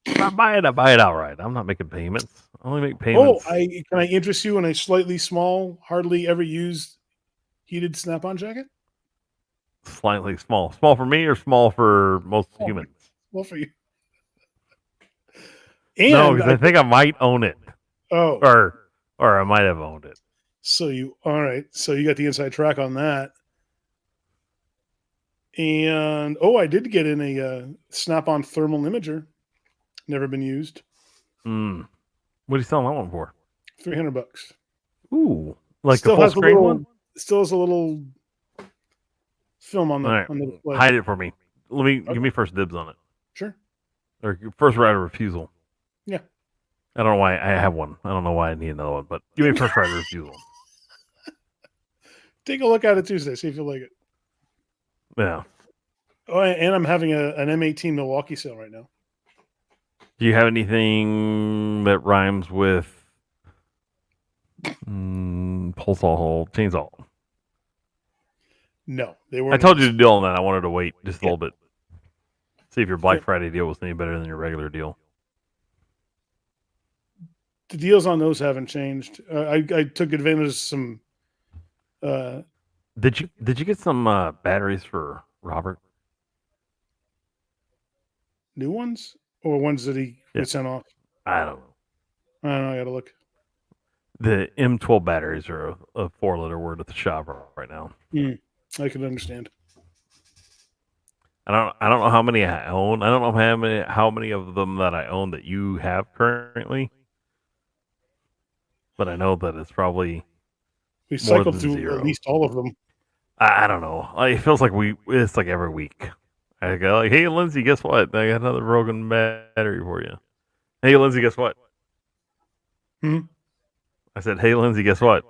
If I buy it, I buy it outright. I'm not making payments. I only make payments. Can I interest you in a slightly small, hardly ever used heated Snap-on jacket? Slightly small. Small for me or small for most humans? Small for you. And no, because I think I might own it. Oh. Or I might have owned it. So you got the inside track on that. And I did get in a Snap-on thermal imager. Never been used. What are you selling that one for? $300. Ooh, like the full screen one? Still has a little film on the, right. on the display. Hide it for me. Give me first dibs on it. Sure. Or first right of refusal. Yeah. I don't know why I have one. I don't know why I need another one, but give me First Right refusal. Take a look at it Tuesday. See if you like it. Yeah. Oh, and I'm having an M18 Milwaukee sale right now. Do you have anything that rhymes with pulse hole chainsaw? No, they were. I told you to deal on that. I wanted to wait just a Yeah. little bit. See if your Black Yeah. Friday deal was any better than your regular deal. The deals on those haven't changed. I took advantage of some. Did you get some batteries for Robert? New ones or ones that he Yeah. sent off? I don't know. I don't know. I gotta look. The M12 batteries are a 4-letter word at the shop right now. I can understand. I don't know how many I own. I don't know how many of them that I own that you have currently. But I know that it's probably We more cycled than through zero. at least all of them. I don't know. It feels like it's like every week. I go like, hey Lindsay, guess what? I got another broken battery for you. Hey Lindsay, guess what? Hmm? I said, hey Lindsay, guess what?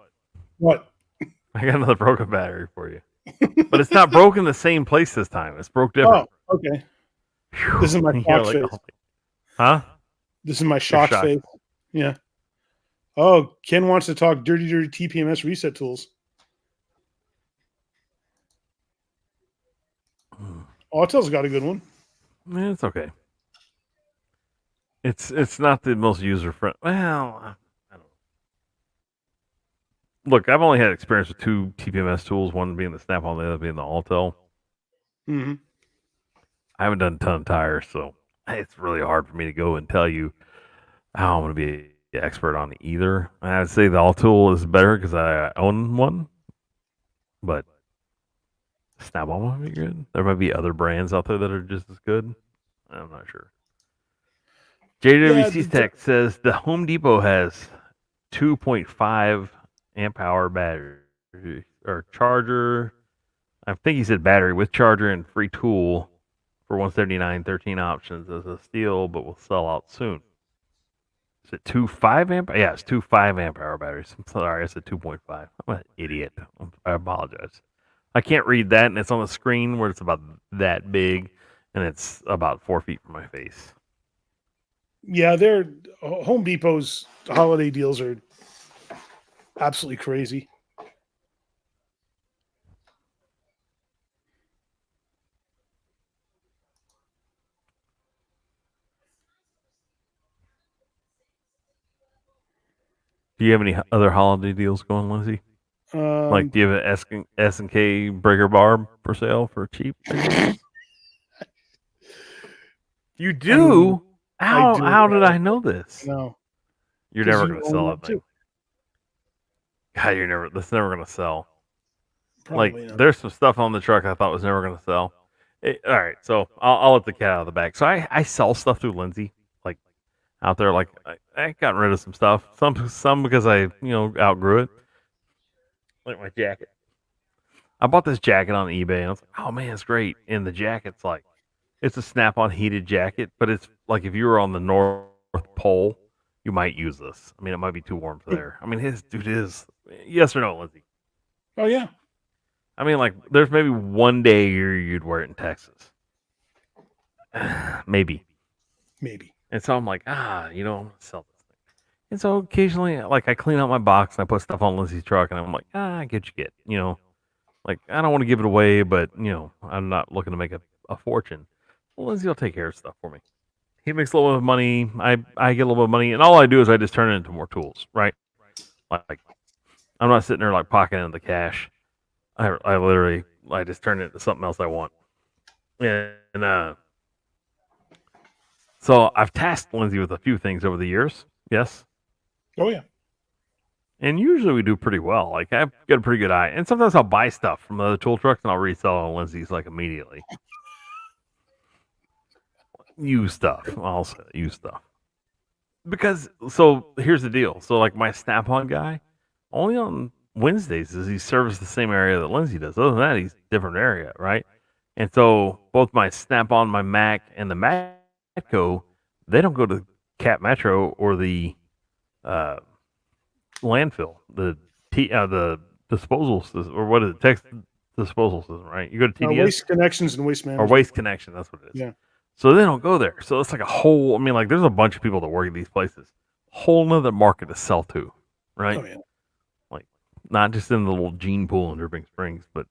What? I got another broken battery for you. But it's not broken the same place this time. It's broke different. Oh, okay. This is my You're shock like, face. oh, huh? This is my shock shocked. face. Yeah. Oh, Ken wants to talk dirty TPMS reset tools. Autel's got a good one. It's okay. It's not the most user friendly. Well, I don't know. Look, I've only had experience with 2 TPMS tools, one being the Snap-on, the other being the Autel. Mm-hmm. I haven't done a ton of tires, so it's really hard for me to go and tell you how I'm going to be an expert on either. I'd say the Autel is better because I own one, but Snap-on might be good. There might be other brands out there that are just as good. I'm not sure. JWC Tech says the Home Depot has 2.5 amp hour battery or charger. I think he said battery with charger and free tool for $179, 13 options as a steal, but will sell out soon. Is it 2.5 amp? Yeah, it's 2.5 amp hour batteries. I'm sorry, I said 2.5. I'm an idiot. I apologize. I can't read that, and it's on the screen where it's about that big, and it's about 4 feet from my face. Yeah, they're Home Depot's holiday deals are absolutely crazy. Do you have any other holiday deals going, Lindsay? Like, do you have an S&K breaker bar for sale for cheap? You do? How did I know this? No. You're 'Cause never you going to own sell one that thing. too. God, that's never going to sell. Probably Like, not. there's some stuff on the truck I thought was never going to sell. All right, so I'll let the cat out of the bag. So I sell stuff through Lindsay, like out there. Like I gotten rid of some stuff. Some because I outgrew it. Like my jacket. I bought this jacket on eBay and I was like, oh man, it's great. And the jacket's like, it's a Snap-on heated jacket, but it's like if you were on the North Pole, you might use this. I mean, it might be too warm for there. I mean, his dude is. Yes or no, Lindsay? Oh yeah. I mean, like, there's maybe one day a year you'd wear it in Texas. Maybe. And so I'm like, I'm gonna sell this thing. And so occasionally, like, I clean out my box and I put stuff on Lindsay's truck, and I'm like, I get what you get. Like, I don't want to give it away, but I'm not looking to make a fortune. Well, Lindsay will take care of stuff for me. He makes a little bit of money. I get a little bit of money, and all I do is I just turn it into more tools, right? Like, I'm not sitting there like pocketing the cash. I literally just turn it into something else I want. And so I've tasked Lindsay with a few things over the years. Yes. Oh yeah. And usually we do pretty well. Like, I've got a pretty good eye. And sometimes I'll buy stuff from other tool trucks and I'll resell it on Lindsay's like immediately. Used stuff. I'll say used stuff. Because so here's the deal. So like my Snap-on guy, only on Wednesdays does he service the same area that Lindsay does. Other than that, he's a different area, right? And so both my Snap-on, my Mac, and the Matco, they don't go to Cap Metro or the landfill, the disposal system, or what is it? Text disposal system, right? You go to TDS Waste Connections and Waste or Management. Waste Connection. That's what it is. Yeah. So they don't go there. So it's like a whole. I mean, like there's a bunch of people that work at these places. Whole nother market to sell to, right? Oh yeah. Like not just in the little gene pool in Dripping Springs, but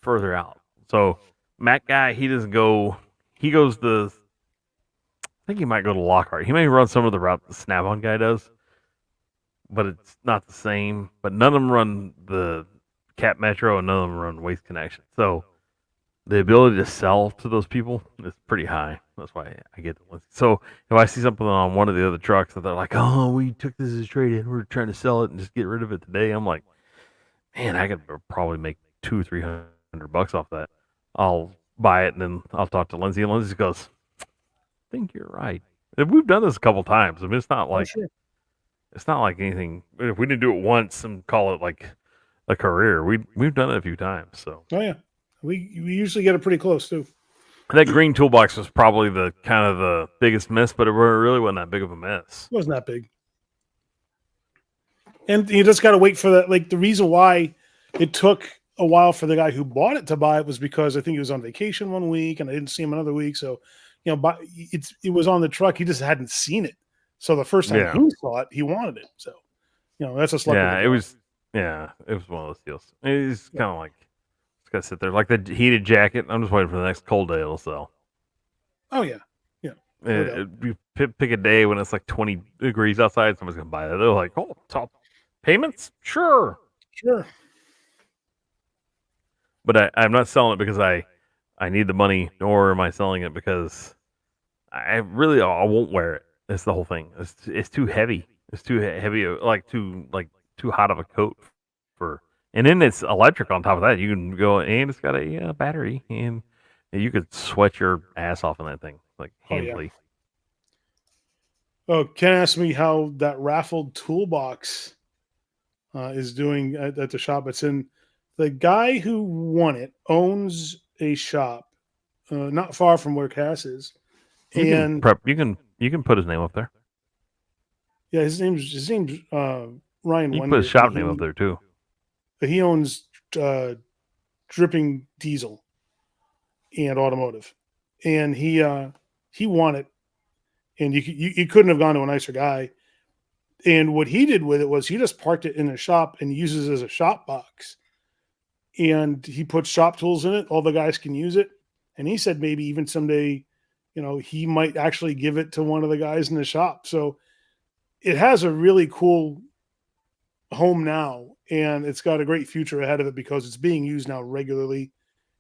further out. So Matt guy, he doesn't go. He goes to. I think he might go to Lockhart. He may run some of the route the Snap-on guy does, but it's not the same. But none of them run the Cap Metro, and none of them run Waste Connection. So the ability to sell to those people is pretty high. That's why I get it. So if I see something on one of the other trucks that they're like, "Oh, we took this as a trade-in, we're trying to sell it and just get rid of it today," I'm like, "Man, I could probably make $200-300 off that." I'll buy it and then I'll talk to Lindsay, and Lindsay goes, "I think you're right." And we've done this a couple times. I mean, it's not like anything. If we didn't do it once and call it like a career, we've done it a few times. So yeah, we usually get it pretty close too. That green toolbox was probably the kind of the biggest miss, but it really wasn't that big of a miss. It wasn't that big. And you just got to wait for that. Like the reason why it took a while for the guy who bought it to buy it was because I think he was on vacation one week and I didn't see him another week. So, it was on the truck. He just hadn't seen it. So the first time he saw it, he wanted it. So, that's a slug. Yeah, it was one of those deals. It's kind of like it's got to sit there like the heated jacket. I'm just waiting for the next cold day it'll sell. Oh yeah. You pick a day when it's like 20 degrees outside. Somebody's gonna buy that. They're like, "Oh, top payments, sure." But I'm not selling it because I need the money, nor am I selling it because I won't wear it. That's the whole thing. It's too heavy. It's too heavy, too hot of a coat for. And then it's electric on top of that. You can go and it's got a battery, and you could sweat your ass off in that thing like handily. Oh, Ken asked me how that raffled toolbox is doing at the shop. It's in. The guy who won it owns a shop not far from where Cass is. You can put his name up there. Yeah, his name's Ryan. You can put his shop name up there too. He owns Dripping Diesel and Automotive, and he won it. And you couldn't have gone to a nicer guy. And what he did with it was he just parked it in a shop and uses it as a shop box. And he puts shop tools in it. All the guys can use it. And he said maybe even someday, he might actually give it to one of the guys in the shop. So it has a really cool home now. And it's got a great future ahead of it because it's being used now regularly.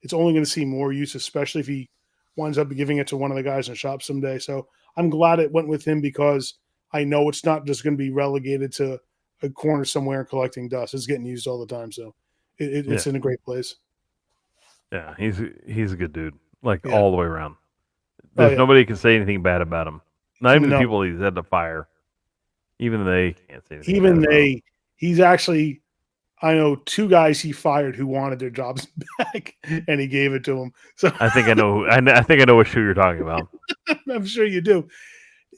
It's only going to see more use, especially if he winds up giving it to one of the guys in the shop someday. So I'm glad it went with him because I know it's not just going to be relegated to a corner somewhere collecting dust. It's getting used all the time. So it's in a great place. Yeah, he's a good dude, all the way around. There's nobody can say anything bad about him. Not even the people he's had to fire. Even they can't say anything. Even they, he's actually, I know 2 guys he fired who wanted their jobs back, and he gave it to them. So I think I know. I think I know which shoe you're talking about. I'm sure you do.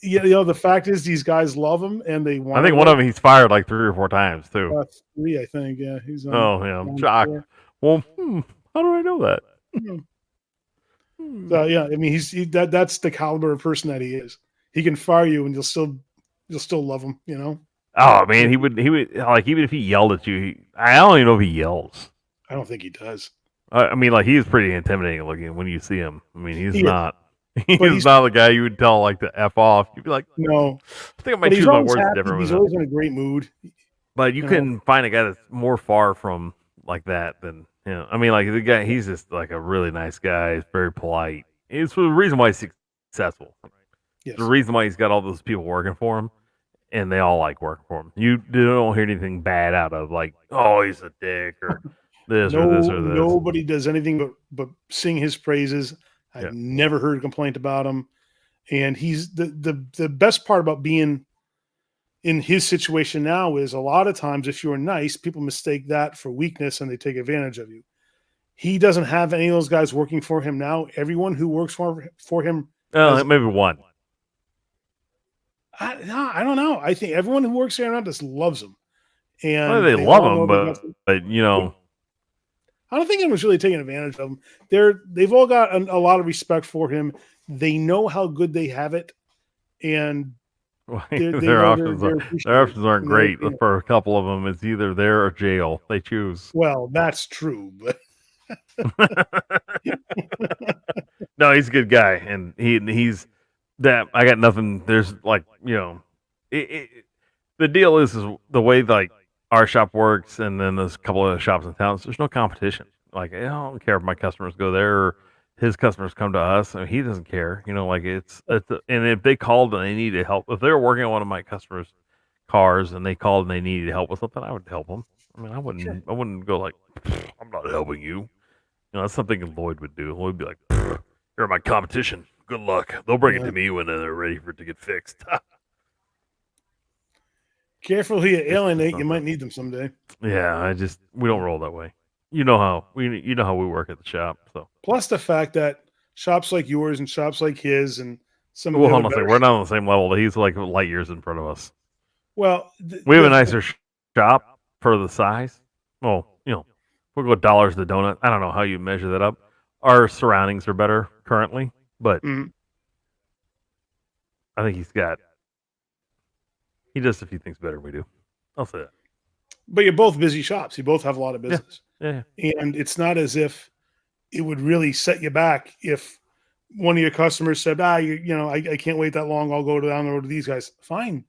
The fact is, these guys love him, and they want. I think one of them he's fired like 3 or 4 times too. 3, I think. Yeah, he's. I'm shocked. 4. Well, how do I know that? Yeah, I mean, that's the caliber of person that he is. He can fire you, and you'll still love him. Oh man, he would like even if he yelled at you. I don't even know if he yells. I don't think he does. I mean, like he's pretty intimidating looking when you see him. I mean, he's not. He's not the guy you would tell like to F off. You'd be like, no. I think I might choose my words differently. He's always in a great mood. But you couldn't find a guy that's more far from like that than I mean, like the guy, he's just like a really nice guy. He's very polite. It's the reason why he's successful. Yes. The reason why he's got all those people working for him, and they all like working for him. You don't hear anything bad out of like, oh, he's a dick or this or this or this. Nobody does anything but sing his praises. I've never heard a complaint about him. And he's the best part about being in his situation now is a lot of times if you're nice, people mistake that for weakness and they take advantage of you. He doesn't have any of those guys working for him now. Everyone who works for him. Maybe one. I don't know. I think everyone who works there around us loves them, Well, and they they love all know him, they got. but you know, I don't think anyone's really taking advantage of him. They've all got a lot of respect for him. They know how good they have it, and they their know options are they're their appreciated options aren't and they're great entertained. for a couple of them. It's either there or jail. They choose. Well, that's true, but No, he's a good guy, and he's that. I got nothing. There's like the deal is the way like our shop works, and then there's a couple of shops in town. So there's no competition. Like I don't care if my customers go there or his customers come to us. I mean, he doesn't care. You know, like and if they called and they needed help, if they were working on one of my customers' cars and they called and they needed help with something, I would help them. I mean, sure. I wouldn't go like, I'm not helping you. You know, that's something Lloyd would do. Lloyd would be like, you're my competition. Good luck. They'll bring it Yeah. to me when they're ready for it to get fixed. Careful who you It's alienate. not You might that. need them someday. Yeah, we don't roll that way. You know how we work at the shop. So Plus the fact that shops like yours and shops like his and some of well, the other hold on a better. second. We're not on the same level. He's like light years in front of us. Well, We have a nicer shop for the size. Well, you know, we'll go dollars the donut. I don't know how you measure that up. Our surroundings are better currently, but Mhm. I think he does a few things better than we do. I'll say that. But you're both busy shops. You both have a lot of Yeah. business, Yeah. and it's not as if it would really set you back if one of your customers said, I can't wait that long. I'll go down the road to these guys. Fine.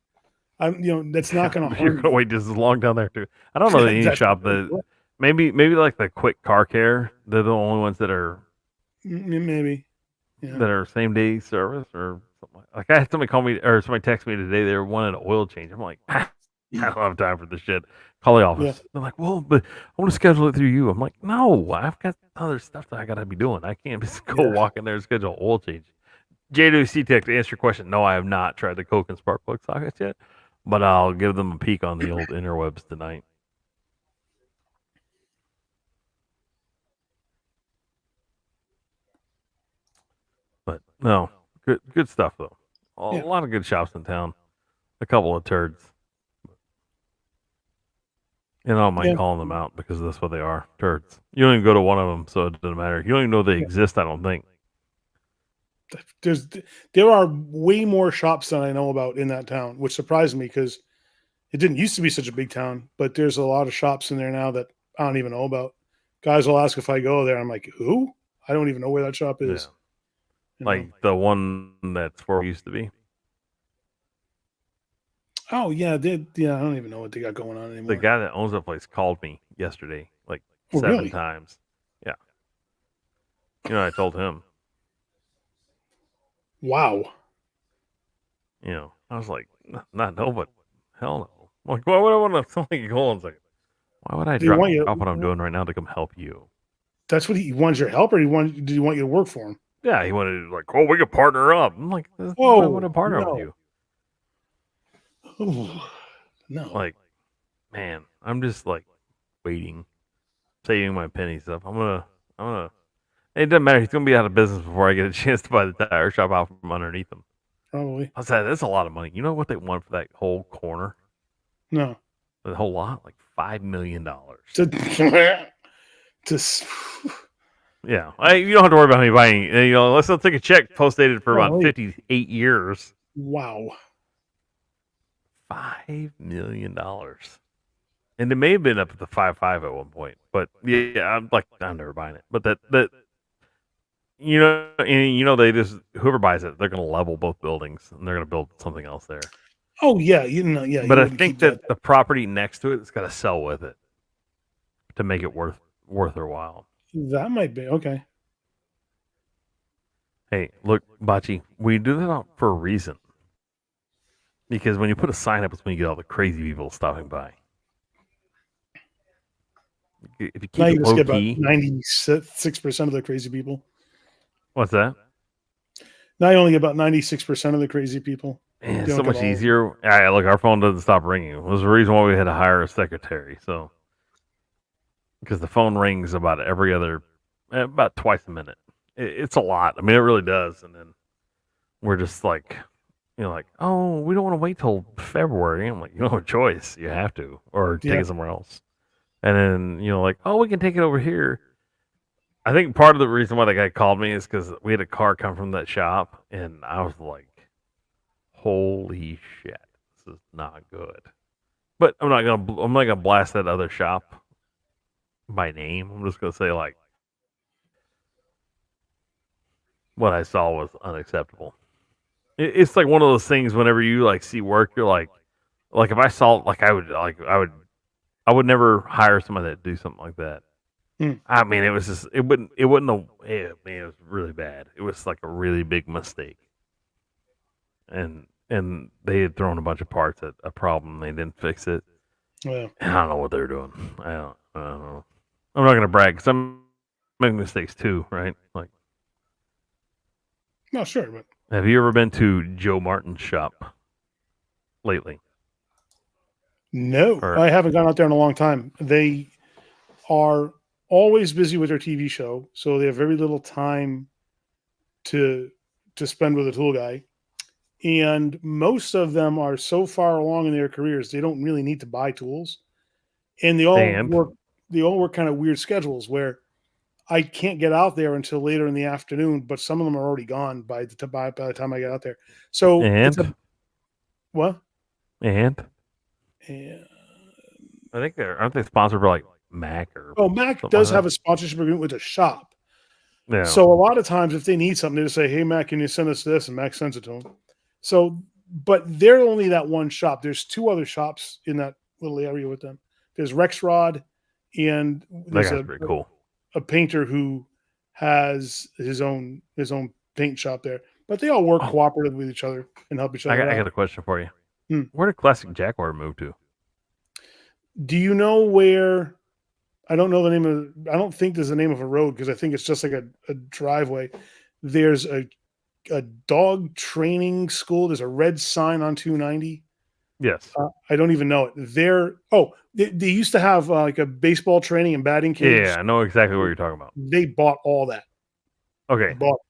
That's not going to You're harm gonna you. wait just as long down there too. I don't know any That's shop that maybe like the quick car care. They're the only ones that are maybe. Yeah. same day service or something like I had somebody call me or somebody text me today. They wanted an oil change. I'm like, I don't have time for this shit. Call the office. Yeah. They're like, well, but I want to schedule it through you. I'm like, no, I've got other stuff that I gotta be doing. I can't just go Yeah. walk in there and schedule an oil change. J2C Tech, to answer your question, no, I have not tried the Coke and spark plug sockets yet, but I'll give them a peek on the old interwebs tonight. But no, good stuff though. A Yeah. lot of good shops in town. A couple of turds. And I don't mind Yeah. calling them out because that's what they are, turds. You don't even go to one of them, so it doesn't matter. You don't even know they Yeah. exist, I don't think. There are way more shops than I know about in that town, which surprised me because it didn't used to be such a big town, but there's a lot of shops in there now that I don't even know about. Guys will ask if I go there. I'm like, who? I don't even know where that shop Yeah. is. You know? Like the one that's where we used to be. Oh yeah, I don't even know what they got going on anymore. The guy that owns that place called me yesterday, like Oh, 7 really? times. Yeah. You know, I told him, Wow. you know, I was like, not no, but hell no. I'm like, why would I want to? Like, hold on a second. Why would I Do you want drop what I'm you? doing right now to come help you? That's what he wants your help, or did he want you to work for him? Yeah, he wanted to like, oh, we could partner up. I'm like, why would I want to Oh partner up with no. you? Ooh, no. Like, man, I'm just like waiting, saving my pennies up. I'm gonna. It doesn't matter. He's gonna be out of business before I get a chance to buy the tire shop out from underneath him. Probably. I said, that's a lot of money. You know what they want for that whole corner? No. The whole lot, like $5 million. To Yeah, you don't have to worry about me buying. You know, let's not take a check post dated for about Golly. 58 years. wow. $5 million, and it may have been up to 5.5 at one point. But yeah, I'm never buying it. But that they just whoever buys it, they're going to level both buildings and they're going to build something else there. Oh yeah, yeah. But you I wouldn't think keep that the property next to it's got to sell with it to make it worth their while. that might be okay. Hey, look, Bachi, we do that for a reason. Because when you put a sign up, it's when you get all the crazy people stopping by. If you keep Now you it just low get about key, 96% of the crazy people. what's that? Now you only get about 96% of the crazy people. Man, You it's don't so get much all of them. easier. Look, our phone doesn't stop ringing. It was the reason why we had to hire a secretary. So, because the phone rings about twice a minute. It's a lot. I mean, it really does. And then we're just like, like, oh, we don't want to wait till February. I'm like, you don't have a choice. You have to, or take Yeah. it somewhere else. And then, like, oh, we can take it over here. I think part of the reason why the guy called me is because we had a car come from that shop, and I was like, holy shit, this is not good. But I'm not gonna blast that other shop by name. I'm just gonna say like what I saw was unacceptable. It's like one of those things. Whenever you like see work, you're like if I saw I would never hire somebody that do something like that. Hmm. I mean, it was just it wouldn't it was really bad. It was like a really big mistake, and they had thrown a bunch of parts at a problem. They didn't fix it. Yeah. I don't know what they're doing. I don't know. I'm not gonna brag because I'm making mistakes too, right? Like, No, sure, but have you ever been to Joe Martin's shop lately? no, Or I haven't gone out there in a long time. They are always busy with their TV show, so they have very little time to spend with a tool guy. And most of them are so far along in their careers, they don't really need to buy tools, and and they all work kind of weird schedules where I can't get out there until later in the afternoon, but some of them are already gone by the time I get out there. So it's a and what? and Yeah. I think aren't they sponsored by like Mac or Oh, Mac something like does have that? a sponsorship agreement with a shop. Yeah, So a lot of times, if they need something, they just say, "Hey, Mac, can you send us this?" And Mac sends it to them. So, but they're only that one shop. There's two other shops in that little area with them. There's Rexrod, and that there's guy's pretty cool. a painter who has his own paint shop there. But they all work Oh, cooperative with each other and help each I other got out. a question for you. Hmm. Where did Classic Jaguar move to? Do you know where? I don't know the name of. I don't think there's the name of a road because I think it's just like a driveway. There's a dog training school. There's a red sign on 290. Yes. I don't even know it. They used to have like a baseball training and batting Yeah, cage. I know exactly what you're talking about. They bought all that. Okay. Bought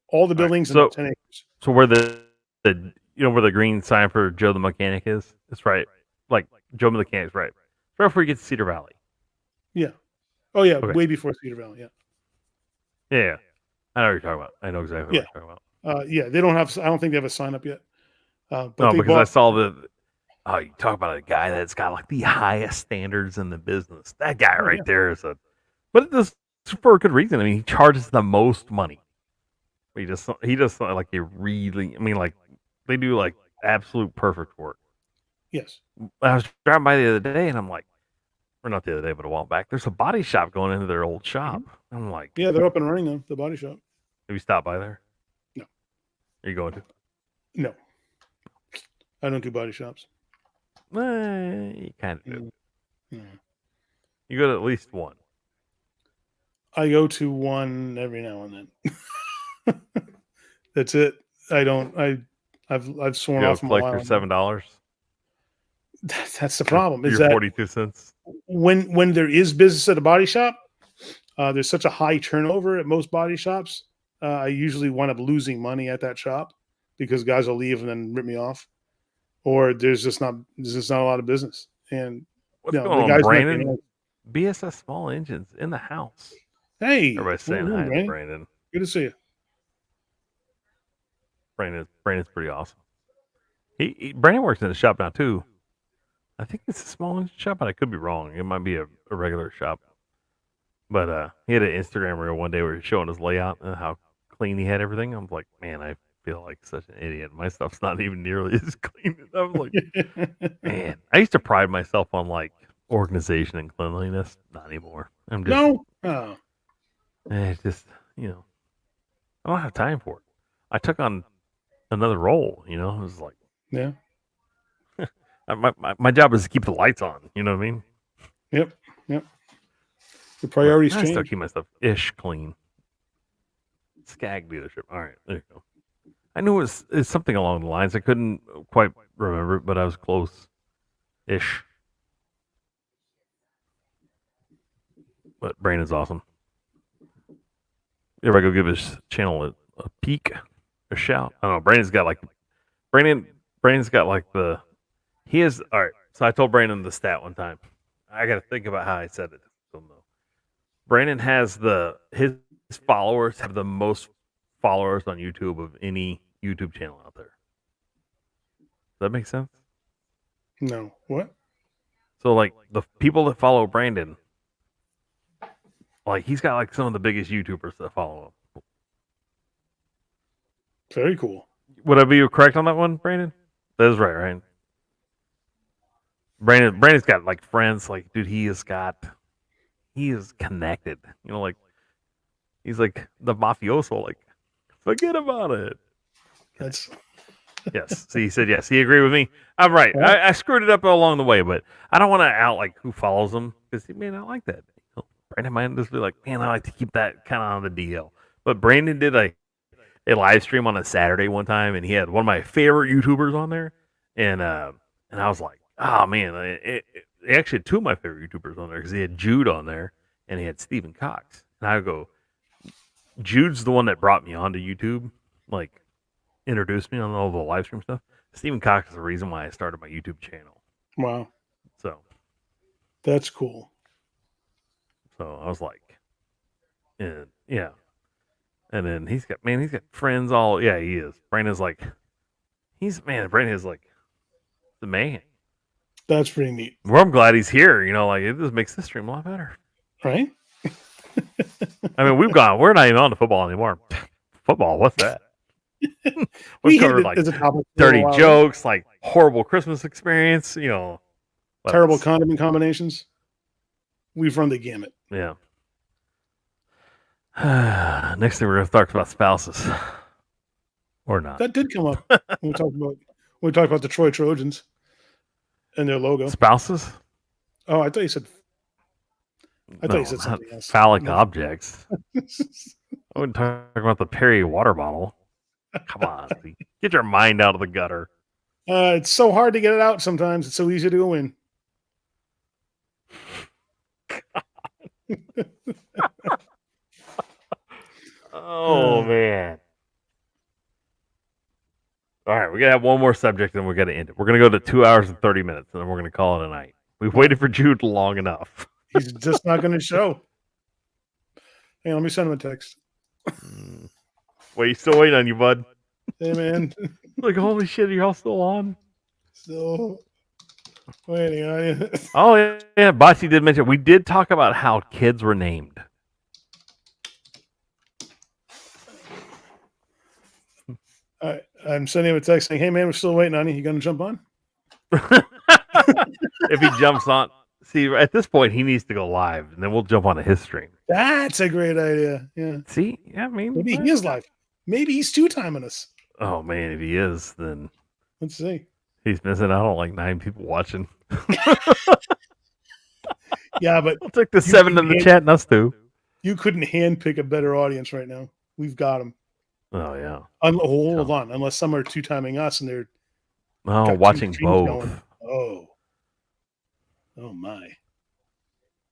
all the All right. buildings in about 10 acres. So where the where the green sign for Joe the Mechanic is? It's right. Like Joe the Mechanic's right. Right before you get to Cedar Valley. Yeah. Oh yeah, Okay. way before Cedar Valley. Yeah. Yeah. I know what you're talking about. I know exactly Yeah. what you're talking about. Yeah. They don't have. I don't think they have a sign up yet. But No, they because I bought. saw you talk about a guy that's got like the highest standards in the business. That guy Oh, right yeah. there but it's for a good reason. I mean, he charges the most money. He just like a really. I mean, like they do like absolute perfect work. Yes. I was driving by the other day, and I'm like, or not the other day, but a while back. There's a body shop going into their old shop. I'm like, Yeah, they're up and running now. The body shop. have you stopped by there? No. Are you going to? No, I don't do body shops. You kind of do. Mm. You go to at least one. I go to one every now and then. That's it. I don't. I've sworn Go off from a collect while. your $7. That's the problem. Is Your that 42 cents. when there is business at a body shop, there's such a high turnover at most body shops. I usually wind up losing money at that shop because guys will leave and then rip me off, or there's just not a lot of business. And What's the going on, guys Brandon? making. BSS Small Engines in the house. Hey, Everybody's what saying you doing, hi to Brandon? Brandon. Good to see you. Brandon's pretty awesome. Brandon works in the shop now too. I think it's a small engine shop, but I could be wrong. It might be a regular shop. But he had an Instagram reel one day where he was showing his layout and how clean he had everything. I was like, man, I feel like such an idiot. My stuff's not even nearly as clean. I was like, man, I used to pride myself on like organization and cleanliness. Not anymore. I'm just No. Oh. it's just I don't have time for it. I took on another role. It was like Yeah. my job is to keep the lights on. You know what I mean? Yep. The priorities I still change. keep my stuff ish clean. Skag dealership. All right, there you go. I knew it's something along the lines. I couldn't quite remember it, but I was close ish. But Brandon's awesome. Everybody go give his channel a peek, a shout. I don't know. Brandon's got like Brandon's got like he is all right. So I told Brandon the stat one time. I got to think about how I said it. Brandon has his followers have the most followers on YouTube of any YouTube channel out there. Does that make sense? No. What? So like the people that follow Brandon, like he's got like some of the biggest YouTubers that follow him. Very cool. Would I be correct on that one, Brandon? That is right? Brandon's got like friends, like dude, he is connected. You know, like he's like the mafioso, like forget about it. That's Yes. See, he said yes. He agreed with me. I'm right. I screwed it up along the way, but I don't want to out like who follows him because he may not like that. Brandon might just be like, man, I like to keep that kind of on the DL. But Brandon did a live stream on a Saturday one time, and he had one of my favorite YouTubers on there, and I was like, oh man, it actually had two of my favorite YouTubers on there because he had Jude on there and he had Stephen Cox, and I go, Jude's the one that brought me onto YouTube, like introduced me on all the live stream stuff. Stephen Cox is the reason why I started my YouTube channel. wow. So That's cool. So I was like, and yeah. And then he's got friends all, yeah, he is. Brandon's like, Brandon is like the man. That's pretty neat. Well, I'm glad he's here. You know, like it just makes this stream a lot better. Right? I mean, we're not even on the football anymore. Football, what's that? We covered hit it like as a topic for a dirty while. jokes, like horrible Christmas experience, you know. Terrible condiment combinations. We've run the gamut. Yeah. Next thing we're going to talk about spouses, or not. That did come up when we talked about the Troy Trojans and their logo. Spouses? Oh, I thought you said. I thought you said something else. Phallic objects. I wouldn't talk about the Perry water bottle. Come on, get your mind out of the gutter. It's so hard to get it out sometimes. It's so easy to go in. Oh man. All right, we gotta have one more subject and we're gonna end it. We're gonna go to 2 hours and 30 minutes and then we're gonna call it a night. We've waited for Jude long enough. He's just not going to show. Hey, let me send him a text. Wait, he's still waiting on you, bud. Hey, man. Like, holy shit, are y'all still on? Still waiting on you. Oh yeah, Bocce did mention we did talk about how kids were named. I'm sending him a text saying, hey, man, we're still waiting on you. You going to jump on? If he jumps on, see, at this point, he needs to go live, and then we'll jump onto his stream. That's a great idea. Yeah. See, yeah, I mean, Maybe he is live. Maybe he's two-timing us. Oh man, if he is, then Let's see. he's missing out on like 9 people watching. Yeah, but I'll take the 7 in the chat and us 2. you couldn't handpick a better audience right now. We've got them. Oh yeah. Hold on. Unless some are two-timing us and they're Oh, got watching two streams both. going. Oh my.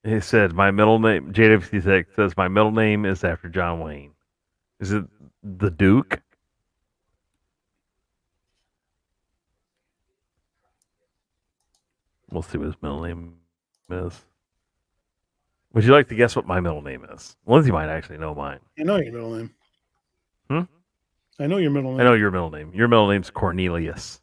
He said my middle name. JWC6 says my middle name is after John Wayne. Is it the Duke? We'll see what his middle name is. Would you like to guess what my middle name is? Lindsay might actually know mine. I know your middle name. Hmm? I know your middle name. I know your middle name. Your middle name's Cornelius.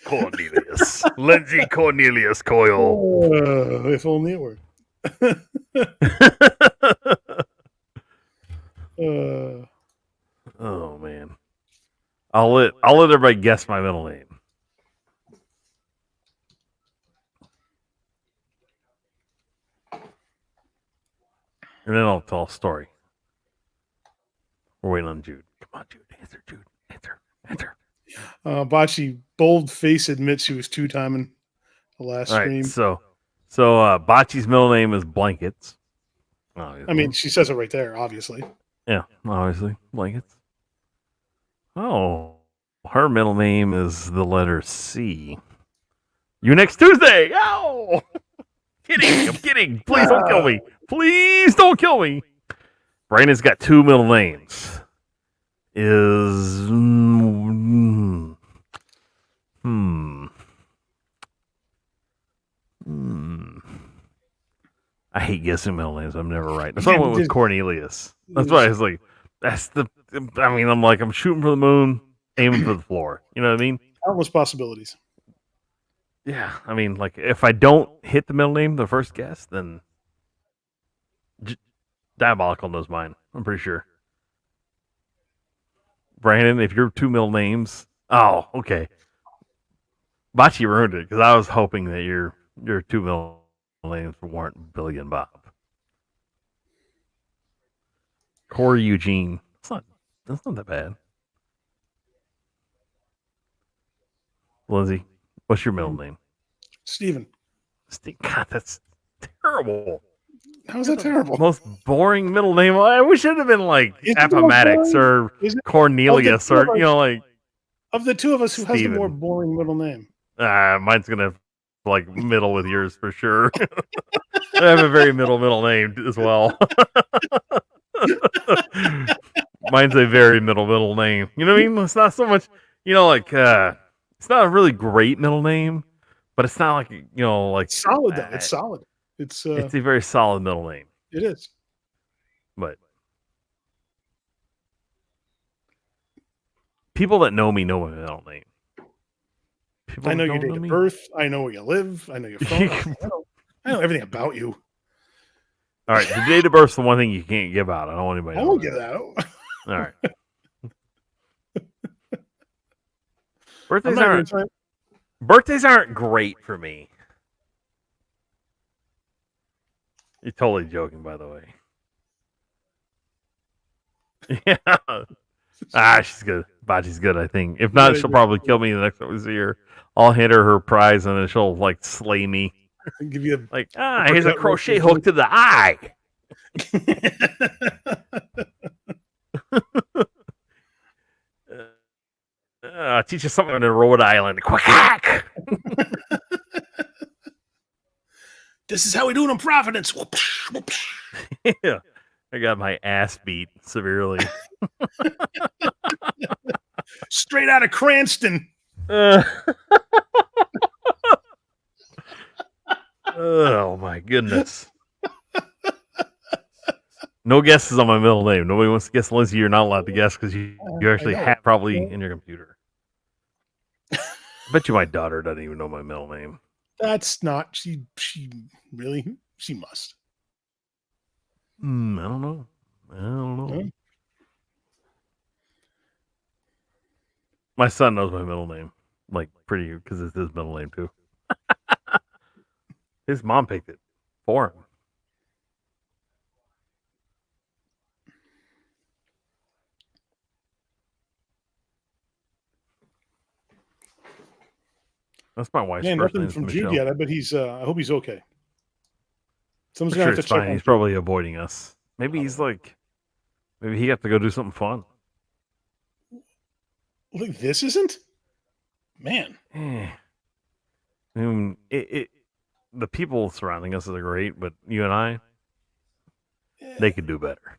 Cornelius. Lindsay Cornelius Coyle. If only it were. Oh man. I'll let everybody guess my middle name. And then I'll tell a story. We're waiting on Jude. Come on, Jude. Answer, Jude. Answer. Bocce bold face admits she was two-timing the last All right. stream. So Bocce's middle name is Blankets. I mean, she says it right there, obviously. Yeah, obviously. Blankets. Oh, her middle name is the letter C. You next Tuesday. Ow! I'm kidding. Please don't kill me. Please don't kill me. Brandon's got two middle names. Is hmm. I hate guessing middle names. I'm never right. That's why I went with Cornelius. That's why I was like, that's the. I mean, I'm shooting for the moon, aiming for the floor. You know what I mean? Countless possibilities. Yeah. I mean, like, if I don't hit the middle name the first guess, then Diabolical knows mine. I'm pretty sure. Brandon, if you're two middle names, oh, okay. Bocce ruined it because I was hoping that your two middle names weren't Billy and Bob. Corey Eugene. That's not that bad. Lindsay, what's your middle name? Steven. God, that's terrible. How's that terrible? Most boring middle name. I wish it would have been like Appomattox or Cornelius or like. Of the two of us, who Steven. has the more boring middle name? Mine's gonna like middle with yours for sure. I have a very middle name as well. Mine's a very middle name. You know what I mean? It's not so much, it's not a really great middle name, but it's not like, like solid though. It's solid. It's a very solid middle name. It is. But people that know me know my middle name. I know your date of birth. I know where you live. I know your phone. I know everything about you. All right, the date of birth's the one thing you can't give out. I don't want anybody to know. I won't give that out. All right. Birthdays aren't great for me. You're totally joking, by the way. Yeah. She's good. Bocce's good, I think. If not, she'll probably kill me the next time we see her. I'll hand her prize and then she'll like slay me. Give you here's a crochet hook to the eye. Teach you something in Rhode Island. Quack. This is how we do it in Providence. Yeah. I got my ass beat severely. Straight out of Cranston. Oh my goodness. No guesses on my middle name. Nobody wants to guess Lindsay. You're not allowed to guess because you actually have probably in your computer. I bet you my daughter doesn't even know my middle name. That's not she really she must. I don't know. My son knows my middle name, like pretty because it's his middle name too. His mom picked it for him. That's my wife's first name. Nothing from Jude yet. I bet he's. I hope he's okay. Someone's gonna have to check. He's probably avoiding us. Maybe he's like. Maybe he got to go do something fun. Look, this isn't. Man. I mean, the people surrounding us are great, but you and I, they could do better.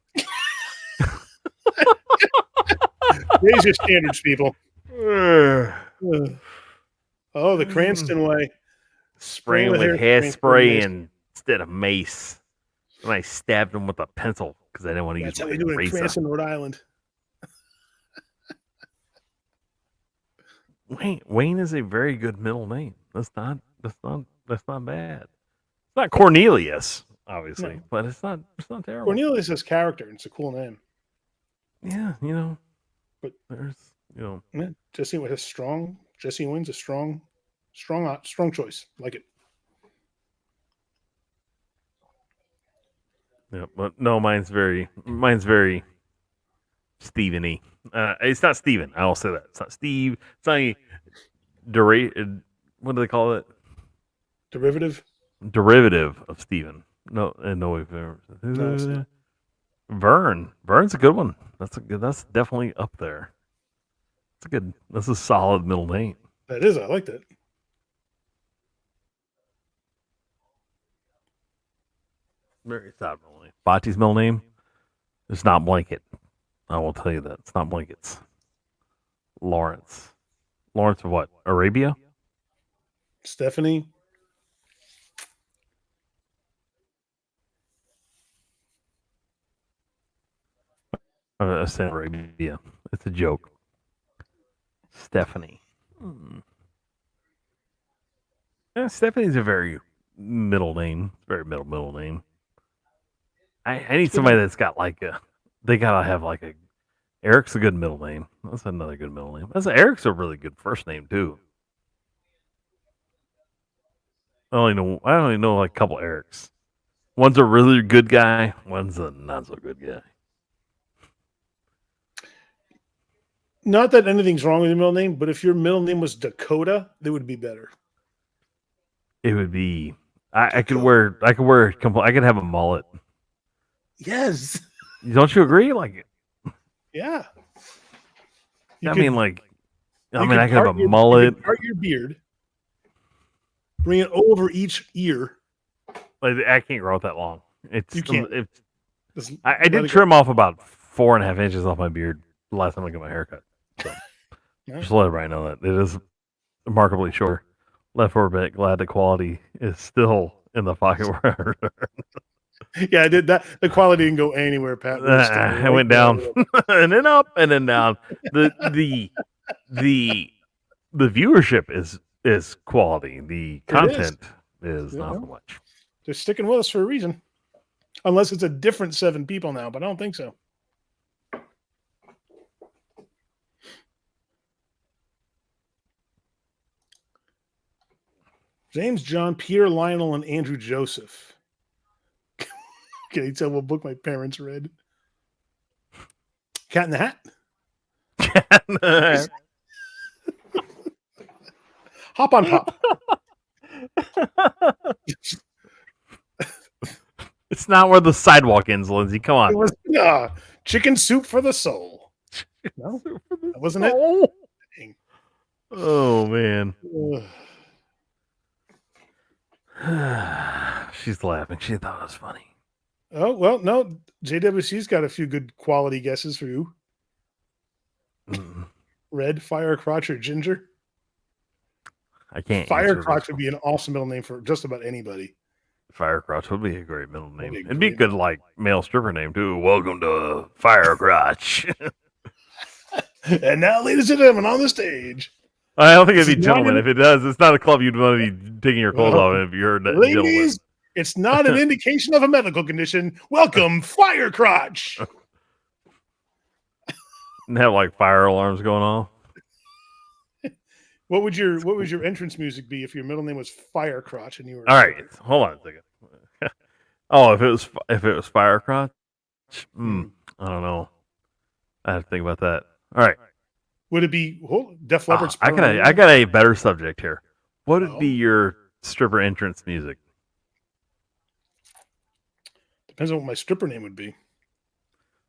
Raise your standards, people. Oh, the Cranston way. Spraying with hairspray instead of mace. And I stabbed him with a pencil because I didn't want to use my razor. That's how we do it in Cranston, Rhode Island. Wayne is a very good middle name. That's not bad. It's not Cornelius, obviously, but it's not terrible. Cornelius has character. It's a cool name. Yeah, but there's Jesse has strong. Jesse Wynne's a strong choice. Like it. Yeah, but no, mine's very Steven-y. It's not Steven. I'll say that. It's not Steve. It's not any what do they call it? Derivative of Steven. No, no way. Vern. Vern's a good one. That's definitely up there. That's a solid middle name. That is. I like that. Very solid middle name. Bocce's middle name It's not Blanket. I will tell you that. It's not Blankets. Lawrence. Lawrence of what? Arabia? Stephanie. I said Arabia. It's a joke. Stephanie. Yeah, Stephanie's a very middle name. Very middle name. I need somebody that's got like a. They gotta have like a. Eric's a good middle name. That's another good middle name. Eric's a really good first name too. I only know like a couple Erics. One's a really good guy. One's a not so good guy. Not that anything's wrong with your middle name, but if your middle name was Dakota, they would be better. It would be. I could have a mullet. Yes. Don't you agree? Like, yeah. I could have a mullet. Part your beard. Bring it over each ear. Like, I can't grow it that long. You can't. I did trim off about 4.5 inches off my beard the last time I got my haircut. So just let everybody know that it is remarkably short. Left for a bit. Glad the quality is still in the pocket where yeah, I did that. The quality didn't go anywhere, Pat. It went down and then up and then down. The viewership is quality. The content is not so much. They're sticking with us for a reason. Unless it's a different 7 people now, but I don't think so. James, John, Peter, Lionel, and Andrew Joseph. Can you tell what book my parents read? Cat in the Hat? Cat in the Hat. Hop on Pop. It's not where the sidewalk ends, Lindsay. Come on. It was Chicken Soup for the Soul. No, that wasn't it. Oh, man. She's laughing. She thought it was funny. Oh, well, no. JWC's got a few good quality guesses for you. Red, Fire, Crotch, or Ginger? I can't. Firecrotch would be an awesome middle name for just about anybody. Firecrotch would be a great middle name. It'd be a good like male stripper name too. Welcome to Firecrotch. And now, ladies and gentlemen, on the stage. I don't think it'd be gentlemen. If it does, it's not a club you'd want to be taking your clothes off if you heard that. Ladies, gentlemen. It's not an indication of a medical condition. Welcome, Firecrotch. And have like fire alarms going off. What would your entrance music be if your middle name was Firecrotch and you were? All right, hold on a second. Oh, if it was Firecrotch, I don't know. I have to think about that. All right. Would it be Def Leppard's? I got a better subject here. What would be your stripper entrance music? Depends on what my stripper name would be.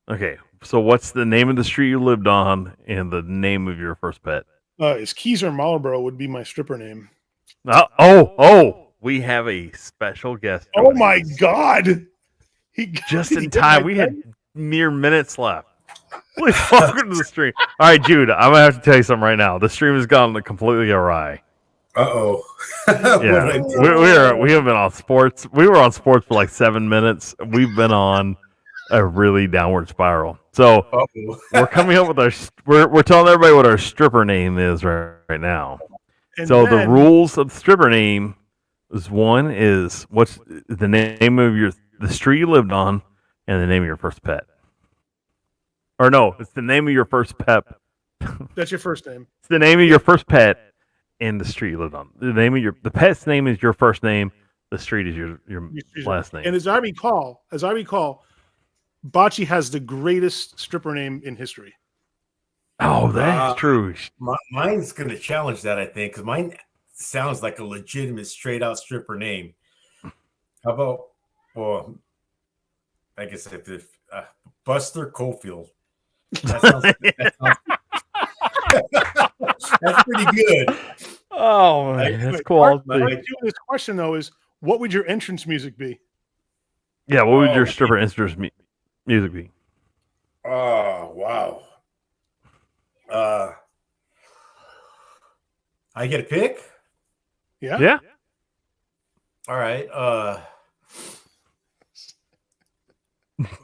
Okay, so what's the name of the street you lived on and the name of your first pet? Is Keezer Marlboro would be my stripper name. We have a special guest. Oh my God! Just in time. We had mere minutes left. Please welcome to the stream. All right, Jude, I'm gonna have to tell you something right now. The stream has gone completely awry. Uh-oh. Yeah, we have been on sports. We were on sports for like 7 minutes. We've been on a really downward spiral. So we're coming up with we're telling everybody what our stripper name is right now. And so the rules of the stripper name is what's the name of the street you lived on and the name of your first pet. Or no, it's the name of your first pet. That's your first name. It's the name of your first pet and the street you lived on. The pet's name is your first name. The street is your last name. And as I recall, Bocce has the greatest stripper name in history. Oh, that's true. Mine's going to challenge that, I think, because mine sounds like a legitimate, straight-out stripper name. How about, well, I guess if Buster Cofield. That's pretty good. Oh, man, that's cool. This question, though, is what would your entrance music be? Yeah, what would your stripper entrance music be? Oh, wow. I get a pick? Yeah. Yeah. All right. All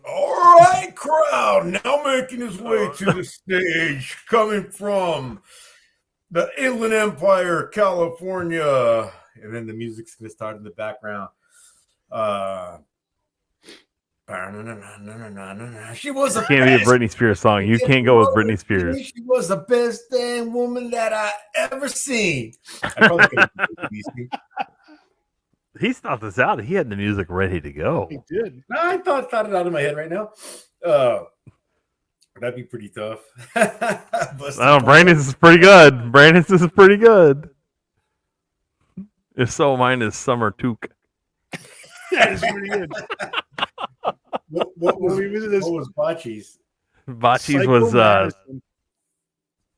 right, crowd. Now making his way to the stage, coming from the Inland Empire, California. And then the music's going to start in the background. She was the Can't be a best. Britney Spears song. You can't go with Britney Spears. She was the best damn woman that I ever seen. I probably could have He thought this out. He had the music ready to go. He did. I thought it out of my head right now. That'd be pretty tough. Oh, Brandon's is pretty good. Brandon's is pretty good. If so, mine is Summer Took. That is pretty good. What was Bocce's? Bocce's Psycho was Madison.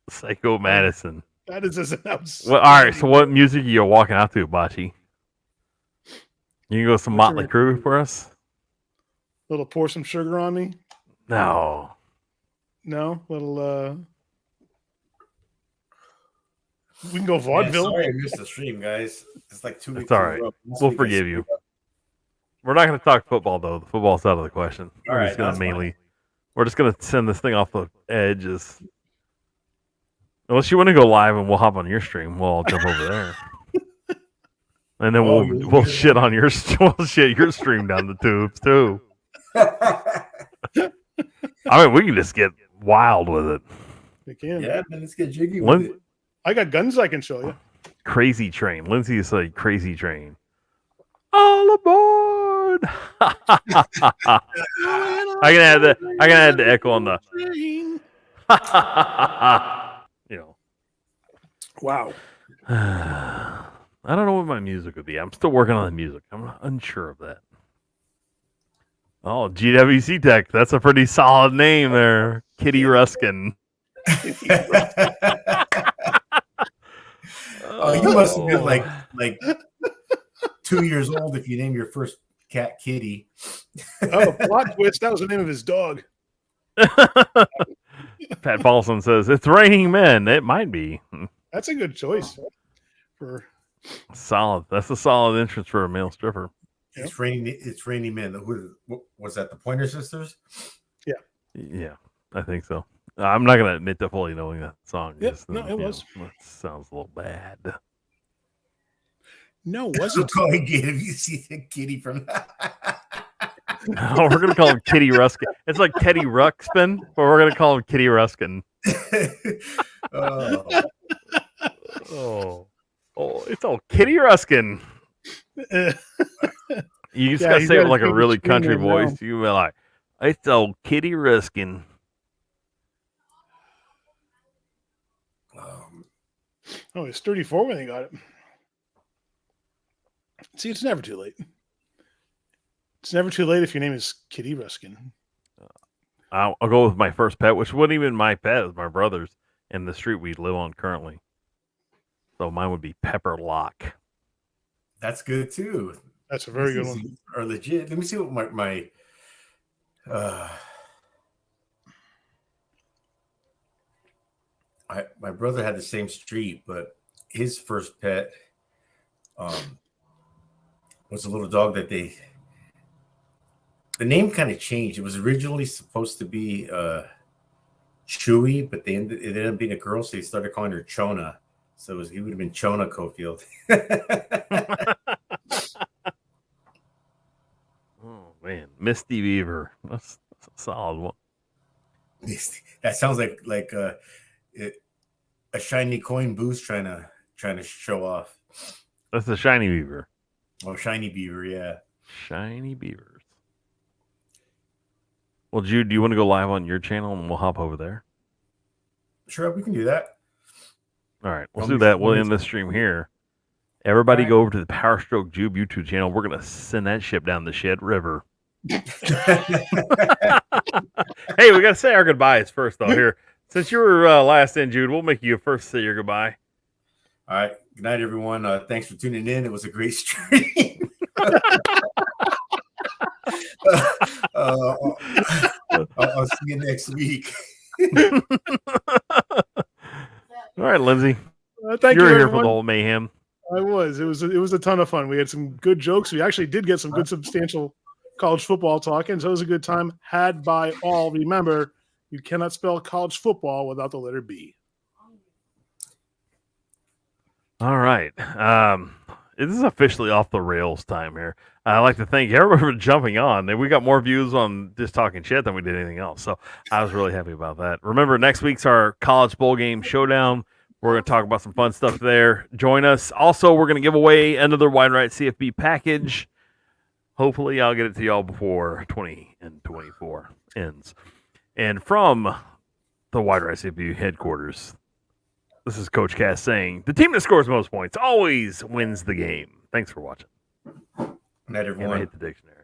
Psycho Madison. That is just an outstanding. Well, all right, so what music are you walking out to, Bocce? You can go some What's Motley your- Crue for us? Little pour some sugar on me. No. No, little. We can go Man, vaudeville. sorry I missed the stream, guys. It's like 2 weeks. It's all in a right. row. Last We'll week I forgive you. screwed up. We're not going to talk football, though. The football's out of the question. All We're right, just going that's to fine. mainly. We're just going to send this thing off the edges. Unless you want to go live and we'll hop on your stream, we'll all jump over there. And then Oh, we'll shit on your we'll shit your stream down the tubes too. I mean, we can just get wild with it. We can. Yeah, man, let's get jiggy with Lin- it. I got guns I can show you. Crazy train. Lindsay is like crazy train. All aboard! I can add the echo on the. You know. Wow. I don't know what my music would be. I'm still working on the music. I'm unsure of that. Oh, GWC Tech. That's a pretty solid name there. Kitty Ruskin. Oh, you must have been like 2 years old if you name your first cat Kitty. Oh, plot twist. That was the name of his dog. Pat Paulson says, it's raining men. It might be. That's a good choice. For Solid. That's a solid entrance for a male stripper. Yep. It's raining men. What was that? The Pointer Sisters? Yeah, I think so. I'm not going to admit to fully knowing that song. Yep, Just, no, it you was. know, that sounds a little bad. no, was That's it? calling Kitty. You see the Kitty from Oh, we're gonna call him Kitty Ruskin. It's like Teddy Ruxpin, but we're gonna call him Kitty Ruskin. Oh, It's all Kitty Ruskin. You just gotta he's say it gotta with like a take the really screen country name voice. down. You be like, it's all Kitty Ruskin. Oh, he's 34 when he got it. See, it's never too late. It's never too late if your name is Kitty Ruskin. I'll go with my first pet, which wasn't even my pet. It was my brother's in the street we live on currently. So mine would be Pepper Lock. that's good too. That's a very good one. Are legit. Let me see what my my brother had the same street, but his first pet was a little dog that the name kind of changed. It was originally supposed to be Chewy, but it ended up being a girl, so they started calling her Chona. So he would have been Chona Cofield. Oh man, Misty Beaver. That's a solid one. That sounds like a shiny coin boost trying to show off. That's a shiny beaver. Oh, shiny beaver, yeah. Shiny beavers. Well, Jude, do you want to go live on your channel and we'll hop over there? Sure, we can do that. All right, we'll I'll do be- that. We'll I'll end be- the stream here. Everybody All right. go over to the Power Stroke Jube YouTube channel. We're going to send that ship down the Shed River. Hey, we got to say our goodbyes first, though. Here, since you were last in, Jude, we'll make you first say your goodbye. All right. Good night, everyone. Thanks for tuning in. It was a great stream. I'll you next week. All right, Lindsay. Thank You're you, here everyone. for the whole mayhem. I was. It was a ton of fun. We had some good jokes. We actually did get some good substantial college football talk, and so it was a good time had by all. Remember, you cannot spell college football without the letter B. All right. This is officially off the rails time here. I'd like to thank everyone for jumping on. And we got more views on just talking shit than we did anything else. So I was really happy about that. Remember, next week's our college bowl game showdown. We're going to talk about some fun stuff there. Join us. Also, we're going to give away another Wide Right CFB package. Hopefully, I'll get it to y'all before 20 and 24 ends. And from the Wide Right CFB headquarters, this is Coach Cass saying, the team that scores most points always wins the game. Thanks for watching. Night, And I everyone. hit the dictionary.